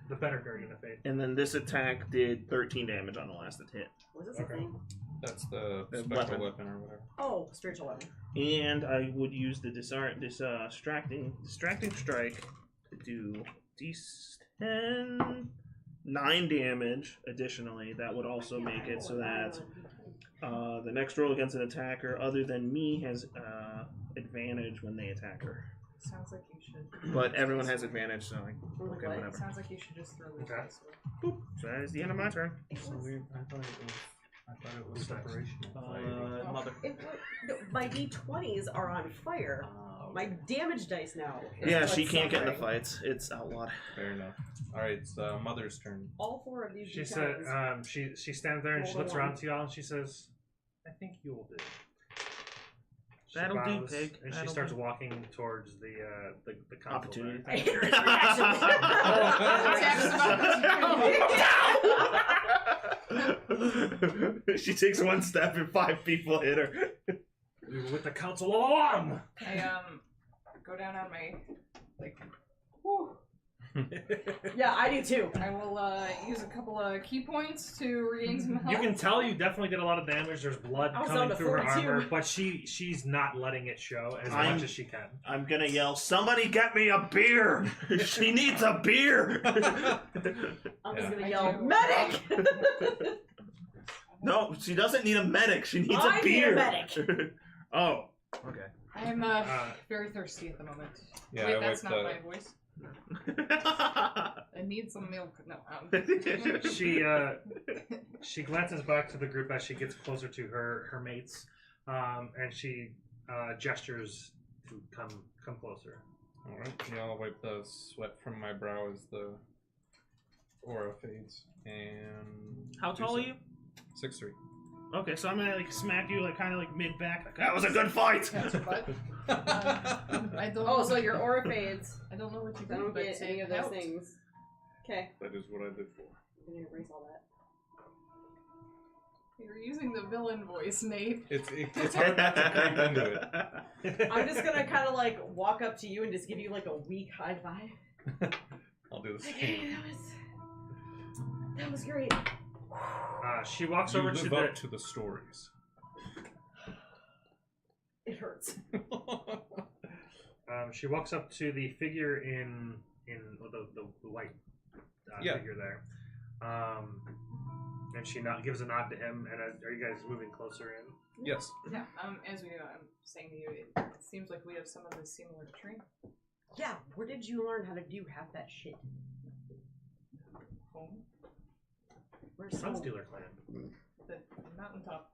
The better Guardian of Faith. And then this attack did 13 damage on the last hit. Was this a Okay. thing? That's the The special weapon. weapon or whatever. Oh, spiritual weapon. And I would use the distracting strike to do D10 9 damage. Additionally, that would also make it so that the next roll against an attacker other than me has advantage when they attack her. Sounds like you should. But everyone has advantage, so like, okay, What? whatever. Sounds like you should just throw those Okay. dice away. Boop. So that is the end of my turn. I thought it was separation. Mother. No, my D20s are on fire. My damage dice now. is Yeah, what's she can't get in the suffering. fights. It's outlawed. Fair enough. All right, it's Mother's turn. All 4 of these She D10s. said, she stands there and she Roll looks the around one. to y'all and she says, I think you will do. She That'll do, bows, pig. And she That'll starts do. walking towards the console. Opportunity. there. She takes 1 step and 5 people hit her. We were with the council all along. I go down on my whew. Yeah, I do too. I will use a couple of key points to regain some health. You can tell you definitely did a lot of damage. There's blood I was coming down to through her 42. armor, but she's not letting it show as I'm- much as she can. I'm gonna yell, somebody get me a beer! She needs a beer! I'm just Yeah. gonna I yell, do. medic! No, she doesn't need a medic. She needs I a need a beer. medic. Oh, okay. I'm very thirsty at the moment. Yeah, Wait, I that's wiped not the- my voice. I need some milk. No. She glances back to the group as she gets closer to her mates, and she gestures to come closer. All right. Yeah, I'll wipe the sweat from my brow as the aura fades. And How tall are you? 6'3". Okay, so I'm gonna like smack you like kind of like mid back. Like, that was a good fight. That's what. I don't. Oh, so your aura fades. I don't know what you I don't did, get but any it of those helped. things. Okay. That is what I did for. I'm gonna erase all that. You're using the villain voice, Nate. It's hard not to creep into it. I'm just gonna kind of like walk up to you and just give you like a weak high five. I'll do the Okay, same. that was great. She walks You over to live the. up to the stories. It hurts. She walks up to the figure in the white figure there, and she gives a nod to him. And are you guys moving closer in? Yes. Yeah. As we do, I'm saying to you, it seems like we have some of the similar training. Yeah. Where did you learn how to do half that shit? Home, Where's Sunstealer clan. the mountaintop.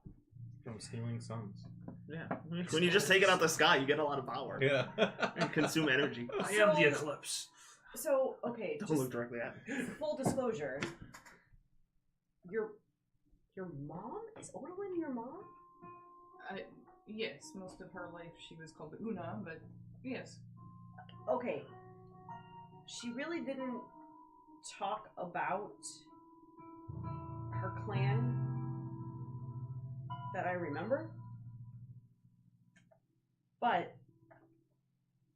From stealing suns. Yeah. When you just take it out the sky, you get a lot of power. Yeah. And consume energy. I am the eclipse. So okay, Don't just look directly at me. full disclosure. Your mom is Odalyn your mom? Yes, most of her life she was called Una, but yes. Okay. She really didn't talk about her clan that I remember. But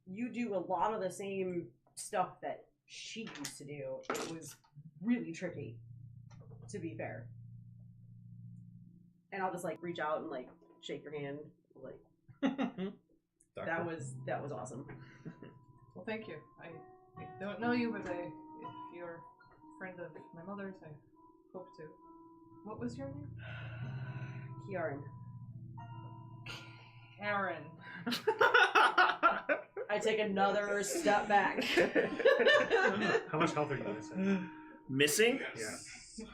you do a lot of the same stuff that she used to do. It was really trippy, to be fair. And I'll just like reach out and like shake your hand, like that was awesome. Well, thank you. I don't know you, but if you're a friend of my mother's, I hope to. What was your name? Kiaran. Karen. I take another step back. How much health are you missing? Missing? Yeah.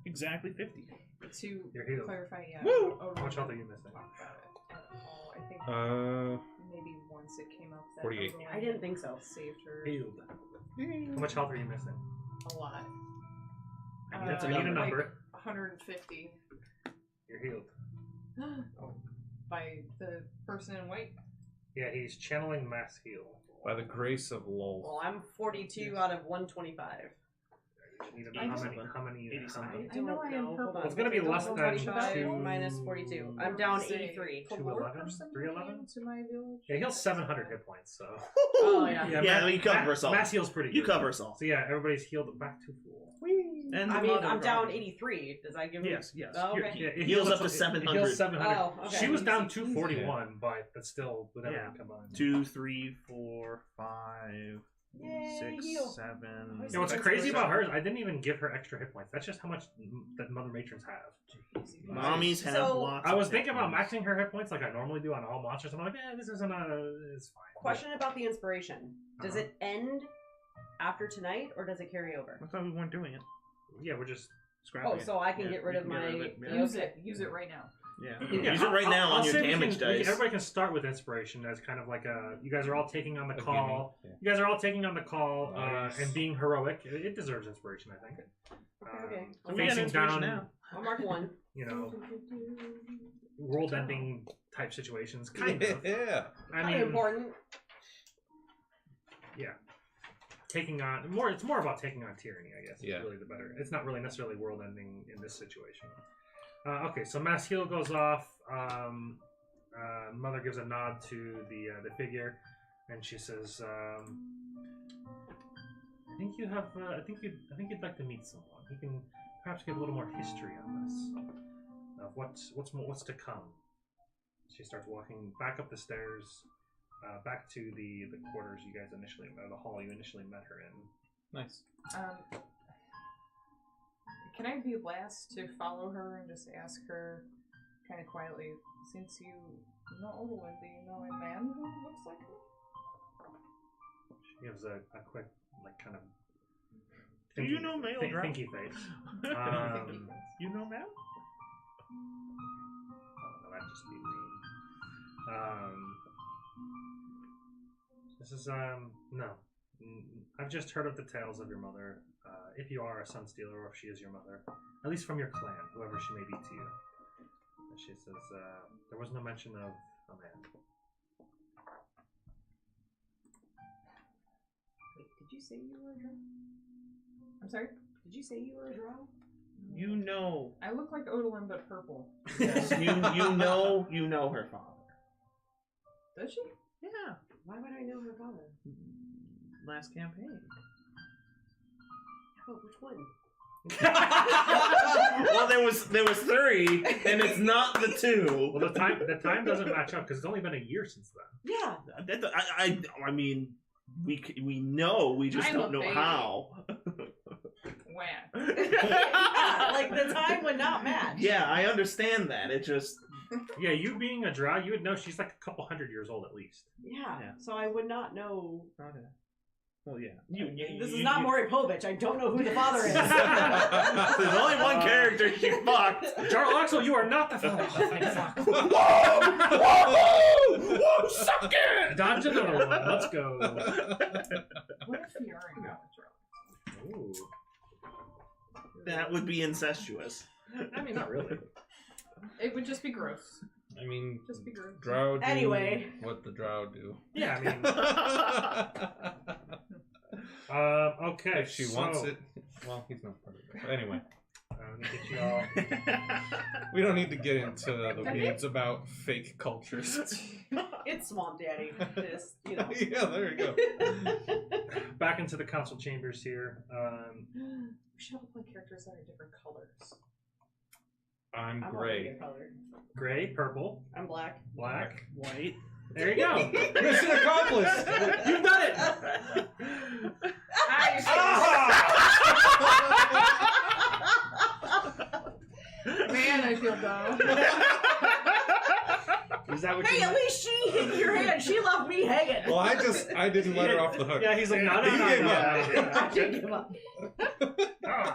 Exactly 50. To You're healed. clarify, yeah. Woo! How much health are you missing? I think maybe once it came up that 48. Odalyn I didn't think so. saved her Healed. How much health are you missing? a lot. That's a number. Like 150 You're healed. by the person in white. Yeah, he's channeling mass heal. By the grace of Lol. Well, I'm 42 out of 125. You need to know how many you have. I know I am purple. Hold on. It's gonna be less than 125 2 minus 42. I'm down 83. 211? 311? To my village. Yeah, he heals 700 hit points, so. Oh, yeah. Yeah, you cover us all. Mass heal's pretty good. You cover us all. So yeah, everybody's healed back to full. And I the mean, mother I'm down probably. 83. Does that give me? Yes, yes. Oh, okay. Yeah, it Heals up to it 700. heals 700. Oh, okay. She was down 241, but that's still with everything combined. 2, 3, 4, 5, Yay, 6, heal. 7. You know what's crazy about hers? I didn't even give her extra hit points. That's just how much that Mother Matrons have. Mommies have So- lots I of was hit thinking about points. maxing her hit points like I normally do on all monsters. I'm like, this isn't it's fine. Question about the inspiration. Does Uh-huh. it end after tonight, or does it carry over? I thought we weren't doing it. Yeah, we're just. Scrapping Oh, it. so I can Yeah, get rid we of can get my. rid of it, yeah. Use it right now. Yeah. Yeah, Use it right now on your say we damage can- dice. Everybody can start with inspiration as kind of like a. You guys are all taking on the A call. gimme, You guys are all taking on the call Nice. and being heroic. It deserves inspiration, I think. Okay. So we got Facing inspiration down, now. I'll mark one. you know, world-ending type situations, kind of. Yeah. I Kind mean, of important. taking on more. It's more about taking on tyranny, I guess. Yeah. Is really the better. It's not really necessarily world-ending in this situation. Okay, so mass heal goes off. Mother gives a nod to the figure, and she says, "I think you have. I think you'd like to meet someone. He can perhaps give a little more history on this of what's to come." She starts walking back up the stairs, back to the quarters you guys initially met, the hall you initially met her in. Nice. Can I be last to follow her and just ask her kind of quietly, since you know Odalyn, do you know a man who looks like her? gives a quick, like, kind of. Do you know male drow? Thinky face. You know male? Oh, that'd just be me. This is no. I've just heard of the tales of your mother. If you are a sun stealer, or if she is your mother, at least from your clan, whoever she may be to you. And she says there was no mention of a man. Wait, did you say you were a drow? I'm sorry? Did you say you were a drow? You know. I look like Odalin, but purple. Yes, you know her father. Does she? Yeah. Why would I know her father? Last campaign. Oh, which one? Well, there was 3, and it's not the 2. Well, the time doesn't match up because it's only been a year since then. Yeah. I mean, we know, we just I'm don't a know baby. how. When? Yeah, like the time would not match. Yeah, I understand that. It just Yeah, you being a drow, you would know she's like a couple hundred years old at least. Yeah. Yeah. So I would not know. okay. Well, yeah. This is not Maury Povich. I don't know who the father is. There's only one character she fucked. Jarl Axel, you are not the father. Whoa! Whoa! Whoa! Suck it! Dodge another one. Let's go. What if you're in Galvatron? Ooh. That would be incestuous. I mean, not really. It would just be gross. I mean, Just be gross. drow do Anyway. what the drow do. Yeah, I mean. Okay. If she wants it, well, he's not part of it. But anyway, Let me get you all. we don't need to get into the weeds about fake cultures. It's Swamp Daddy. Just, you know. Yeah, there you go. Back into the council chambers here. We should all play characters that are different colors. I'm I'm gray. already colored. Gray, purple, I'm black. black. White. There you go. Mission accomplished. You've done it. Man, I feel dumb. Is that what Hey, you at least she hit your hand. She left me hanging. Well, I didn't let her off the hook. Yeah, he's like, no, no, He no, gave no, up. I didn't give up. Come on.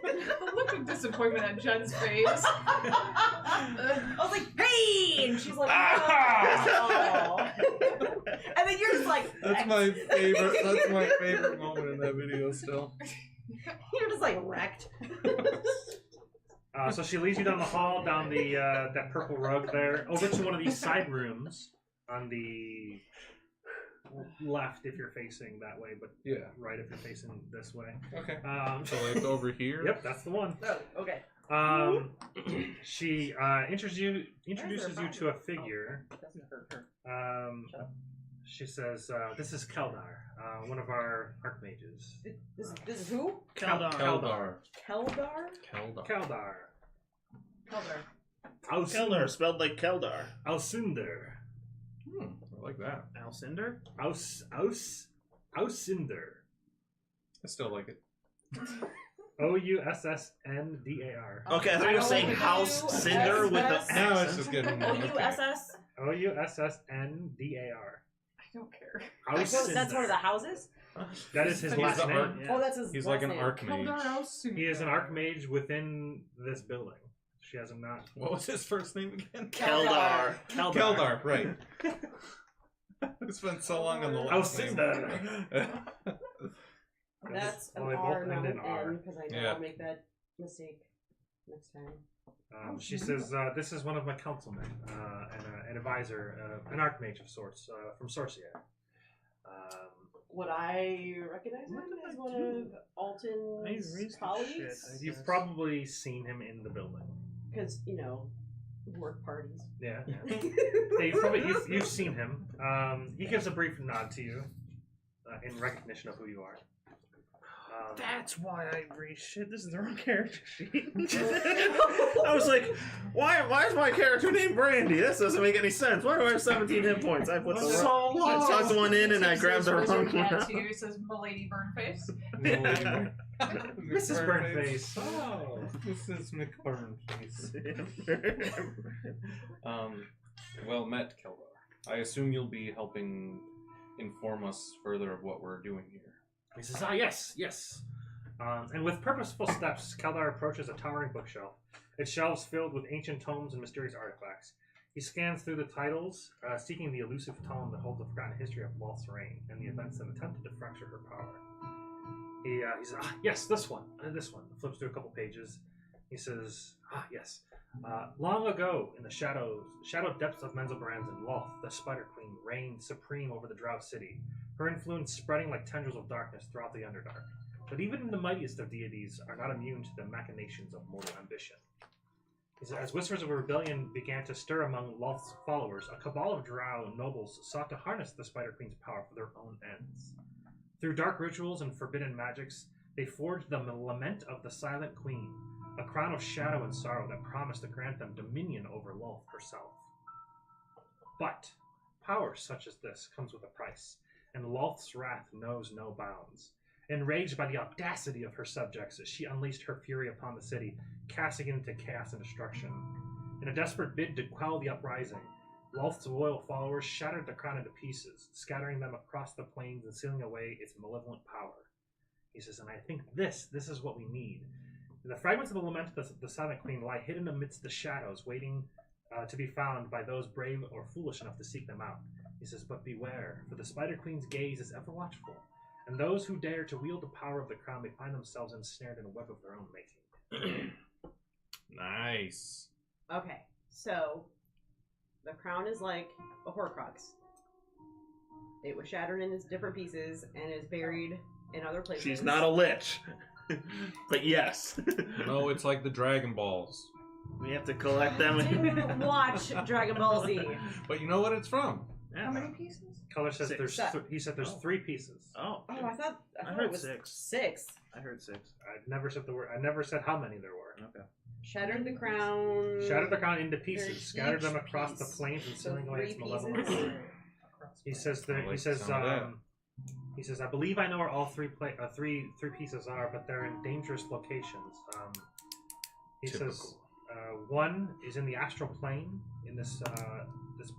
The look of disappointment on Jen's face. I was like, hey! And she's like, Ah! oh. And then you're just like, That's my favorite. That's my favorite moment in that video. Still. You're just like wrecked. So she leads you down the hall, down the that purple rug there, over to one of these side rooms on the left if you're facing that way, but Yeah. right if you're facing this way. Okay. So So like over here. yep, that's the one. Oh, okay. She introduces you to a figure. Doesn't hurt her. Shut up. She says, "This is Keldar, one of our archmages." This is who? Keldar. Keldar. Keldar? Keldar. Keldar. Keldar. Keldar, spelled like Keldar. Ausinder. I like that. Alcinder? Ausinder. I still like it. Oussndar. Okay, I thought you were saying House Cinder with the Now it's accent. just getting. O-U-S-S? Oussndar. I don't care. That's one of the houses? That is his He's last the name. arch- Oh, that's his He's last like an name. archmage. Keldar Alcindor. He is an archmage within this building. She has him not. What was his first name again? Keldar. Keldar, right. I spent so long on the last name. Ausinder. That's an Well, they both R, end not in an R. N, because I know Yeah. I'll make that mistake next time. She says, "This is one of my councilmen, an advisor, an archmage of sorts, from Sorcia." Would I recognize him What did as I one do? of Alton's I erased the colleagues? shit. You've probably seen him in the building. Because, you know, work parties. Yeah. Yeah, you've seen him. He gives a brief nod to you in recognition of who you are. That's why I erased shit. This is the wrong character sheet. I was like, why is my character named Brandy? This doesn't make any sense. Why do I have 17 hit points? I put the wrong. I tucked one in and I grabbed the wrong one. Tattoo says "Milady Burnface." Mrs. Burnface. Oh, this is McBurnface. Well met, Keldar. I assume you'll be helping inform us further of what we're doing here. He says, yes. And with purposeful steps, Keldar approaches a towering bookshelf. Its shelves filled with ancient tomes and mysterious artifacts. He scans through the titles, seeking the elusive tome that holds the forgotten history of Loth's reign and the events that attempted to fracture her power. He says, yes, this one. Flips through a couple pages. He says, yes. Long ago, in the shadowed depths of Menzoberran's and Loth, the Spider Queen reigned supreme over the Drow city, her influence spreading like tendrils of darkness throughout the Underdark. But even the mightiest of deities are not immune to the machinations of mortal ambition. As whispers of rebellion began to stir among Loth's followers, a cabal of Drow nobles sought to harness the Spider Queen's power for their own ends. Through dark rituals and forbidden magics, they forged the lament of the Silent Queen, a crown of shadow and sorrow that promised to grant them dominion over Loth herself. But power such as this comes with a price, and Loth's wrath knows no bounds. Enraged by the audacity of her subjects, she unleashed her fury upon the city, casting it into chaos and destruction. In a desperate bid to quell the uprising, Loth's loyal followers shattered the crown into pieces, scattering them across the plains and sealing away its malevolent power. He says, and I think this is what we need. The fragments of the lament of the Silent Queen lie hidden amidst the shadows, waiting to be found by those brave or foolish enough to seek them out. He says, but beware, for the Spider Queen's gaze is ever watchful, and those who dare to wield the power of the crown may find themselves ensnared in a web of their own making. Nice. Okay, so the crown is like a Horcrux. It was shattered into different pieces and is buried in other places. She's not a lich. But yes. No, it's like the Dragon Balls. We have to collect them. Didn't watch Dragon Ball Z. But you know what it's from? How many pieces? Color says Six. he said there's 3 pieces. Oh. Oh, I thought heard it was 6. 6. I heard 6. I never said the word. I never said how many there were. Okay. Shattered the crown. Shattered the crown into pieces, There's scattered them each across piece. the plains and So sealing away its 3 malevolent pieces? power. He says I like the sound of that. he says, I believe I know where all three pieces are, but they're in dangerous locations. He says Typical. one is in the astral plane in this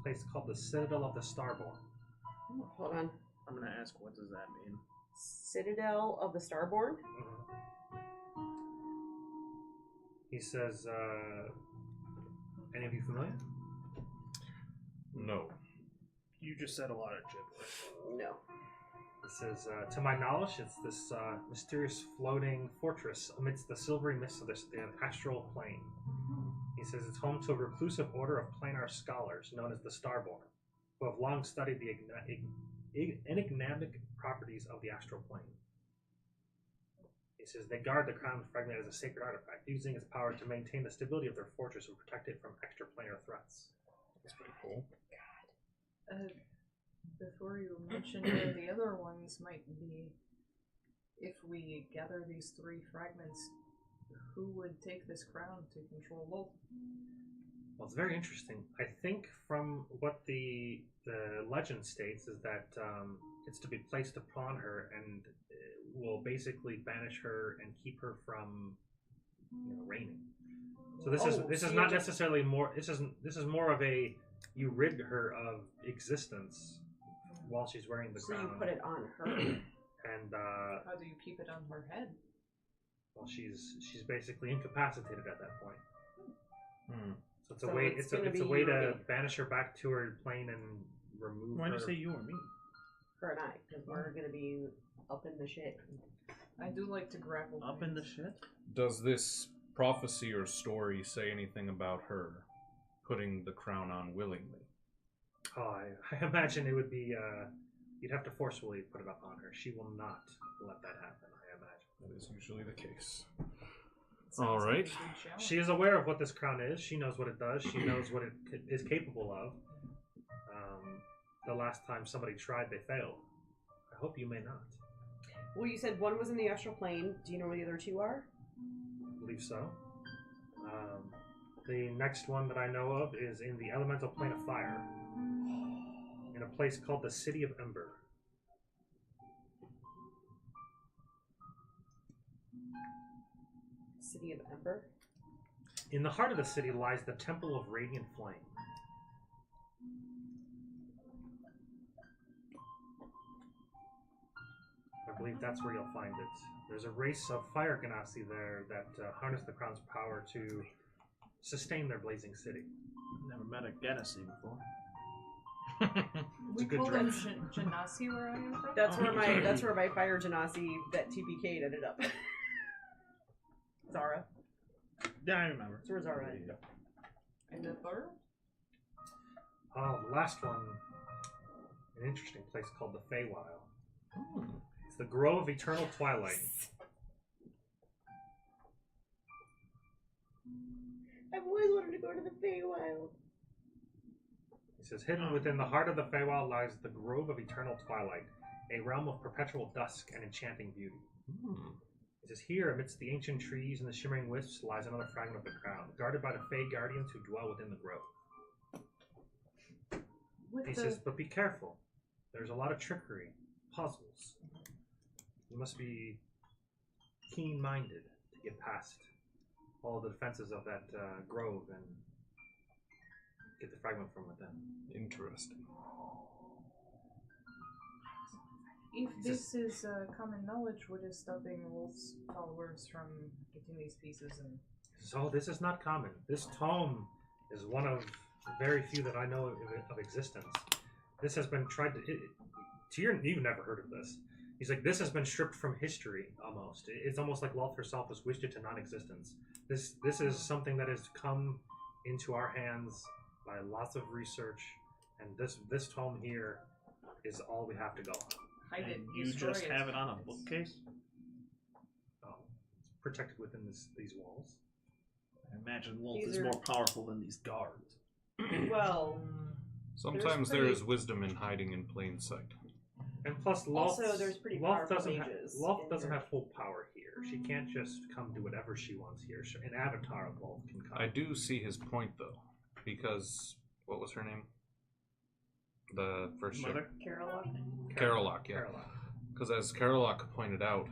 place called the Citadel of the Starborn. Hold on. I'm gonna ask, what does that mean? Citadel of the Starborn? He says, any of you familiar? No. You just said a lot of gibberish. No. It says, to my knowledge, it's this mysterious floating fortress amidst the silvery mists of the astral plane. He says it's home to a reclusive order of planar scholars known as the Starborn, who have long studied the enigmatic properties of the astral plane. He says they guard the crown fragment as a sacred artifact, using its power to maintain the stability of their fortress and protect it from extraplanar threats. That's pretty cool. Before you mention where the other ones might be, if we gather these 3 fragments, who would take this crown to control Loth? Well, it's very interesting. I think from what the legend states is that it's to be placed upon her and will basically banish her and keep her from reigning. So this is not necessarily more. This is more of a you rid her of existence while she's wearing the So crown. you put it on her. And How do you keep it on her head? well, she's basically incapacitated at that point. So it's a So way. it's It's a gonna be way you or to me. banish her back to her plane and remove Why'd her. you say you or me? Her and I, because we're gonna be up in the shit. I do like to grapple. Up in the things. shit? Does this prophecy or story say anything about her putting the crown on willingly? Oh, I imagine it would be. You'd have to forcefully put it up on her. She will not let that happen. I imagine. That is usually the case. Sounds All like a right. big challenge. She is aware of what this crown is. She knows what it does. She knows what it is capable of. The last time somebody tried, they failed. I hope you may not. Well, you said one was in the astral plane. Do you know where the other 2 are? I believe so. The next one that I know of is in the elemental plane of fire, in a place called the City of Ember. City of Ember? In the heart of the city lies the Temple of Radiant Flame. believe that's where you'll find it. There's a race of fire ganassi there that harness the crown's power to sustain their blazing city. Never met a Genasi before. It's a We good call them dress. Genasi where I am from. That's where my fire genasi that TPK'd ended up. Zara. Yeah, I remember. That's where Zara ended up. And the third? The last one, an interesting place called the Feywild. It's the Grove of Eternal Twilight. I've always wanted to go to the Feywild. It says, hidden within the heart of the Feywild lies the Grove of Eternal Twilight, a realm of perpetual dusk and enchanting beauty. It says, here, amidst the ancient trees and the shimmering wisps, lies another fragment of the crown, guarded by the Fey guardians who dwell within the grove. He says, but be careful. There's a lot of trickery, puzzles. You must be keen-minded to get past all the defenses of that grove and get the fragment from within. Interesting. If this is common knowledge, what is stopping Wolf's followers from getting these pieces? And So this is not common. This tome is one of very few that I know of existence. This has been tried to... you've never heard of this. He's like, this has been stripped from history, almost. It's almost like Loth herself has wished it to non-existence. This is something that has come into our hands by lots of research, and this tome here is all we have to go on. hide it. And you destroy just it. have it on a bookcase? Oh, it's protected within these walls. I imagine Wolf These is are- more powerful than these guards. Well, Sometimes there is wisdom in hiding in plain sight. And plus, Loth Also, there's pretty Loth powerful doesn't mages Loth in doesn't here. have full power here. She can't just come do whatever she wants here. An avatar of Loth can come. I do see his point, though, because what was her name? The first ship? Mother? Carolok, yeah. Carolok. Because as Carolok pointed out,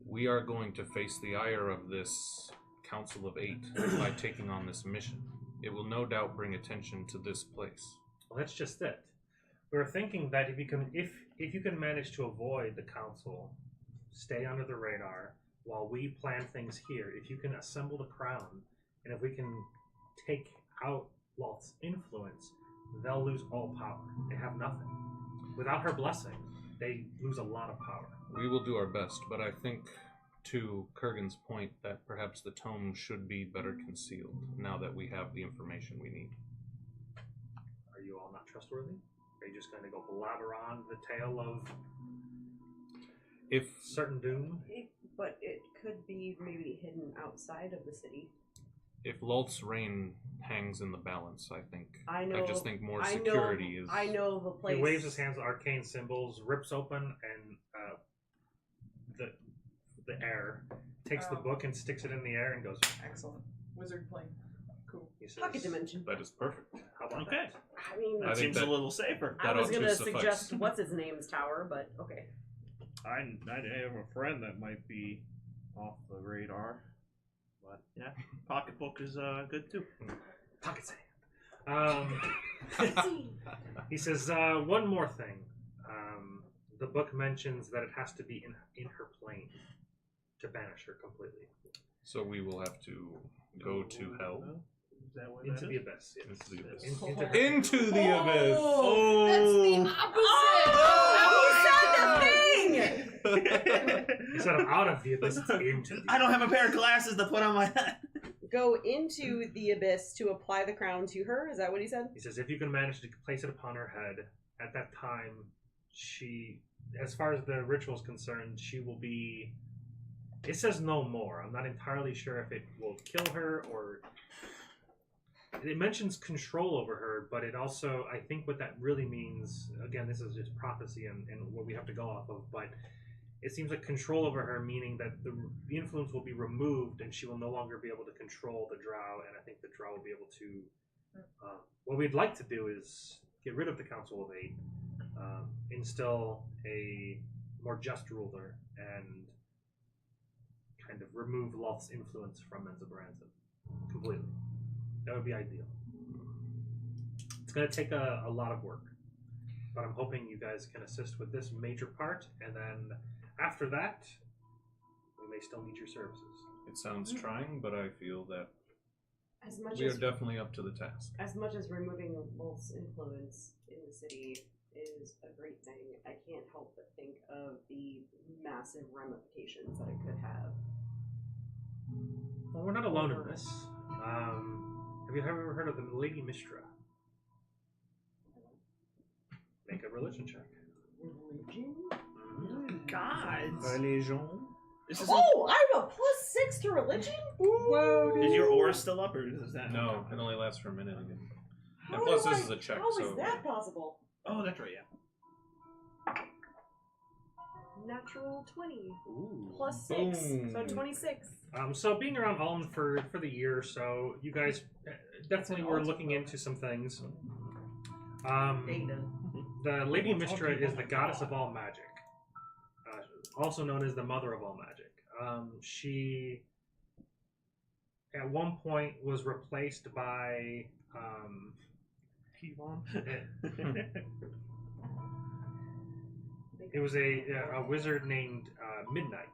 we are going to face the ire of this Council of Eight by taking on this mission. It will no doubt bring attention to this place. Well, that's just it. We were thinking that if you can manage to avoid the council, stay under the radar while we plan things here. If you can assemble the crown, and if we can take out Loth's influence, they'll lose all power. They have nothing. Without her blessing, they lose a lot of power. We will do our best, but I think, to Kurgan's point, that perhaps the tome should be better concealed now that we have the information we need. Are you all not trustworthy? Are you just going to go blabber on the tale of If certain doom? But it could be maybe hidden outside of the city. Loth's reign hangs in the balance, I think. I know. I just think more I security know, is. I know of a place. He waves his hands, arcane symbols, rips open, and the air, takes the Oh. book and sticks it in the air and goes, Excellent. Wizard plane. Cool. he says, Pocket dimension. That is perfect. How about Okay. that? I mean, That I think seems that- a little safer. I that was ought to gonna suffice. suggest what's his name's tower, but okay. I have a friend that might be off the radar. But yeah, pocketbook is good too. Pocket sand. He says, one more thing. The book mentions that it has to be in her plane to banish her completely. So we will have to go to hell. Is that what Into that the is? abyss, yes. Into the abyss. Into Into the abyss. Oh! That's the opposite! Instead of out of the abyss, it's into the I don't have a pair of glasses to put on my head. Go into the abyss to apply the crown to her. Is that what he said? He says, if you can manage to place it upon her head, at that time, she, as far as the ritual is concerned, she will be... It says no more. I'm not entirely sure if it will kill her or... It mentions control over her, but it also, I think what that really means, again, this is just prophecy and what we have to go off of, but it seems like control over her, meaning that the influence will be removed and she will no longer be able to control the drow, and I think the drow will be able to... what we'd like to do is get rid of the Council of Eight, instill a more just ruler, and kind of remove Loth's influence from Menzoberranzan completely. That would be ideal. It's going to take a lot of work, but I'm hoping you guys can assist with this major part, and then After that, we may still need your services. It sounds trying, but I feel that As much we are as definitely up to the task. removing Wolf's influence in the city is a great thing, I can't help but think of the massive ramifications that it could have. Well, we're not alone in this. Have you ever heard of the Lady Mistra? Make a religion check. Religion? Gods. Religion. This is Oh, I have a +6 to religion? Whoa, Is your aura still up, or is that No, it only lasts for a minute again. How And plus, do this I- is a check, How so is that possible? Oh, that's right. Yeah. Natural 20 Ooh. +6, so Boom. 26. So being around Holland for the year or so, you guys definitely were looking into some things. Data. The Lady Mistra is the goddess of all magic, also known as the mother of all magic. She, at one point, was replaced by it was a wizard named Midnight.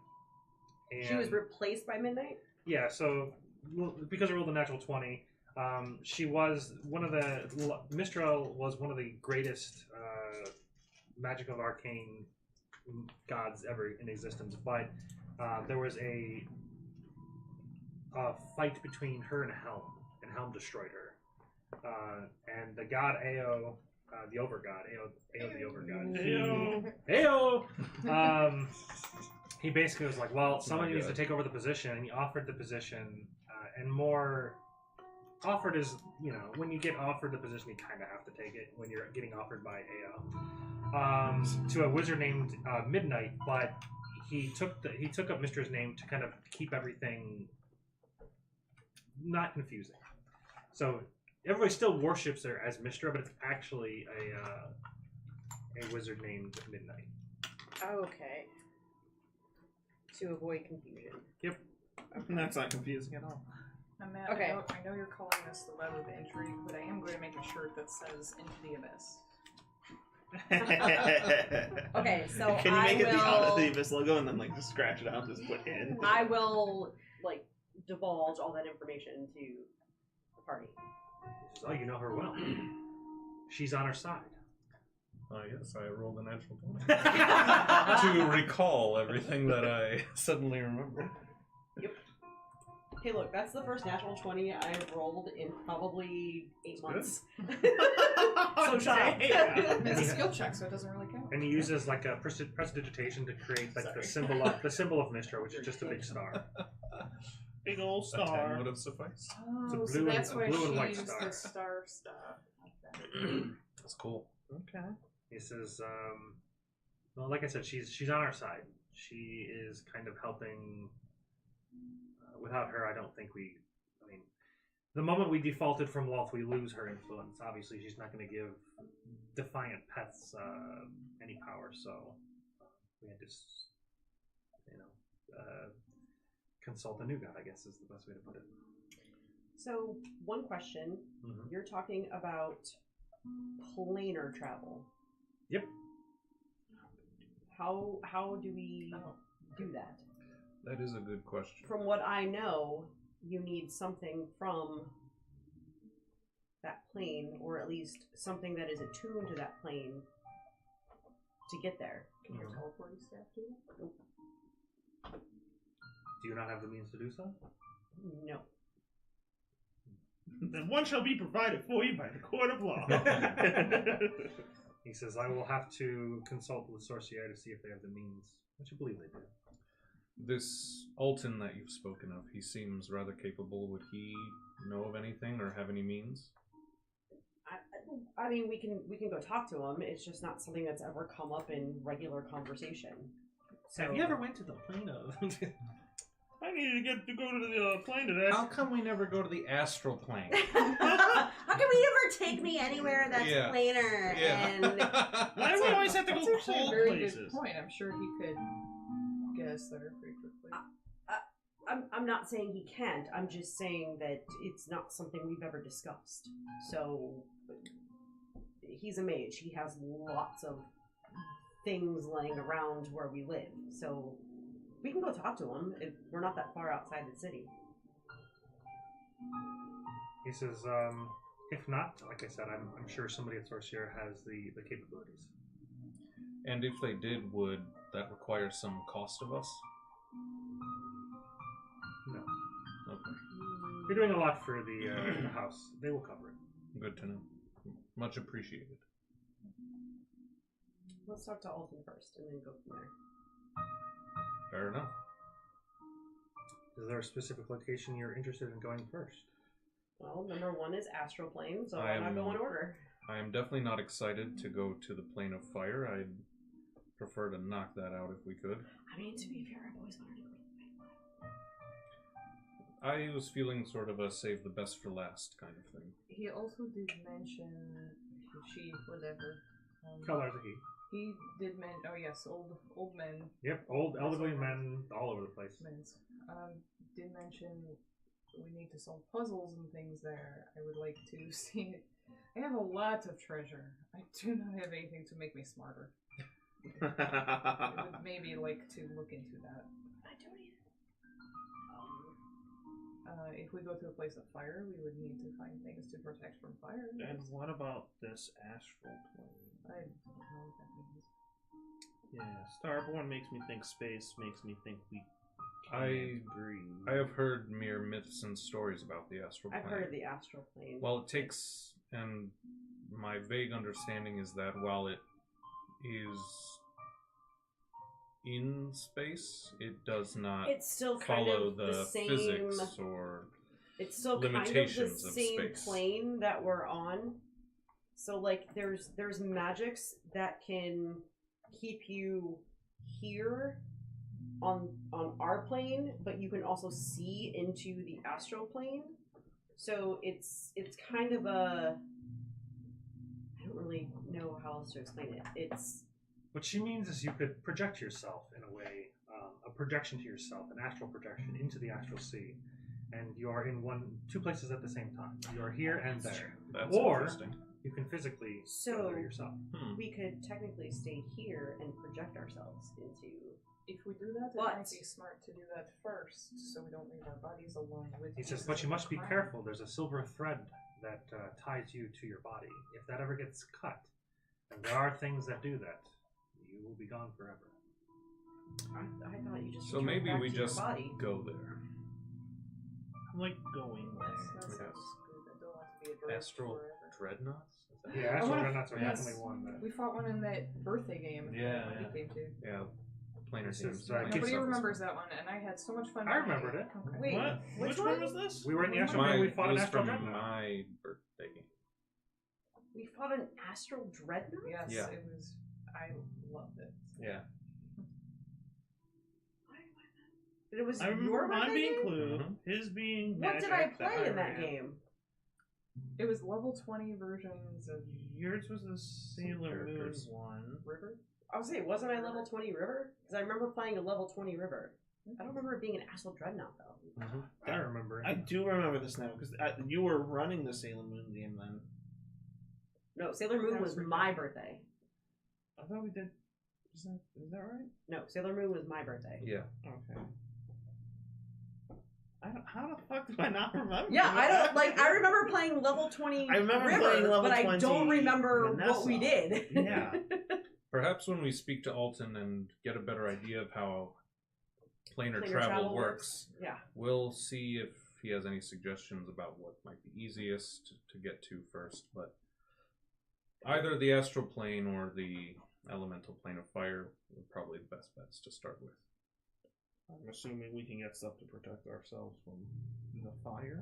And She was replaced by Midnight? yeah, so because I rolled a natural 20, she was one of the Mistral was one of the greatest magic of arcane gods ever in existence, but there was a fight between her and Helm, and Helm destroyed her. And the god Ao, the Overgod, Ao the Overgod, he basically was like, well, someone needs to take over the position, and he offered the position, and more offered is, when you get offered the position, you kind of have to take it when you're getting offered by Ao, to a wizard named Midnight, but he took up Mistra's name to kind of keep everything not confusing. So everybody still worships her as Mistra, but it's actually a wizard named Midnight. Okay. To avoid confusion. Yep. That's not confusing at all. And Matt, Okay. I know you're calling this the Web of Intrigue, but I am going to make a shirt that says Into the Abyss. Okay, so Can you make it the Out of the will, Abyss logo and then just scratch it out and just put in? I will divulge all that information to the party. He says, oh, you know her well. She's on our side. Yes, I rolled a natural 20 to recall everything that I suddenly remember. Hey, look, that's the first natural 20 I've rolled in probably 8 months. So shy. It's a skill check, so it doesn't really count. And he uses a prestidigitation to create the symbol of Mistra, which is just a big star. Big old A 10 star. would have sufficed. Oh, It's a so blue and- that's a why blue and she white used star. the star stuff. That's cool. Okay. He says, well, like I said, she's on our side. She is kind of helping. Without her, I don't think the moment we defaulted from wealth, we lose her influence. Obviously, she's not going to give defiant pets any power, so we had to, consult a new god, I guess is the best way to put it. So, one question. Mm-hmm. You're talking about planar travel. Yep. How do we do that? That is a good question. From what I know, you need something from that plane, or at least something that is attuned to that plane to get there. Can your teleporting staff do that? Do you not have the means to do so? No. Then one shall be provided for you by the court of law. He says, I will have to consult with Sorcier to see if they have the means, which I believe they do. This Alton that you've spoken of, he seems rather capable. Would he know of anything or have any means? I mean, we can go talk to him. It's just not something that's ever come up in regular conversation. So, Have you ever went to the plane of... I needed to go to the plane today. How come we never go to the astral plane? How can we ever take me anywhere that's Yeah. planar? And Why do we always have to That's go actually a cold very places? good point. I'm sure he could get us there pretty quickly. I'm not saying he can't. I'm just saying that it's not something we've ever discussed. So he's a mage. He has lots of things laying around where we live. So we can go talk to them. We're not that far outside the city. He says, if not, like I said, I'm sure somebody at Sorcier has the capabilities. And if they did, would that require some cost of us? No. Okay. You're doing a lot for the house. They will cover it. Good to know. Much appreciated. Let's talk to Alton first and then go from there. Fair enough. Is there a specific location you're interested in going first? Well, number one is Astral Plane, so why not go in order? I am definitely not excited to go to the Plane of Fire. I'd prefer to knock that out if we could. I mean, to be fair, I've always wanted to go to the Plane of Fire. I was feeling sort of a save the best for last kind of thing. He also did mention she, whatever. Colors of heat. He did mention. Oh yes, old men. Yep, old elderly men all over the place. Men's. Did mention we need to solve puzzles and things there. I would like to see. I have a lot of treasure. I do not have anything to make me smarter. I would maybe like to look into that. I don't either. If we go to a place of fire, we would need to find things to protect from fire. And what about this astral plane? I don't know what that means. Yeah, Starborn makes me think space, makes me think we I breathe. have heard mere myths and stories about the astral plane. I've heard of the Astral Plane. Well, it takes, and my vague understanding is that while it is in space, it does not it's still kind follow of the same physics or it's still kind of the limitations of same space. plane that we're on. So like there's magics that can keep you here on our plane, but you can also see into the astral plane. So it's kind of a, I don't really know how else to explain it. It's What she means is you could project yourself in a way, a projection to yourself, an astral projection into the astral sea, and you are in two places at the same time. You are here and there. That's Or interesting. you can physically go so there yourself. we could technically stay here and project ourselves into. If we do that, it What? might be smart to do that first, so we don't leave our bodies alone with. He says, pieces but you of must be crime." careful. There's a silver thread that ties you to your body. If that ever gets cut, and there are things that do that, you will be gone forever. I thought you just. So drove maybe back we to your just body. go there. I'm like going Yes, there. that sounds good. I don't want to be a bird Astral forever. dreadnoughts? Is that- Yeah, astral Oh, dreadnoughts are yes. definitely one that. We fought one in that birthday game. Yeah, that yeah. we came to. Yeah, planar This sims. is, Like, Kids Nobody stuff is remembers fun. that one, and I had so much fun. I playing remembered it. Okay. Wait, What? which one one? was this? We were in the astral my, plane. We fought it an was astral from dreadnought. my birthday game. We fought an astral dreadnought. Yes, Yeah. it was. I loved it. Yeah. But it was I your remember mine birthday being game? Clue, Mhm. his being What did I Magic play in that ran. game? It was level 20 versions of Yours was the Sailor Moon characters. one. River. I was saying, wasn't I level 20 River? Because I remember playing a level 20 River. I don't remember it being an astral dreadnought though. I remember. I do remember this now because you were running the Sailor Moon game then. No, Sailor Moon That was was my birthday. I thought we did. Is that right? No, Sailor Moon was my birthday. Yeah. Okay. How the fuck do I not remember? Yeah, I that? don't like. I remember playing level 20 I remember River, playing level but I 20 don't remember what we Vanessa. did. Yeah. Perhaps when we speak to Alton and get a better idea of how planar Planar travel travel works, Yeah. we'll see if he has any suggestions about what might be easiest to get to first. But either the astral plane or the elemental plane of fire are probably the best bets to start with. I'm assuming we can get stuff to protect ourselves from the fire.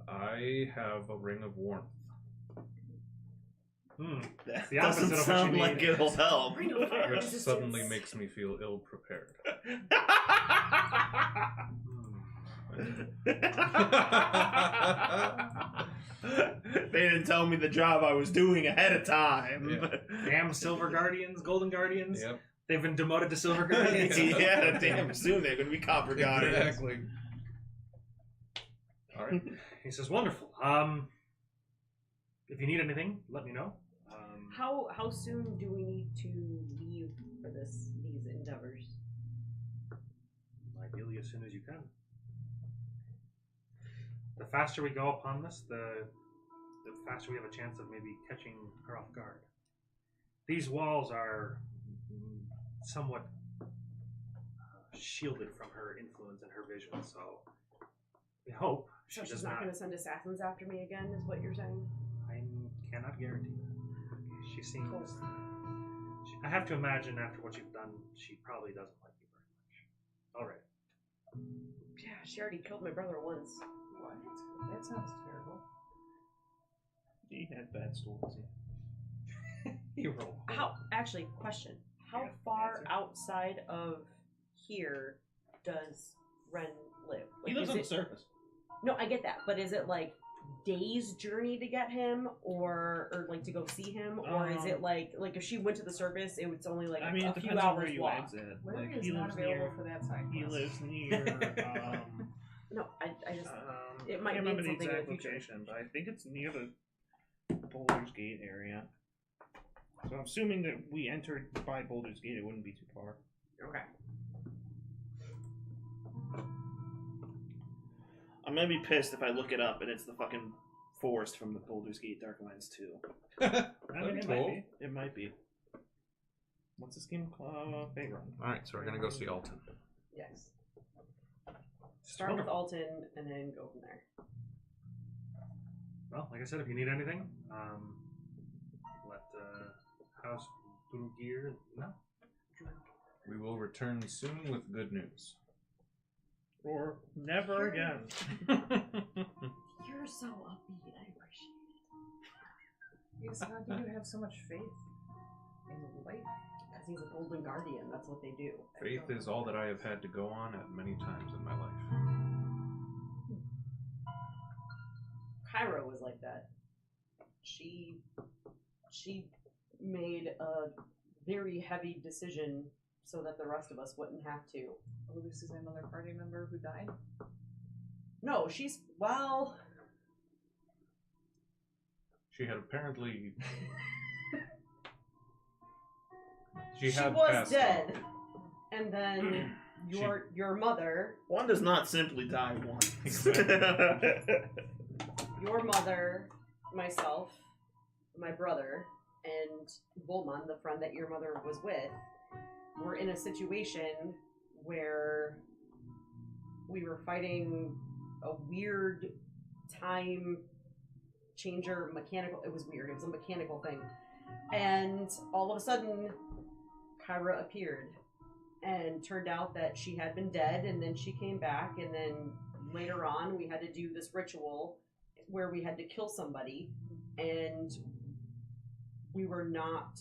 I have a ring of warmth. That the opposite doesn't of what sound you like need. it'll help. Ring of fire. Which Resistance. suddenly makes me feel ill prepared. They didn't tell me the job I was doing ahead of time. Yeah. Damn Silver Guardians, Golden Guardians. Yep. They've been demoted to Silver Guardians. Yeah, damn soon they're gonna be Copper Guardians. Exactly. All right. He says, wonderful. If you need anything, let me know. How soon do we need to leave for these endeavors? Ideally, as soon as you can. The faster we go upon this, the faster we have a chance of maybe catching her off guard. These walls are somewhat shielded from her influence and her vision, so we hope So she she's does not not. going to send assassins after me again, is what you're saying? I cannot guarantee that. She seems. I have to imagine after what you've done, she probably doesn't like you very much. All right. Yeah, she already killed my brother once. What? That sounds terrible. He had bad stories. You roll. How? Actually, question. How Yeah, far answer. outside of here does Ren live? He Like, lives is on the it- surface. No, I get that, but is it like days journey to get him, or like to go see him, or is it like if she went to the surface, it's only like I mean, a it few depends on hours where you walk? exit. Where Like, is he not lives available near. for that side He quest? lives near. No, I just It I might can't mean remember the something in the exact future. location, but I think it's near the Boulder's Gate area. So I'm assuming that we entered by Boulder's Gate, it wouldn't be too far. okay. I'm gonna be pissed if I look it up and it's the fucking forest from the Boulder's Gate Darklands 2. I mean, it cool. might be. It might be. What's this game called? Faerun. Alright, so we're gonna go see Alton. Yes. Start with Alton and then go from there. Well, like I said, if you need anything, let House Drugir know. We will return soon with good news. Or never again. You're so upbeat. I appreciate it. Yes, how do you have so much faith in life? Because he's a golden guardian. That's what they do. Faith is all that I have had to go on at many times in my life. Kyra was like that. She made a very heavy decision so that the rest of us wouldn't have to. Oh, this is another party member who died? No, well, She had apparently. she had was passed dead. on. And then your mother, One does not simply die once. your mother, myself, my brother, and Volman, the friend that your mother was with, were in a situation where we were fighting a weird time changer mechanical. It was weird. It was a mechanical thing. And all of a sudden, Kyra appeared. And turned out that she had been dead, and then she came back, and then later on we had to do this ritual where we had to kill somebody, and we were not.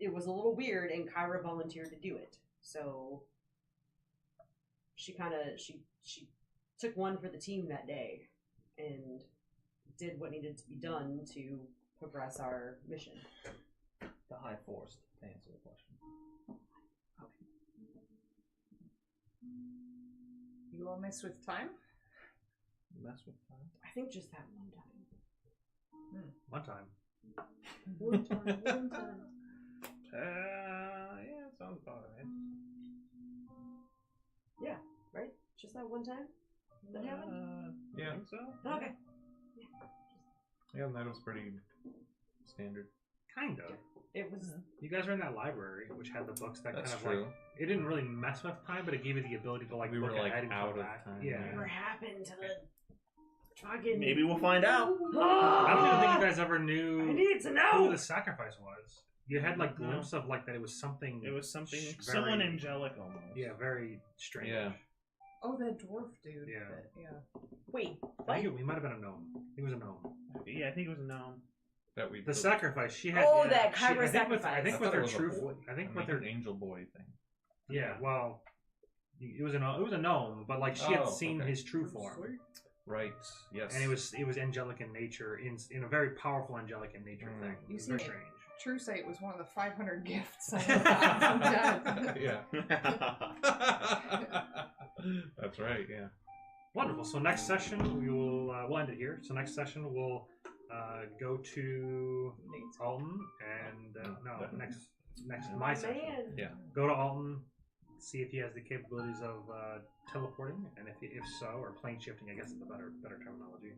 It was a little weird, and Kyra volunteered to do it. So she she took one for the team that day, and did what needed to be done to progress our mission. The High Forest, to answer the question. You all mess with time? Mess with time. I think just that one time. One time. One time. Yeah, it sounds about right. Yeah, right? Just that one time? That happened? Yeah. I think so. Okay. Yeah, and that was pretty standard. Kind of. It was. You guys were in that library, which had the books that That's kind of true. like. It didn't really mess with time, but it gave you the ability to like We look were, like, ahead and out come of back. time, Yeah. Whatever happened to the fucking. Maybe we'll find out. I don't even think you guys ever I knew need to who know! the sacrifice was. You had like No. glimpse of like that it was something. It was something, very- someone angelic almost. Yeah, very strange. Yeah. Oh, that dwarf dude. Yeah. Yeah. Wait, I think what? it might have been a gnome. I think it was a gnome. Yeah, I think it was a gnome. That we. The sacrifice she had. Oh, yeah, that she- Kyra I think with, I sacrifice. think I with thought it her was a true. boy. I think I with mean, her. an angel boy thing. Yeah, well, it was a gnome, but like she had Oh, seen okay. his true form, Right. Yes. and it was angelic in nature, in a very powerful angelic in nature thing. You It was see very it. strange. True Sight was one of the 500 gifts I got from Dad. Yeah. That's right. Yeah. Wonderful. So next session we will we'll end it here. So next session we'll go to Alton and next my section. Man. Go to Alton, see if he has the capabilities of teleporting, and if so, or plane shifting, I guess is the better terminology,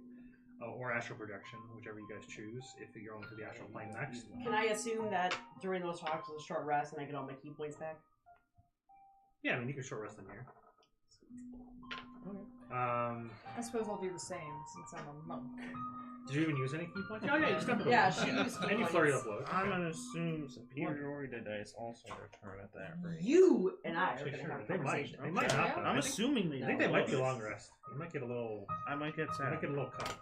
or astral projection, whichever you guys choose. If you're going to the astral plane next, Can I assume that during those talks it's a short rest and I get all my key points back? yeah, I mean you can short rest in here. I suppose I'll do the same since I'm a monk. Did you even use any key points? Oh yeah, you stepped Yeah, she used key and you points. flurry of blows. I'm gonna assume superiority dice also return at that rate. You and I are Actually, going to sure, have a they might. conversation. They might not. Though. I'm assuming they I think they might be will. long rest. You might get a little. I might get You sad. might get a little cut.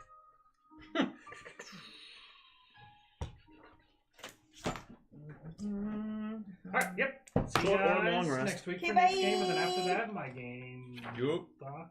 Alright, yep. See you Short or guys long rest. next week Okay, for next bye. game, and then after that, my game. Yup. Doc.